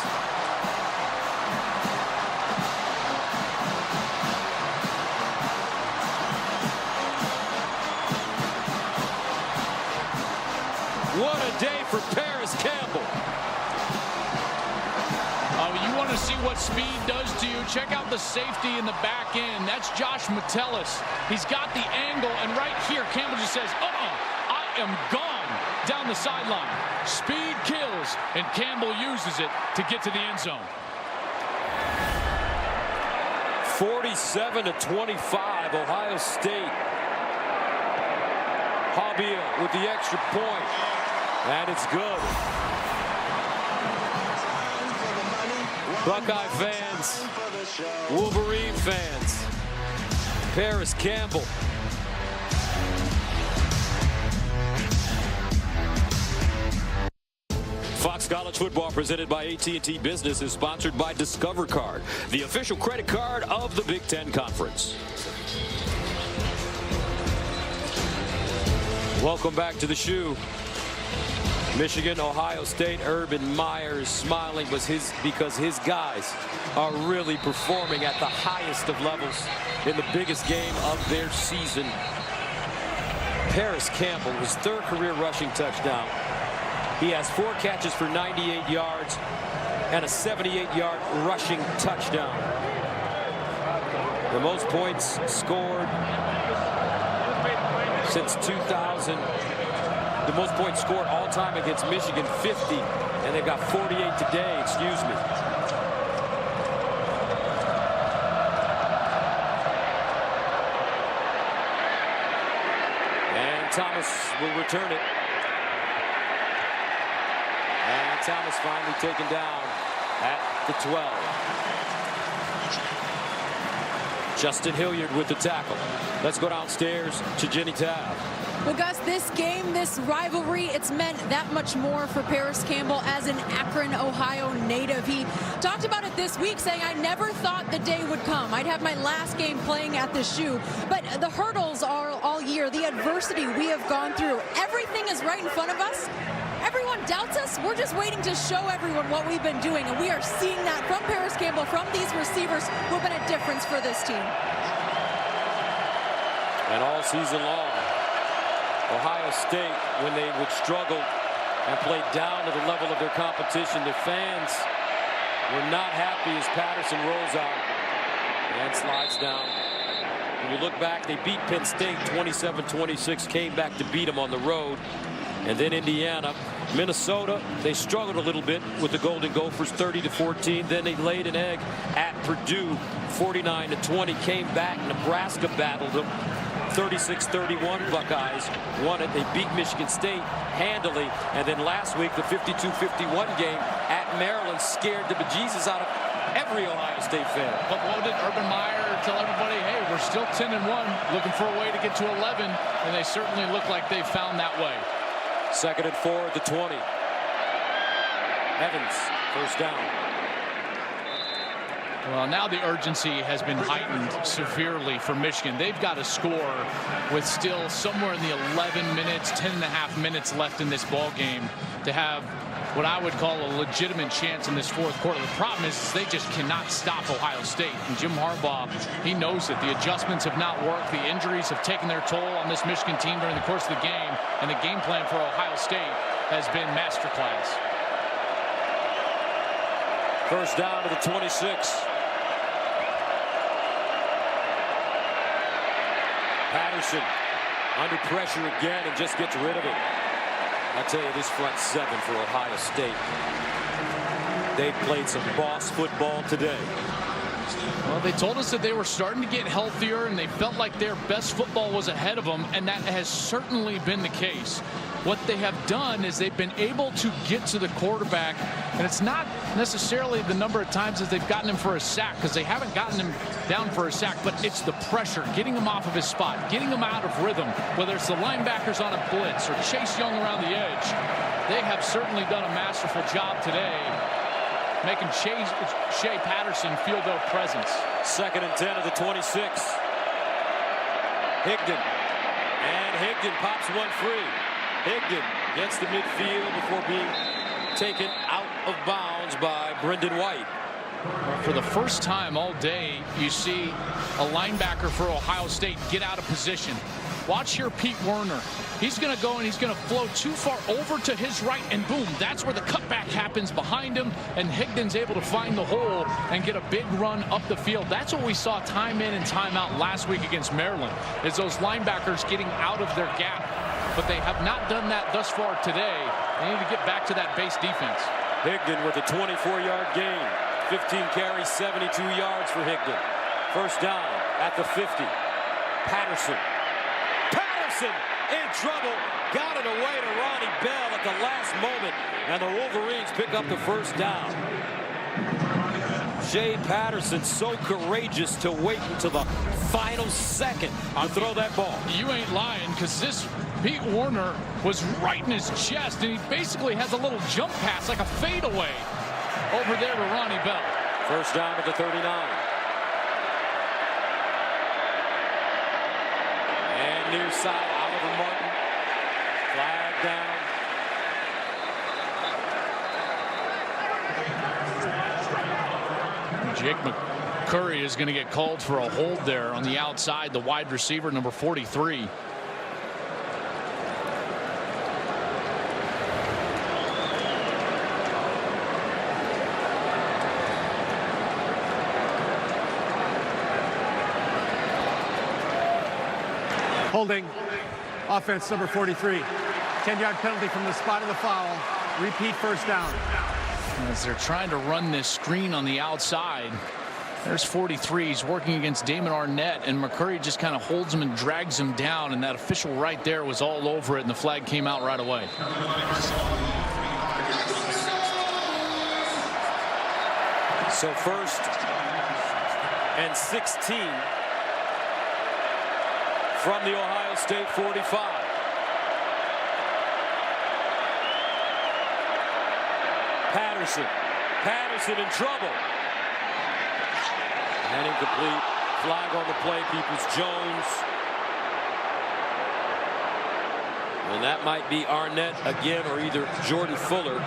What a day for Paris Campbell. You want to see what speed does to you? Check out the safety in the back end. That's Josh Metellus. He's got the angle, and right here, Campbell just says, I am gone down the sideline. Speed kills, and Campbell uses it to get to the end zone. 47-25, Ohio State. Hobbiel with the extra point, and it's good. Buckeye fans, Wolverine fans, Paris Campbell. Fox College Football, presented by AT&T Business, is sponsored by Discover Card, the official credit card of the Big Ten Conference. Welcome back to the shoe. Michigan, Ohio State, Urban Meyer smiling because his guys are really performing at the highest of levels in the biggest game of their season. Paris Campbell, his 3rd career rushing touchdown. He has 4 catches for 98 yards and a 78-yard rushing touchdown. The most points scored since 2000. The most points scored all time against Michigan, 50, and they've got 48 today, excuse me. And Thomas will return it. And Thomas finally taken down at the 12. Justin Hilliard with the tackle. Let's go downstairs to Jenny Tabb. Well, Gus, this game, this rivalry, it's meant that much more for Paris Campbell as an Akron, Ohio native. He talked about it this week, saying, I never thought the day would come. I'd have my last game playing at the shoe. But the hurdles are all year, the adversity we have gone through. Everything is right in front of us. Everyone doubts us. We're just waiting to show everyone what we've been doing. And we are seeing that from Paris Campbell, from these receivers who have been a difference for this team. And all season long, Ohio State, when they would struggle and play down to the level of their competition, their fans were not happy as Patterson rolls out and slides down. When you look back, they beat Penn State 27-26, came back to beat them on the road. And then Indiana, Minnesota, they struggled a little bit with the Golden Gophers, 30-14. Then they laid an egg at Purdue, 49-20, came back. Nebraska battled them. 36-31, Buckeyes won it. They beat Michigan State handily. And then last week, the 52-51 game at Maryland scared the bejesus out of every Ohio State fan. But what did Urban Meyer tell everybody? Hey, we're still 10-1, looking for a way to get to 11, and they certainly look like they found that way. 2nd and 4 at the 20. Evans, first down. Well, now the urgency has been heightened severely for Michigan. They've got to score with still somewhere in the 11 minutes, 10 and a half minutes left in this ball game to have what I would call a legitimate chance in this fourth quarter. The problem is they just cannot stop Ohio State. And Jim Harbaugh, he knows it. The adjustments have not worked. The injuries have taken their toll on this Michigan team during the course of the game. And the game plan for Ohio State has been masterclass. First down to the 26. Patterson under pressure again and just gets rid of it. I tell you, this front seven for Ohio State, they played some boss football today. Well, they told us that they were starting to get healthier and they felt like their best football was ahead of them, and that has certainly been the case. What they have done is they've been able to get to the quarterback, and it's not necessarily the number of times that they've gotten him for a sack, because they haven't gotten him down for a sack, but it's the pressure, getting him off of his spot, getting him out of rhythm, whether it's the linebackers on a blitz or Chase Young around the edge. They have certainly done a masterful job today, making Shea Patterson feel their presence. 2nd and 10 of the 26. Higdon. And Higdon pops one free. Higdon gets the midfield before being taken out of bounds by Brendan White. For the first time all day, you see a linebacker for Ohio State get out of position. Watch here Pete Werner. He's going to go and he's going to flow too far over to his right, and boom, that's where the cutback happens behind him, and Higdon's able to find the hole and get a big run up the field. That's what we saw time in and time out last week against Maryland, is those linebackers getting out of their gap. But they have not done that thus far today. They need to get back to that base defense. Higdon with a 24-yard gain. 15 carries, 72 yards for Higdon. First down at the 50. Patterson in trouble. Got it away to Ronnie Bell at the last moment. And the Wolverines pick up the first down. Shea Patterson so courageous to wait until the final second to throw that ball. You ain't lying, because this Pete Werner was right in his chest, and he basically has a little jump pass, like a fadeaway, over there to Ronnie Bell. First down at the 39. And near side, Oliver Martin. Flag down. Jake McCurry is going to get called for a hold there on the outside, the wide receiver, number 43. Holding. Offense number 43. 10-yard penalty from the spot of the foul. Repeat first down. As they're trying to run this screen on the outside, there's 43. He's working against Damon Arnett, and McCurry just kind of holds him and drags him down, and that official right there was all over it, and the flag came out right away. So 1st and 16 from the Ohio State 45. Patterson in trouble. And incomplete. Flag on the play, Peoples-Jones. And that might be Arnett again, or either Jordan Fuller.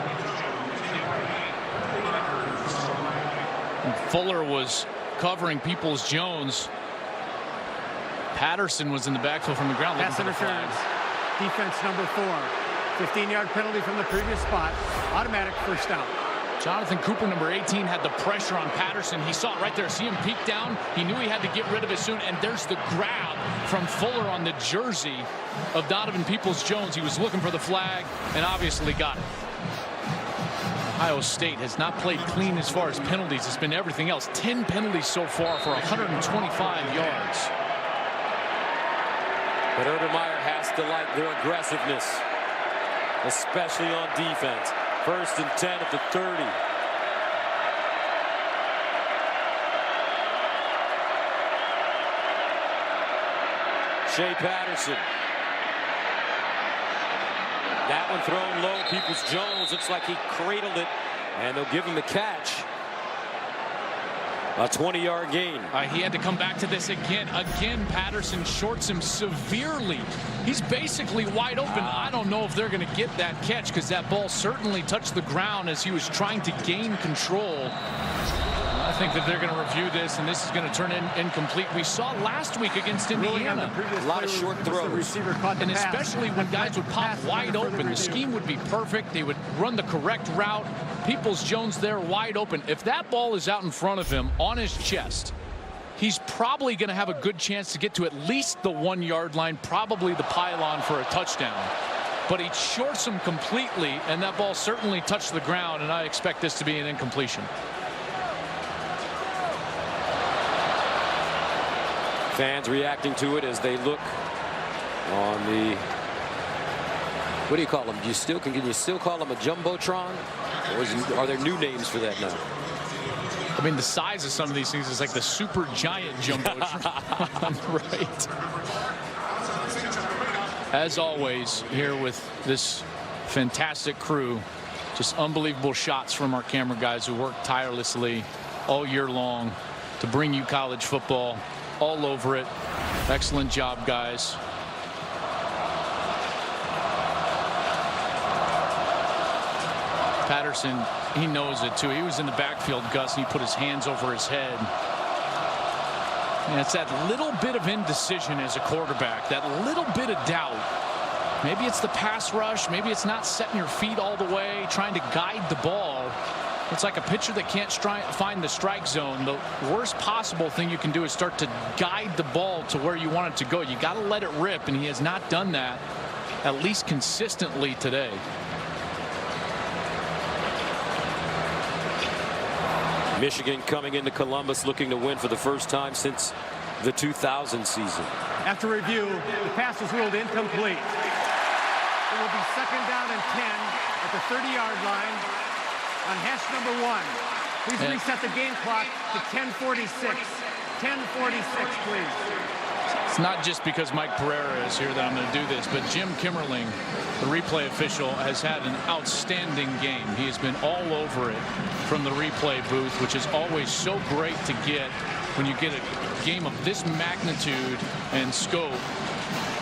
And Fuller was covering Peoples-Jones. Patterson was in the backfield from the ground. Pass interference. Defense number 4. 15-yard penalty from the previous spot. Automatic first down. Jonathan Cooper, number 18, had the pressure on Patterson. He saw it right there. See him peek down. He knew he had to get rid of it soon. And there's the grab from Fuller on the jersey of Donovan Peoples-Jones. He was looking for the flag and obviously got it. Ohio State has not played clean as far as penalties. It's been everything else. 10 penalties so far for 125 yards. But Urban Meyer has to like their aggressiveness, especially on defense. 1st and 10 at the 30. Shea Patterson. That one thrown low. Peoples-Jones looks like he cradled it And they'll give him the catch. A 20-yard gain. He had to come back to this again. Patterson shorts him severely. He's basically wide open. I don't know if they're going to get that catch because that ball certainly touched the ground as he was trying to gain control. I think that they're going to review this, and this is going to turn incomplete. We saw last week against Indiana. A lot of short throws. And especially when guys would pop wide open, the scheme would be perfect. They would run the correct route. Peoples-Jones there wide open. If that ball is out in front of him on his chest, he's probably going to have a good chance to get to at least the 1-yard line, probably the pylon for a touchdown. But he shorts him completely, and that ball certainly touched the ground, and I expect this to be an incompletion. Fans reacting to it as they look on the, what do you call them? Can you still call them a jumbotron? Or are there new names for that now? I mean, the size of some of these things is like the super giant jumbotron. Right. As always, here with this fantastic crew, just unbelievable shots from our camera guys who work tirelessly all year long to bring you college football. All over it. Excellent job, guys. Patterson, he knows it too. He was in the backfield, Gus, and he put his hands over his head. And it's that little bit of indecision as a quarterback, that little bit of doubt. Maybe it's the pass rush. Maybe it's not setting your feet all the way, trying to guide the ball. It's like a pitcher that can't find the strike zone. The worst possible thing you can do is start to guide the ball to where you want it to go. You got to let it rip, and he has not done that, at least consistently today. Michigan coming into Columbus looking to win for the first time since the 2000 season. After review, the pass was ruled incomplete. It will be 2nd down and 10 at the 30-yard line. On hash number 1. Please reset the game clock to 10:46. 10:46, please. It's not just because Mike Pereira is here that I'm going to do this, but Jim Kimmerling, the replay official, has had an outstanding game. He has been all over it from the replay booth, which is always so great to get when you get a game of this magnitude and scope.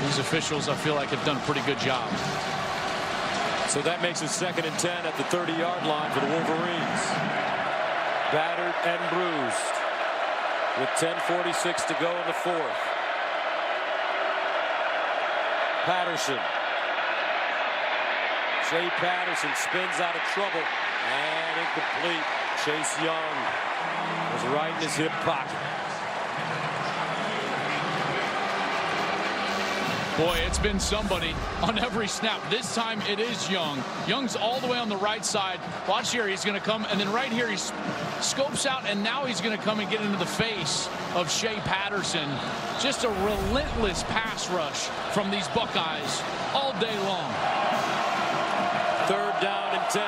These officials, I feel like, have done a pretty good job. So that makes it 2nd and 10 at the 30-yard line for the Wolverines. Battered and bruised with 10:46 to go in the 4th. Patterson. Shea Patterson spins out of trouble and incomplete. Chase Young was right in his hip pocket. Boy, it's been somebody on every snap. This time it is Young. Young's all the way on the right side. Watch here, he's going to come, and then right here he scopes out, and now he's going to come and get into the face of Shea Patterson. Just a relentless pass rush from these Buckeyes all day long. 3rd down and 10.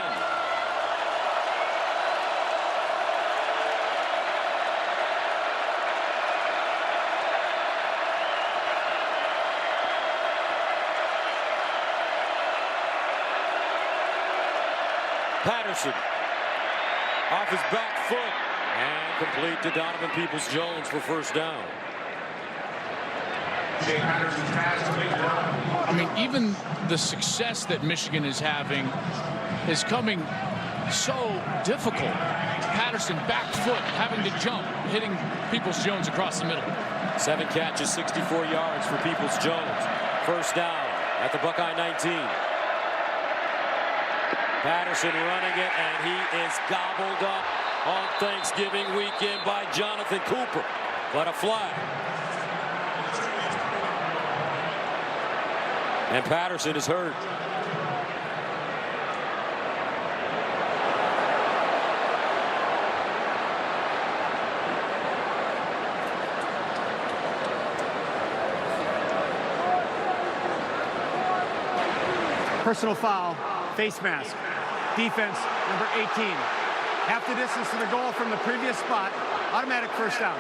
Patterson off his back foot and complete to Donovan Peoples-Jones for 1st down. I mean, even the success that Michigan is having is coming so difficult. Patterson back foot having to jump, hitting Peoples-Jones across the middle. 7 catches, 64 yards for Peoples-Jones. 1st down at the Buckeye 19. Patterson running it, and he is gobbled up on Thanksgiving weekend by Jonathan Cooper. But a flag. And Patterson is hurt. Personal foul, face mask. Defense, number 18. Half the distance to the goal from the previous spot. Automatic 1st down.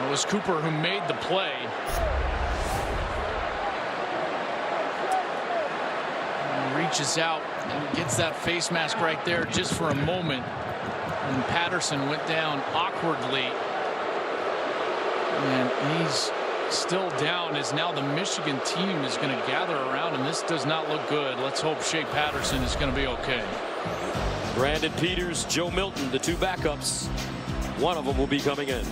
It was Cooper who made the play. Reaches out And he gets that face mask right there just for a moment. And Patterson went down awkwardly. And he's still down as now the Michigan team is going to gather around him. This does not look good. Let's hope Shea Patterson is going to be okay. Brandon Peters, Joe Milton, the two backups. One of them will be coming in.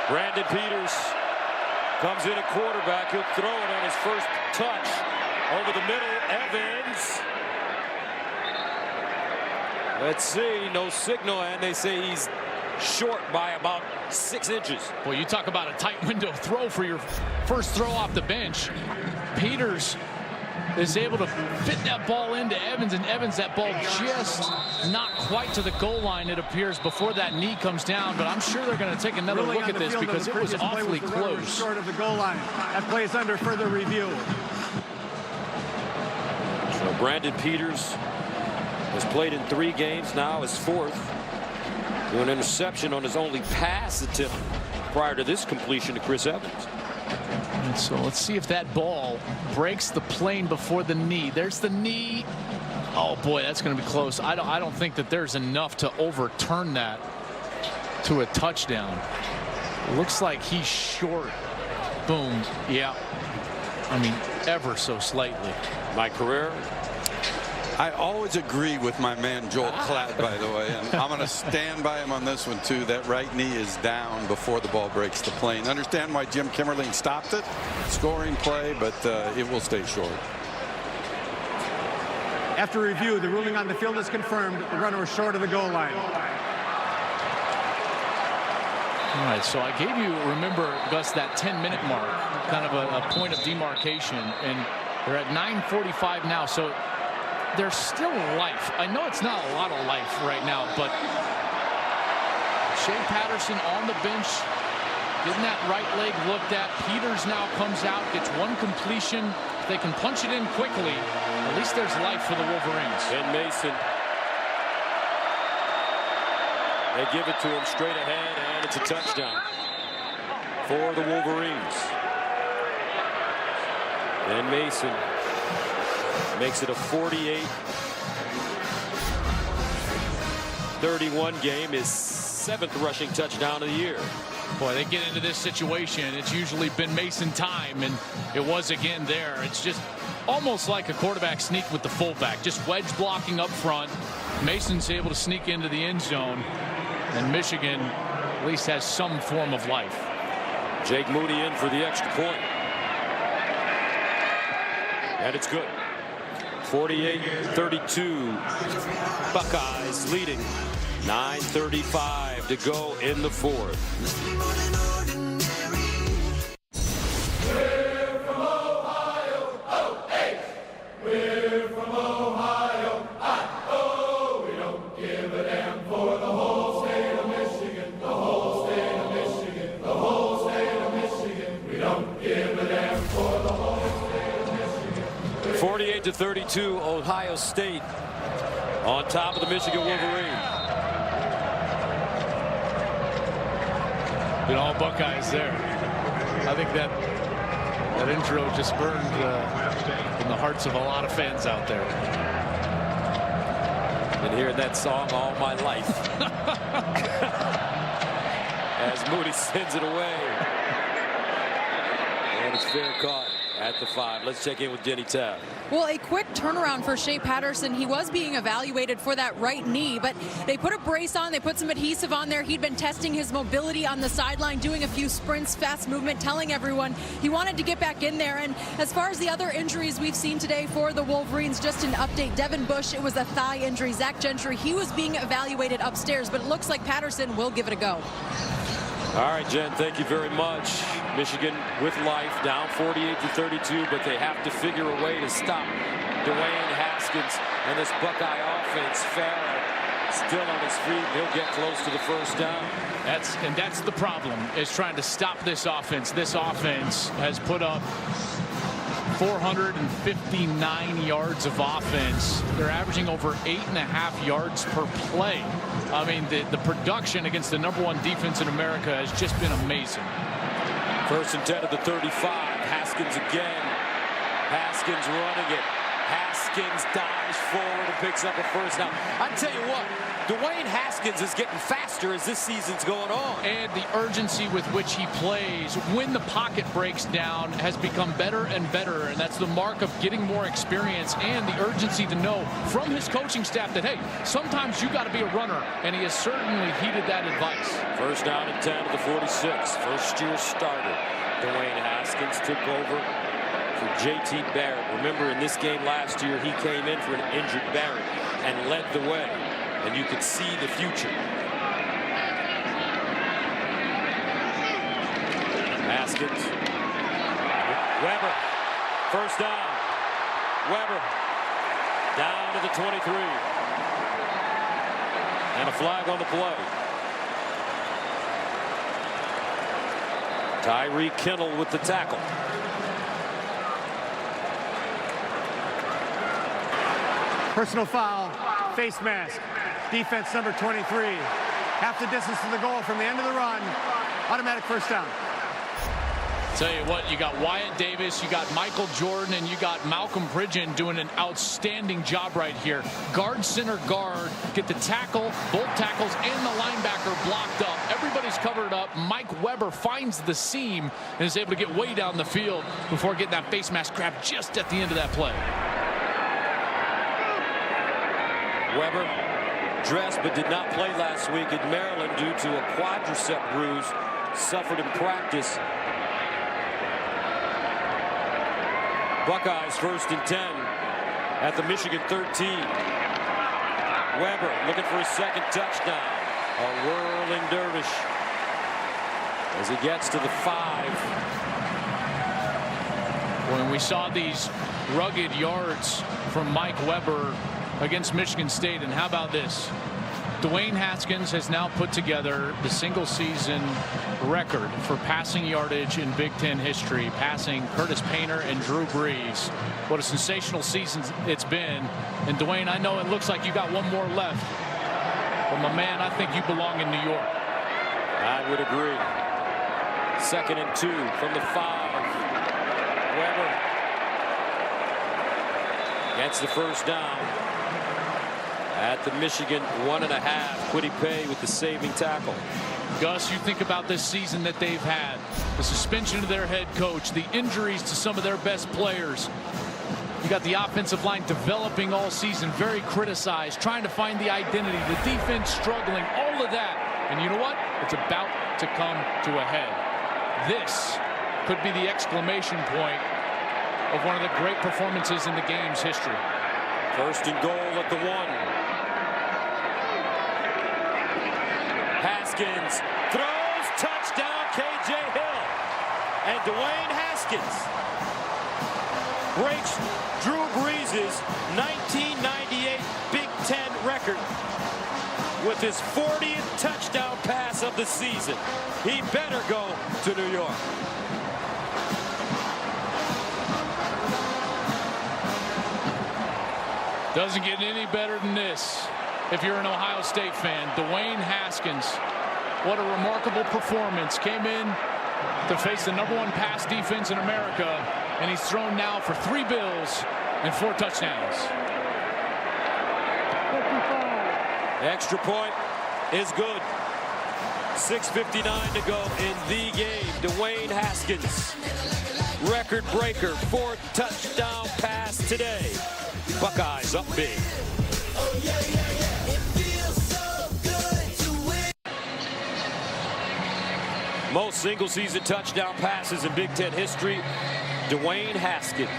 Brandon Peters comes in at quarterback. He'll throw it on his first touch. Over the middle, Evans. Let's see, no signal, and they say he's short by about 6 inches. Well, you talk about a tight window throw for your first throw off the bench. Peters is able to fit that ball into Evans, and Evans, that ball just not quite to the goal line, it appears, before that knee comes down. But I'm sure they're going to take another look at this because it was awfully close. Short of the goal line. That play is under further review. So Brandon Peters has played in 3 games, now his 4th. Threw an interception on his only pass attempt prior to this completion to Chris Evans. And so let's see if that ball breaks the plane before the knee. There's the knee. Oh boy, that's going to be close. I don't think that there's enough to overturn that to a touchdown. Looks like he's short. Boom. Yeah. I mean, ever so slightly. Mike Carrera. I always agree with my man Joel Klatt, by the way, and I'm going to stand by him on this one too. That right knee is down before the ball breaks the plane. Understand why Jim Kimmerling stopped it, scoring play, but it will stay short. After review, the ruling on the field is confirmed. The runner was short of the goal line. All right, so I gave you, remember, Gus, that 10-minute mark, kind of a point of demarcation, and they're at 9:45 now, so there's still life. I know it's not a lot of life right now, but Shea Patterson on the bench, getting that right leg looked at. Peters now comes out, gets one completion. If they can punch it in quickly, at least there's life for the Wolverines. And Mason. They give it to him straight ahead, and it's a touchdown for the Wolverines. And Mason makes it a 48-31 game, his 7th rushing touchdown of the year. Boy, they get into this situation. It's usually been Mason time, and it was again there. It's just almost like a quarterback sneak with the fullback, just wedge blocking up front. Mason's able to sneak into the end zone, and Michigan at least has some form of life. Jake Moody in for the extra point. And it's good. 48-32. Buckeyes leading. 9:35 to go in the 4th. We're from Ohio, oh hey! We're from Ohio, oh! We don't give a damn for the whole state of Michigan, the whole state of Michigan, the whole state of Michigan. We don't give a damn for the whole state of Michigan. 48-32, Ohio State on top of the Michigan Wolverines. You know, all Buckeyes there. I think that intro just burned in the hearts of a lot of fans out there. Been hearing that song all my life. As Moody sends it away. And it's fair caught at the 5. Let's check in with Jenny Tabb. Well, a quick turnaround for Shea Patterson. He was being evaluated for that right knee, but they put a brace on, they put some adhesive on there. He'd been testing his mobility on the sideline, doing a few sprints, fast movement, telling everyone he wanted to get back in there. And as far as the other injuries we've seen today for the Wolverines, just an update. Devin Bush, it was a thigh injury. Zach Gentry, he was being evaluated upstairs, but it looks like Patterson will give it a go. All right, Jen, thank you very much. Michigan with life, down 48-32, but they have to figure a way to stop Dwayne Haskins and this Buckeye offense. Farrell Still on his feet. He'll get close to the first down. That's the problem, is trying to stop this offense. This offense has put up 459 yards of offense. They're averaging over 8.5 yards per play. I mean, the production against the #1 defense in America has just been amazing. 1st and 10 at the 35. Haskins again. Haskins running it. Haskins dives forward and picks up a first down. I tell you what, Dwayne Haskins is getting faster as this season's going on. And the urgency with which he plays when the pocket breaks down has become better and better. And that's the mark of getting more experience and the urgency to know from his coaching staff that, hey, sometimes you got to be a runner. And he has certainly heeded that advice. 1st down and 10 at the 46. First-year starter. Dwayne Haskins took over for J.T. Barrett. Remember, in this game last year, he came in for an injured Barrett and led the way. And you could see the future. Haskins. Weber. 1st down. Weber. Down to the 23. And a flag on the play. Tyree Kinnell with the tackle. Personal foul, face mask. Defense number 23. Half the distance to the goal from the end of the run. Automatic first down. Tell you what, you got Wyatt Davis, you got Michael Jordan, and you got Malcolm Pridgeon doing an outstanding job right here. Guard, center, guard, get the tackle, both tackles, and the linebacker blocked up. Everybody's covered up. Mike Weber finds the seam and is able to get way down the field before getting that face mask grab just at the end of that play. Weber dressed but did not play last week in Maryland due to a quadricep bruise suffered in practice. Buckeyes 1st and 10 at the Michigan 13. Weber looking for his 2nd touchdown. A whirling dervish as he gets to the 5. When we saw these rugged yards from Mike Weber against Michigan State, and how about this? Dwayne Haskins has now put together the single-season record for passing yardage in Big Ten history, passing Curtis Painter and Drew Brees. What a sensational season it's been. And Dwayne, I know it looks like you got one more left, but my man, I think you belong in New York. I would agree. 2nd and 2 from the 5. Weber gets the first down at the Michigan 1.5. Quiddy Pay with the saving tackle. Gus, you think about this season that they've had, the suspension of their head coach, the injuries to some of their best players. You got the offensive line developing all season, very criticized, trying to find the identity, the defense struggling, all of that. And you know what? It's about to come to a head. This could be the exclamation point of one of the great performances in the game's history. 1st and goal at the 1. Haskins throws, touchdown, K.J. Hill. And Dwayne Haskins breaks Drew Brees' 1998 Big Ten record with his 40th touchdown pass of the season. He better go to New York. Doesn't get any better than this. If you're an Ohio State fan, Dwayne Haskins, what a remarkable performance. Came in to face the #1 pass defense in America, and he's thrown now for 3 bills and 4 touchdowns. Extra point is good. 6:59 to go in the game. Dwayne Haskins, record breaker, 4th touchdown pass today. Buckeyes up big. Most single-season touchdown passes in Big Ten history. Dwayne Haskins,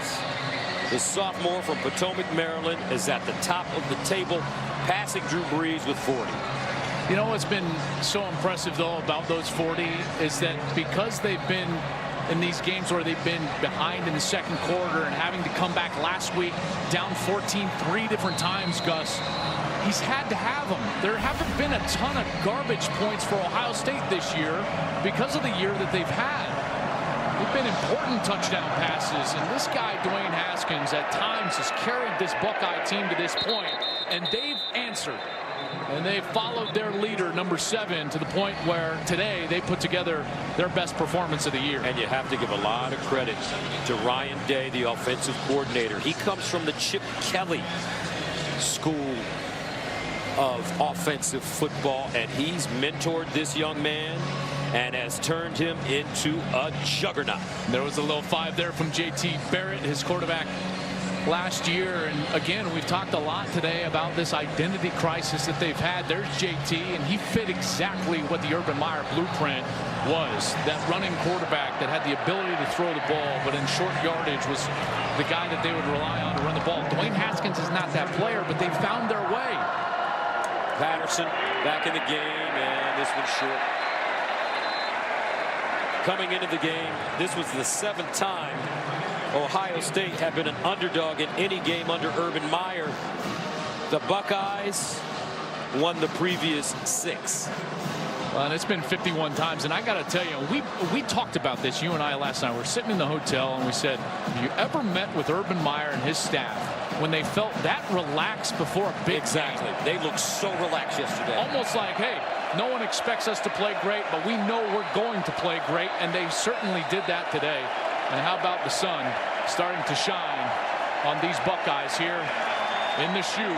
the sophomore from Potomac, Maryland, is at the top of the table, passing Drew Brees with 40. You know what's been so impressive, though, about those 40 is that because they've been in these games where they've been behind in the second quarter and having to come back last week down 14 3 different times, Gus. He's had to have them. There haven't been a ton of garbage points for Ohio State this year because of the year that they've had. They've been important touchdown passes, and this guy, Dwayne Haskins, at times has carried this Buckeye team to this point, and they've answered. And they followed their leader, number 7, to the point where today they put together their best performance of the year. And you have to give a lot of credit to Ryan Day, the offensive coordinator. He comes from the Chip Kelly school of offensive football, and he's mentored this young man and has turned him into a juggernaut. There was a little 5 there from J.T. Barrett, his quarterback last year. And again, we've talked a lot today about this identity crisis that they've had. There's J.T., and he fit exactly what the Urban Meyer blueprint was. That running quarterback that had the ability to throw the ball, but in short yardage was the guy that they would rely on to run the ball. Dwayne Haskins is not that player, but they found their way. Patterson back in the game, and this one's short. Coming into the game, this was the 7th time Ohio State had been an underdog in any game under Urban Meyer. The Buckeyes won the previous 6. Well, and it's been 51 times, and I got to tell you, we talked about this, you and I, last night. We're sitting in the hotel, and we said, have you ever met with Urban Meyer and his staff when they felt that relaxed before a big Exactly. game? They looked so relaxed yesterday. Almost like, hey, no one expects us to play great, but we know we're going to play great, and they certainly did that today. And how about the sun starting to shine on these Buckeyes here in the shoe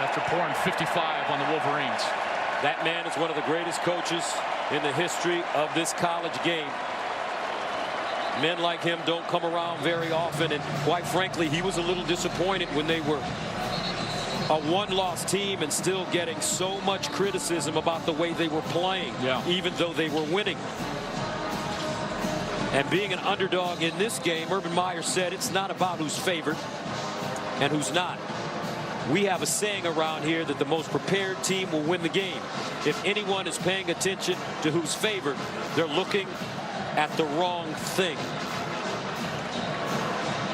after pouring 55 on the Wolverines. That man is one of the greatest coaches in the history of this college game. Men like him don't come around very often, and quite frankly, he was a little disappointed when they were a one-loss team and still getting so much criticism about the way they were playing, even though they were winning. And being an underdog in this game, Urban Meyer said it's not about who's favored and who's not. We have a saying around here that the most prepared team will win the game. If anyone is paying attention to who's favored, they're looking at the wrong thing.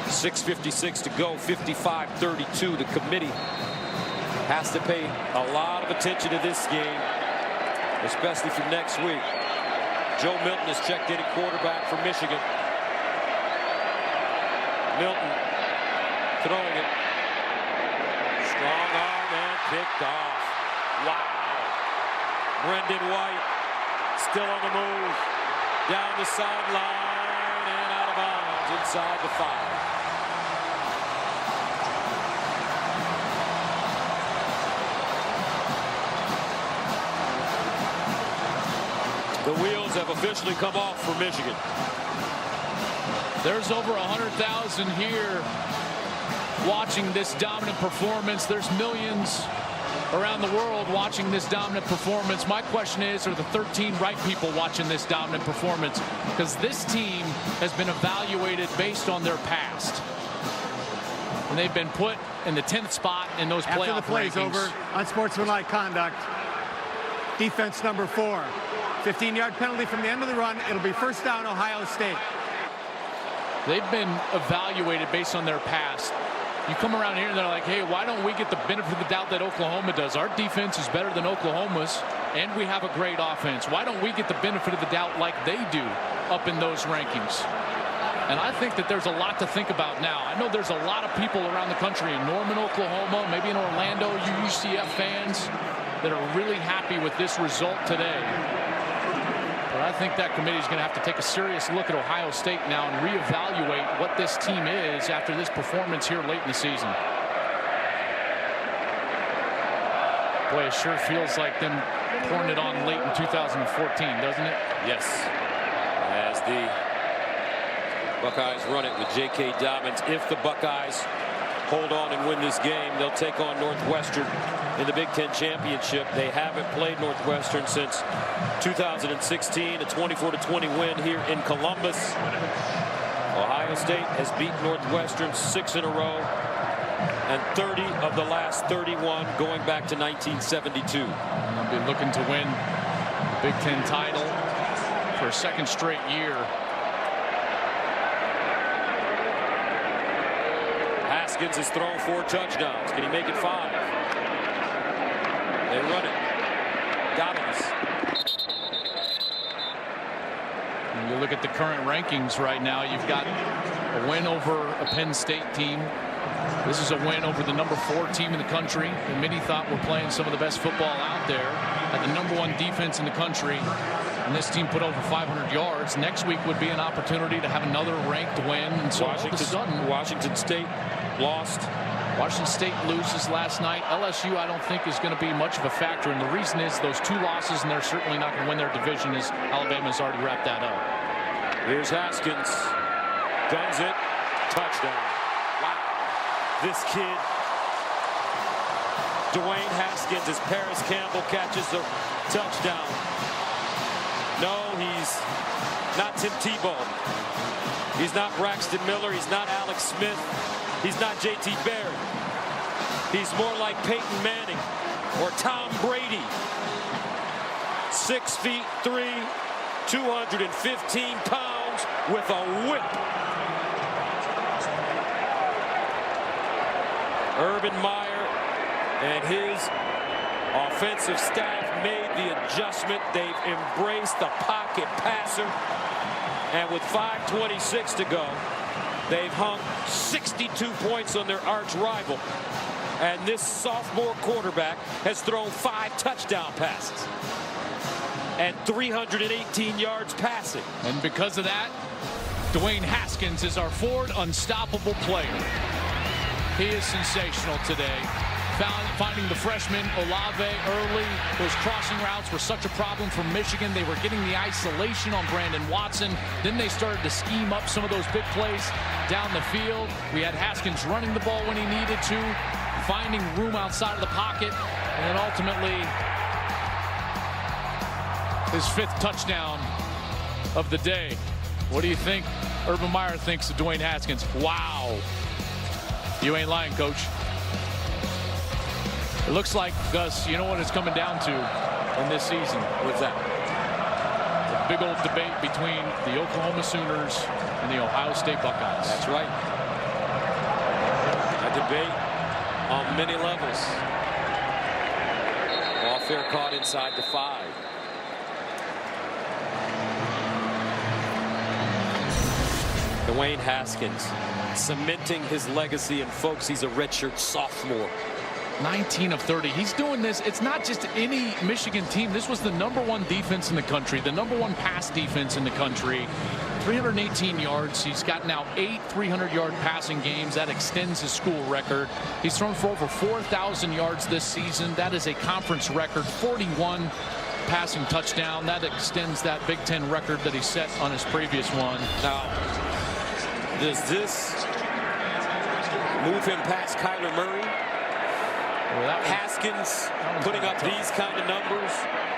6:56 to go, 55-32. The committee has to pay a lot of attention to this game, especially for next week. Joe Milton has checked in at quarterback for Michigan. Milton throwing it. Strong arm and picked off. Wow. Brendan White still on the move. Down the sideline and out of bounds inside the 5. The wheels have officially come off for Michigan. There's over 100,000 here watching this dominant performance. There's millions around the world watching this dominant performance. My question is, are the 13 right people watching this dominant performance? Because this team has been evaluated based on their past. And they've been put in the 10th spot in those playoff rankings. After the play's over, unsportsmanlike conduct. Defense number 4. 15-yard penalty from the end of the run. It'll be first down, Ohio State. They've been evaluated based on their past. You come around here and they're like, hey, why don't we get the benefit of the doubt that Oklahoma does? Our defense is better than Oklahoma's, and we have a great offense. Why don't we get the benefit of the doubt like they do up in those rankings? And I think that there's a lot to think about now. I know there's a lot of people around the country in Norman, Oklahoma, maybe in Orlando, UCF fans that are really happy with this result today. But I think that committee is going to have to take a serious look at Ohio State now and reevaluate what this team is after this performance here late in the season. Boy, it sure feels like them pouring it on late in 2014, doesn't it? Yes. As the Buckeyes run it with J.K. Dobbins. If the Buckeyes hold on and win this game, they'll take on Northwestern in the Big Ten Championship. They haven't played Northwestern since 2016, a 24-20 win here in Columbus. Ohio State has beaten Northwestern 6 in a row and 30 of the last 31 going back to 1972. They'll be looking to win the Big Ten title for a second straight year. Haskins has thrown 4 touchdowns. Can he make it 5? They run it. Dobbins. When you look at the current rankings right now, you've got a win over a Penn State team. This is a win over the number 4 team in the country. And many thought we're playing some of the best football out there at the number 1 defense in the country. And this team put over 500 yards. Next week would be an opportunity to have another ranked win. And so all of a sudden, Washington State lost. Washington State loses last night. LSU, I don't think, is going to be much of a factor. And the reason is those 2 losses, and they're certainly not going to win their division, as Alabama's already wrapped that up. Here's Haskins. Guns it. Touchdown. Wow. This kid, Dwayne Haskins, as Paris Campbell catches the touchdown. No, he's not Tim Tebow. He's not Braxton Miller. He's not Alex Smith. He's not J.T. Barrett. He's more like Peyton Manning or Tom Brady. 6'3", 215 pounds with a whip. Urban Meyer and his offensive staff made the adjustment. They've embraced the pocket passer. And with 5:26 to go, they've hung 62 points on their arch rival. And this sophomore quarterback has thrown 5 touchdown passes and 318 yards passing. And because of that, Dwayne Haskins is our forward unstoppable player. He is sensational today. Finding the freshman Olave early. Those crossing routes were such a problem for Michigan. They were getting the isolation on Brandon Watson. Then they started to scheme up some of those big plays down the field. We had Haskins running the ball when he needed to, finding room outside of the pocket, and then ultimately his 5th touchdown of the day. What do you think Urban Meyer thinks of Dwayne Haskins? Wow. You ain't lying, Coach. It looks like, Gus, you know what it's coming down to in this season? What's that? The big old debate between the Oklahoma Sooners and the Ohio State Buckeyes. That's right. A debate on many levels. Ball fair caught inside the 5. Dwayne Haskins cementing his legacy, and folks, he's a redshirt sophomore. 19 of 30. He's doing this. It's not just any Michigan team. This was the number 1 defense in the country, the number 1 pass defense in the country. 318 yards. He's got now 8 300-yard passing games. That extends his school record. He's thrown for over 4,000 yards this season. That is a conference record. 41 passing touchdown. That extends that Big Ten record that he set on his previous one. Now, does this move him past Kyler Murray? Well, Haskins putting up these kind of numbers,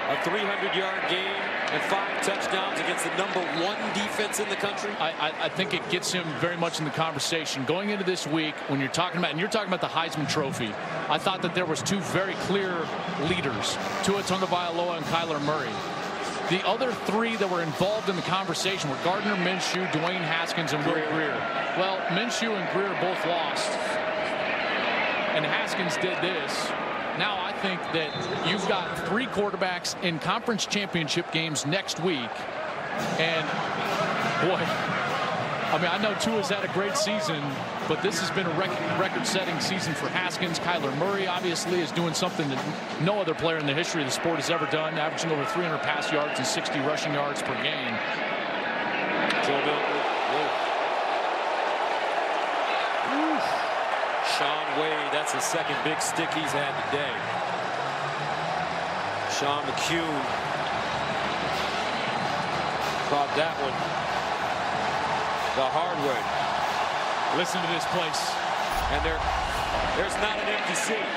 a 300-yard game and 5 touchdowns against the number 1 defense in the country. I think it gets him very much in the conversation going into this week. When you're talking about, and you're talking about the Heisman Trophy, I thought that there was 2 very clear leaders, Tua Tagovailoa and Kyler Murray. The other 3 that were involved in the conversation were Gardner Minshew, Dwayne Haskins, and Will Grier. Well, Minshew and Grier both lost, and Haskins did this. Now I think that you've got 3 quarterbacks in conference championship games next week. And, boy, I mean, I know Tua's had a great season, but this has been a record-setting season for Haskins. Kyler Murray, obviously, is doing something that no other player in the history of the sport has ever done, averaging over 300 pass yards and 60 rushing yards per game. Sean Wade, that's the second big stick he's had today. Sean McCune caught that one the hard way. Listen to this place. And there's not an empty seat.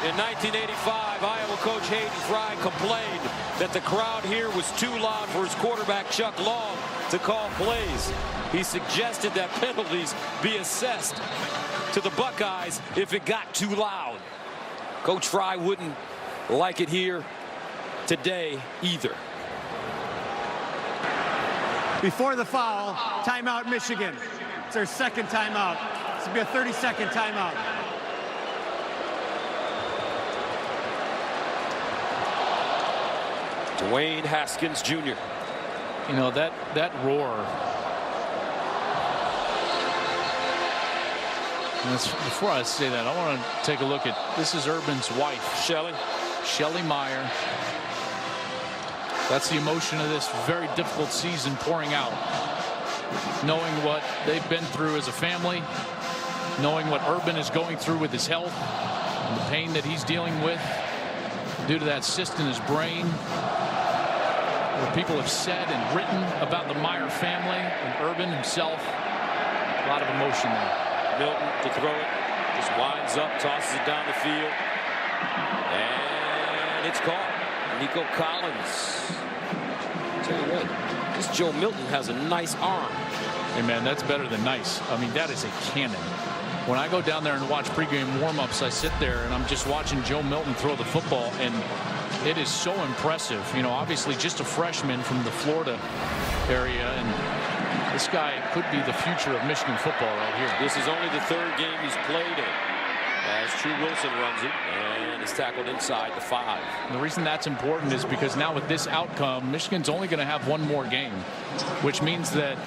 In 1985, Iowa coach Hayden Fry complained that the crowd here was too loud for his quarterback Chuck Long to call plays. He suggested that penalties be assessed to the Buckeyes if it got too loud. Coach Fry wouldn't like it here today either. Before the foul, timeout Michigan. It's their second timeout. This will be a 30-second timeout. Dwayne Haskins Jr. You know, that roar. And before I say that, I want to take a look at, this is Urban's wife, Shelly Meyer. That's the emotion of this very difficult season pouring out. Knowing what they've been through as a family, knowing what Urban is going through with his health, and the pain that he's dealing with due to that cyst in his brain. What people have said and written about the Meyer family and Urban himself. A lot of emotion there. Milton to throw it, just winds up, tosses it down the field, and it's caught. Nico Collins. Tell you what, this Joe Milton has a nice arm. Hey man, that's better than nice. I mean, that is a cannon. When I go down there and watch pregame warm-ups, I sit there and I'm just watching Joe Milton throw the football, and it is so impressive. You know, obviously just a freshman from the Florida area, and this guy could be the future of Michigan football right here. This is only the third game he's played in, as True Wilson runs it, and is tackled inside the 5. And the reason that's important is because now with this outcome, Michigan's only going to have one more game, which means that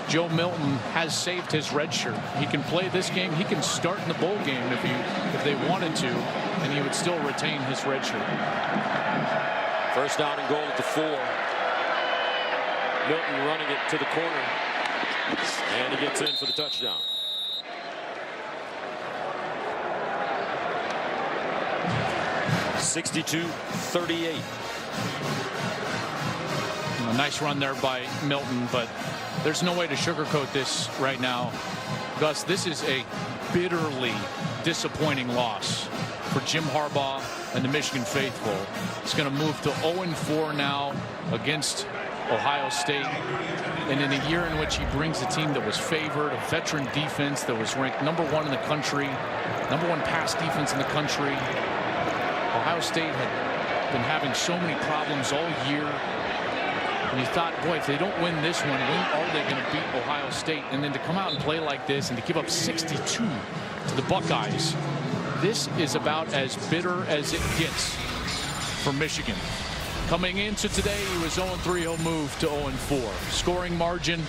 Joe Milton has saved his red shirt. He can play this game. He can start in the bowl game if they wanted to, and he would still retain his red shirt. First down and goal at the 4. Milton running it to the corner, and he gets in for the touchdown. (62-38). A nice run there by Milton, but there's no way to sugarcoat this right now. Gus, this is a bitterly disappointing loss for Jim Harbaugh and the Michigan faithful. It's going to move to 0-4 now against Ohio State. And in a year in which he brings a team that was favored, a veteran defense that was ranked #1 in the country, #1 pass defense in the country. Ohio State had been having so many problems all year. And you thought, boy, if they don't win this one, when are they going to beat Ohio State? And then to come out and play like this and to give up 62 to the Buckeyes, this is about as bitter as it gets for Michigan. Coming into today, he was 0-3. He'll move to 0-4. Scoring margin,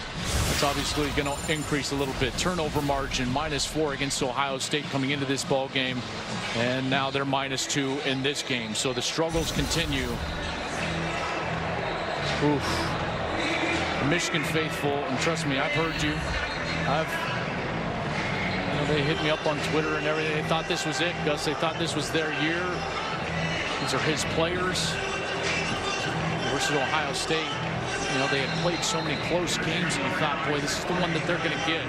that's obviously going to increase a little bit. Turnover margin, -4 against Ohio State coming into this ball game. And now they're -2 in this game. So the struggles continue. Oof. The Michigan faithful, and trust me, I've heard you. They hit me up on Twitter and everything. They thought this was it, Gus. They thought this was their year. These are his players versus Ohio State. You know, they had played so many close games, and you thought, boy, this is the one that they're going to get.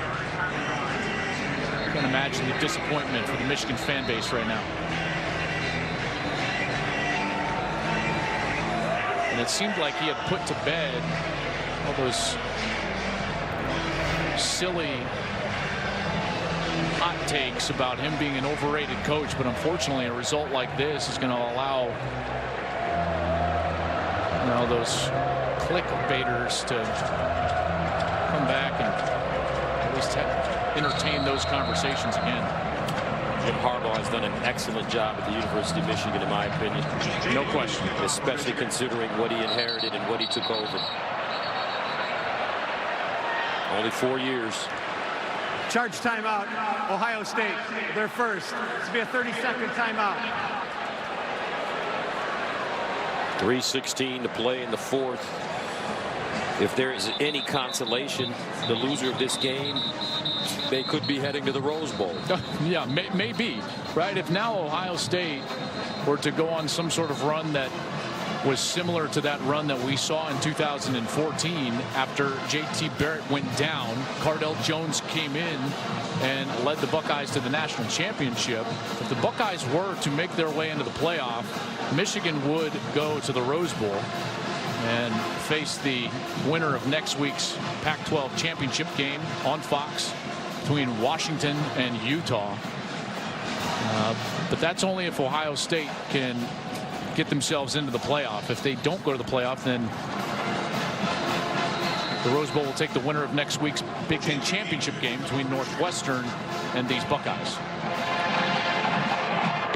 I can imagine the disappointment for the Michigan fan base right now. And it seemed like he had put to bed all those silly hot takes about him being an overrated coach, but unfortunately a result like this is going to allow, you know, those clickbaiters to come back and at least entertain those conversations again. Jim Harbaugh has done an excellent job at the University of Michigan, in my opinion. No question. Especially considering what he inherited and what he took over. Only 4 years. Charge timeout, Ohio State. They're first. This will be a 30-second timeout. 3:16 to play in the 4th. If there is any consolation, the loser of this game, they could be heading to the Rose Bowl. Yeah, maybe, right? If now Ohio State were to go on some sort of run that was similar to that run that we saw in 2014 after J.T. Barrett went down, Cardell Jones came in and led the Buckeyes to the national championship. If the Buckeyes were to make their way into the playoff, Michigan would go to the Rose Bowl and face the winner of next week's Pac-12 championship game on Fox between Washington and Utah. But that's only if Ohio State can get themselves into the playoff. If they don't go to the playoff, then the Rose Bowl will take the winner of next week's Big Ten championship game between Northwestern and these Buckeyes.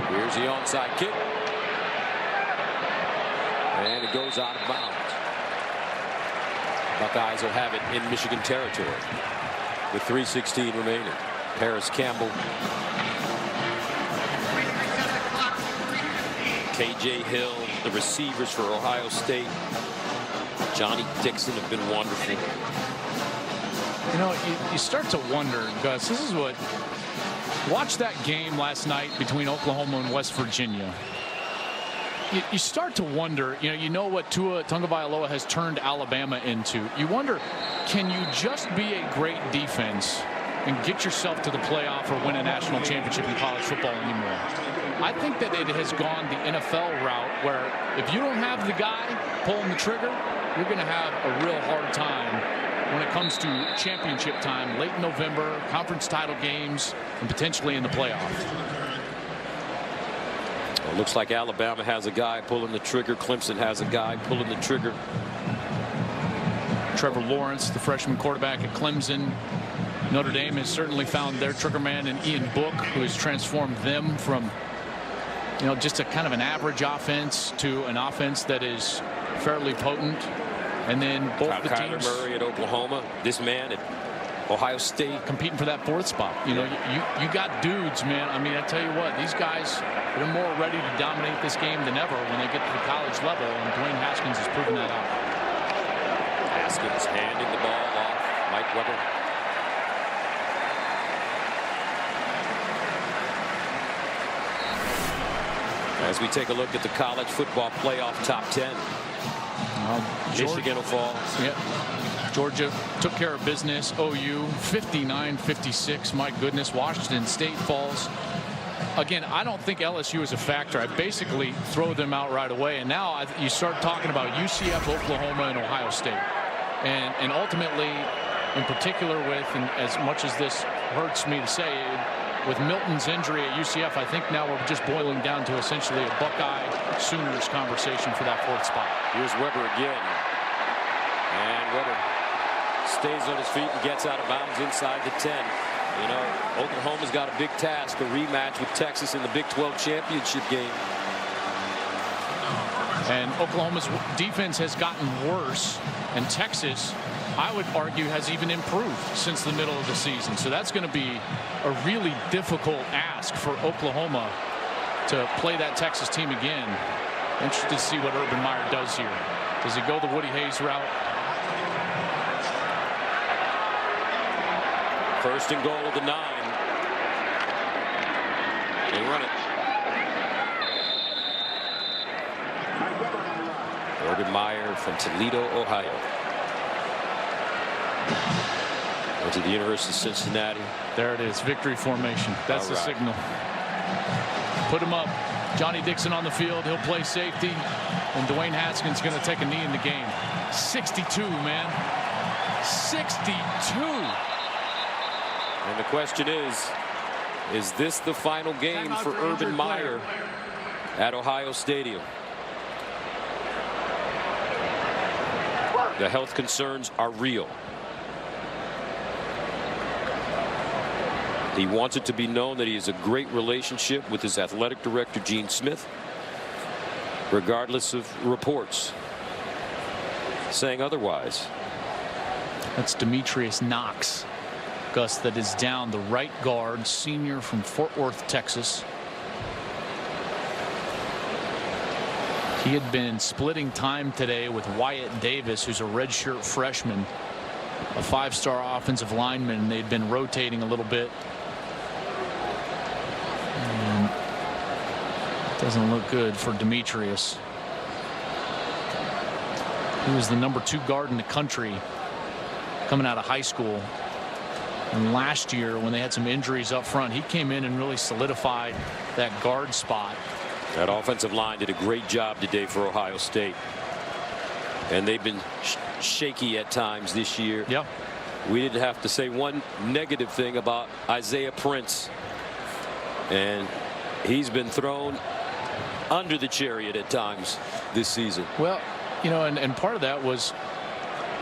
Here's the onside kick. And it goes out of bounds. Buckeyes will have it in Michigan territory with 3:16 remaining. Paris Campbell, KJ Hill, the receivers for Ohio State. Johnny Dixon have been wonderful. You know, you start to wonder, Gus, this is what, watch that game last night between Oklahoma and West Virginia. You start to wonder, you know what Tua Tagovailoa has turned Alabama into. You wonder, can you just be a great defense and get yourself to the playoff or win a national championship in college football anymore? I think that it has gone the NFL route where if you don't have the guy pulling the trigger, you're going to have a real hard time when it comes to championship time, late November, conference title games, and potentially in the playoff. It looks like Alabama has a guy pulling the trigger. Clemson has a guy pulling the trigger. Trevor Lawrence, the freshman quarterback at Clemson. Notre Dame has certainly found their trigger man in Ian Book, who has transformed them from just a kind of an average offense to an offense that is fairly potent. And then both the teams. Kyler Murray at Oklahoma. This man at Ohio State competing for that fourth spot. You got dudes, man. I mean, I tell you what, these guys, they're more ready to dominate this game than ever when they get to the college level, and Dwayne Haskins has proven that out. Haskins handing the ball off. Mike Weber. As we take a look at the college football playoff top 10. Michigan will fall. Yep. Georgia took care of business. OU 59-56. My goodness. Washington State falls. Again, I don't think LSU is a factor. I basically throw them out right away. And now you start talking about UCF, Oklahoma, and Ohio State. And ultimately, in particular with, and as much as this hurts me to say, with Milton's injury at UCF, I think now we're just boiling down to essentially a Buckeye Sooners conversation for that fourth spot. Here's Weber again. And Weber stays on his feet and gets out of bounds inside the 10. Oklahoma's got a big task, a rematch with Texas in the Big 12 championship game. And Oklahoma's defense has gotten worse, and Texas, I would argue, has even improved since the middle of the season. So that's going to be a really difficult ask for Oklahoma to play that Texas team again. Interested to see what Urban Meyer does here. Does he go the Woody Hayes route? First and goal of the 9. They run it. Urban Meyer from Toledo, Ohio. Went to the University of Cincinnati. There it is. Victory formation. That's the signal. Put him up. Johnny Dixon on the field. He'll play safety. And Dwayne Haskins going to take a knee in the game. 62, man. 62. And the question is this the final game for Urban Meyer at Ohio Stadium? The health concerns are real. He wants it to be known that he has a great relationship with his athletic director, Gene Smith, regardless of reports saying otherwise. That's Demetrius Knox, Gus, that is down, the right guard, senior from Fort Worth, Texas. He had been splitting time today with Wyatt Davis, who's a redshirt freshman, a five-star offensive lineman. They'd been rotating a little bit. And it doesn't look good for Demetrius. He was the #2 guard in the country coming out of high school. And last year, when they had some injuries up front, he came in and really solidified that guard spot. That offensive line did a great job today for Ohio State. And they've been shaky at times this year. Yep. We didn't have to say one negative thing about Isaiah Prince. And he's been thrown under the chariot at times this season. Well, you know, and part of that was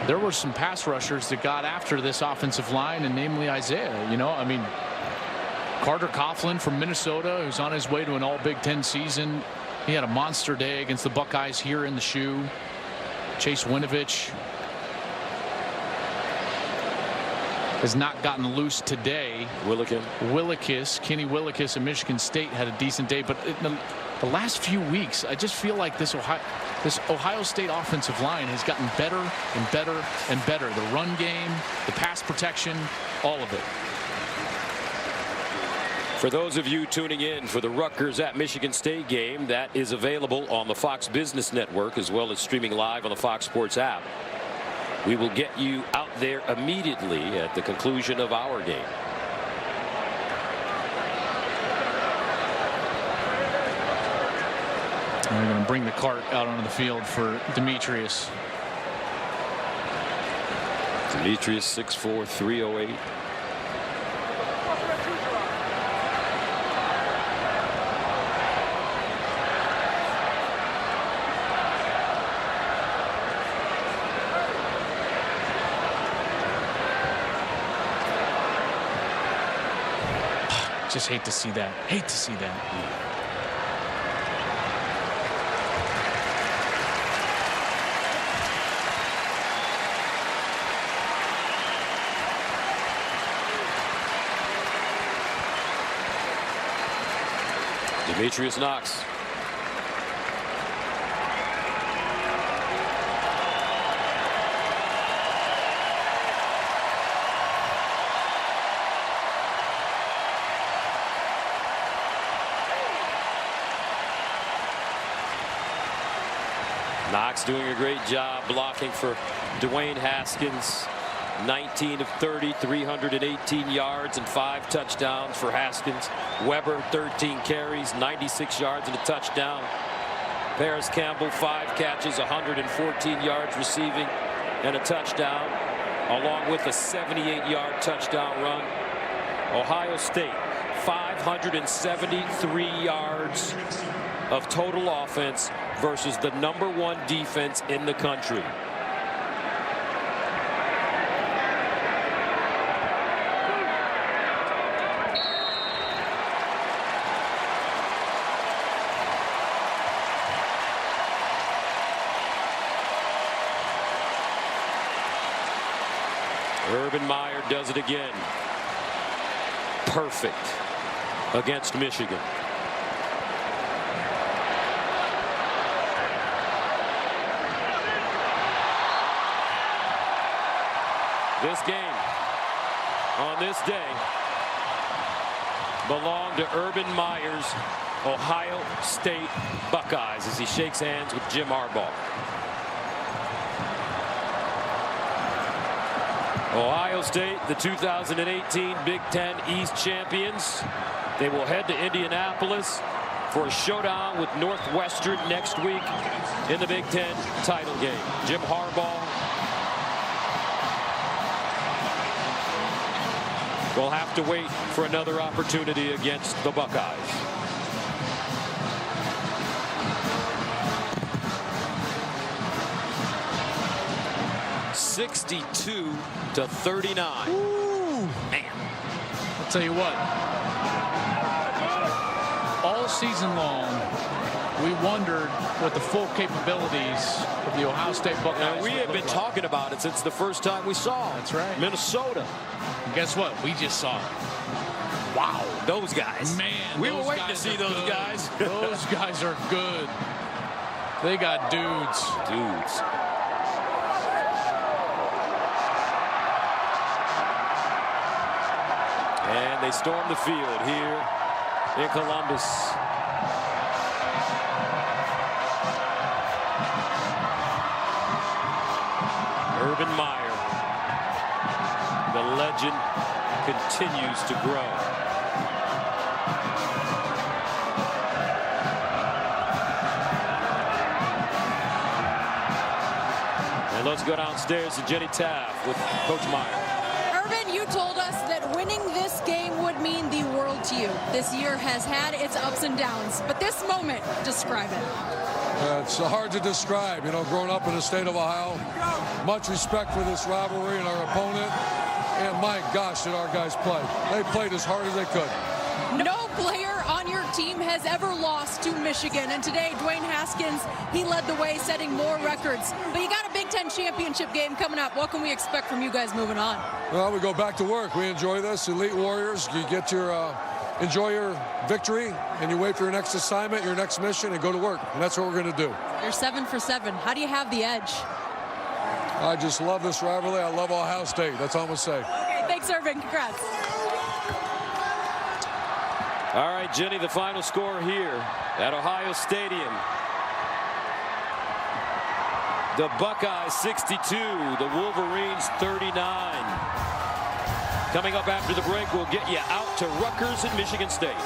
there were some pass rushers that got after this offensive line, and namely Isaiah. You know, I mean, Carter Coughlin from Minnesota, who's on his way to an all Big Ten season. He had a monster day against the Buckeyes here in the shoe. Chase Winovich has not gotten loose today. Kenny Willekes of Michigan State had a decent day, but in the last few weeks, I just feel like this Ohio State offensive line has gotten better and better and better. The run game, the pass protection, all of it. For those of you tuning in for the Rutgers at Michigan State game, that is available on the Fox Business Network as well as streaming live on the Fox Sports app. We will get you out there immediately at the conclusion of our game. They're going to bring the cart out onto the field for Demetrius. Demetrius 6'4", 308. Just hate to see that. Hate to see that. Demetrius Knox. Knox doing a great job blocking for Dwayne Haskins. 19 of 30, 318 yards and 5 touchdowns for Haskins. Weber 13 carries, 96 yards and a touchdown. Paris Campbell 5 catches, 114 yards receiving and a touchdown, along with a 78-yard touchdown run. Ohio State 573 yards of total offense versus the #1 defense in the country. Urban Meyer does it again. Perfect against Michigan. This game on this day belonged to Urban Meyer's Ohio State Buckeyes as he shakes hands with Jim Harbaugh. Ohio State, the 2018 Big Ten East champions. They will head to Indianapolis for a showdown with Northwestern next week in the Big Ten title game. Jim Harbaugh will have to wait for another opportunity against the Buckeyes. (62-39). Ooh. Man, I'll tell you what. All season long, we wondered what the full capabilities of the Ohio State Buckeyes. And we have been talking about it since the first time we saw. That's right. Minnesota. And guess what? We just saw it. Wow, those guys. Man, we were waiting to see those good. guys. Those guys are good. They got dudes. Dudes. And they storm the field here in Columbus. Urban Meyer, the legend, continues to grow. And let's go downstairs to Jenny Taft with Coach Meyer. Urban, you told us that winning this game would mean the World to you. This year has had its ups and downs, but this moment, describe it. It's hard to describe. You know, growing up in the state of Ohio, much respect for this rivalry and our opponent. And my gosh, did our guys play. They played as hard as they could. No player on your team has ever lost to Michigan. And today, Dwayne Haskins, he led the way, setting more records. But you got a Big Ten championship game coming up. What can we expect from you guys moving on? Well, we go back to work. We enjoy this. Elite Warriors, you get your, enjoy your victory, and you wait for your next assignment, your next mission, and go to work. And that's what we're going to do. You're 7 for 7. How do you have the edge? I just love this rivalry. I love Ohio State. That's all I'm going to say. Okay, thanks, Irving. Congrats. All right, Jenny, the final score here at Ohio Stadium. The Buckeyes 62, the Wolverines 39. Coming up after the break, we'll get you out to Rutgers at Michigan State.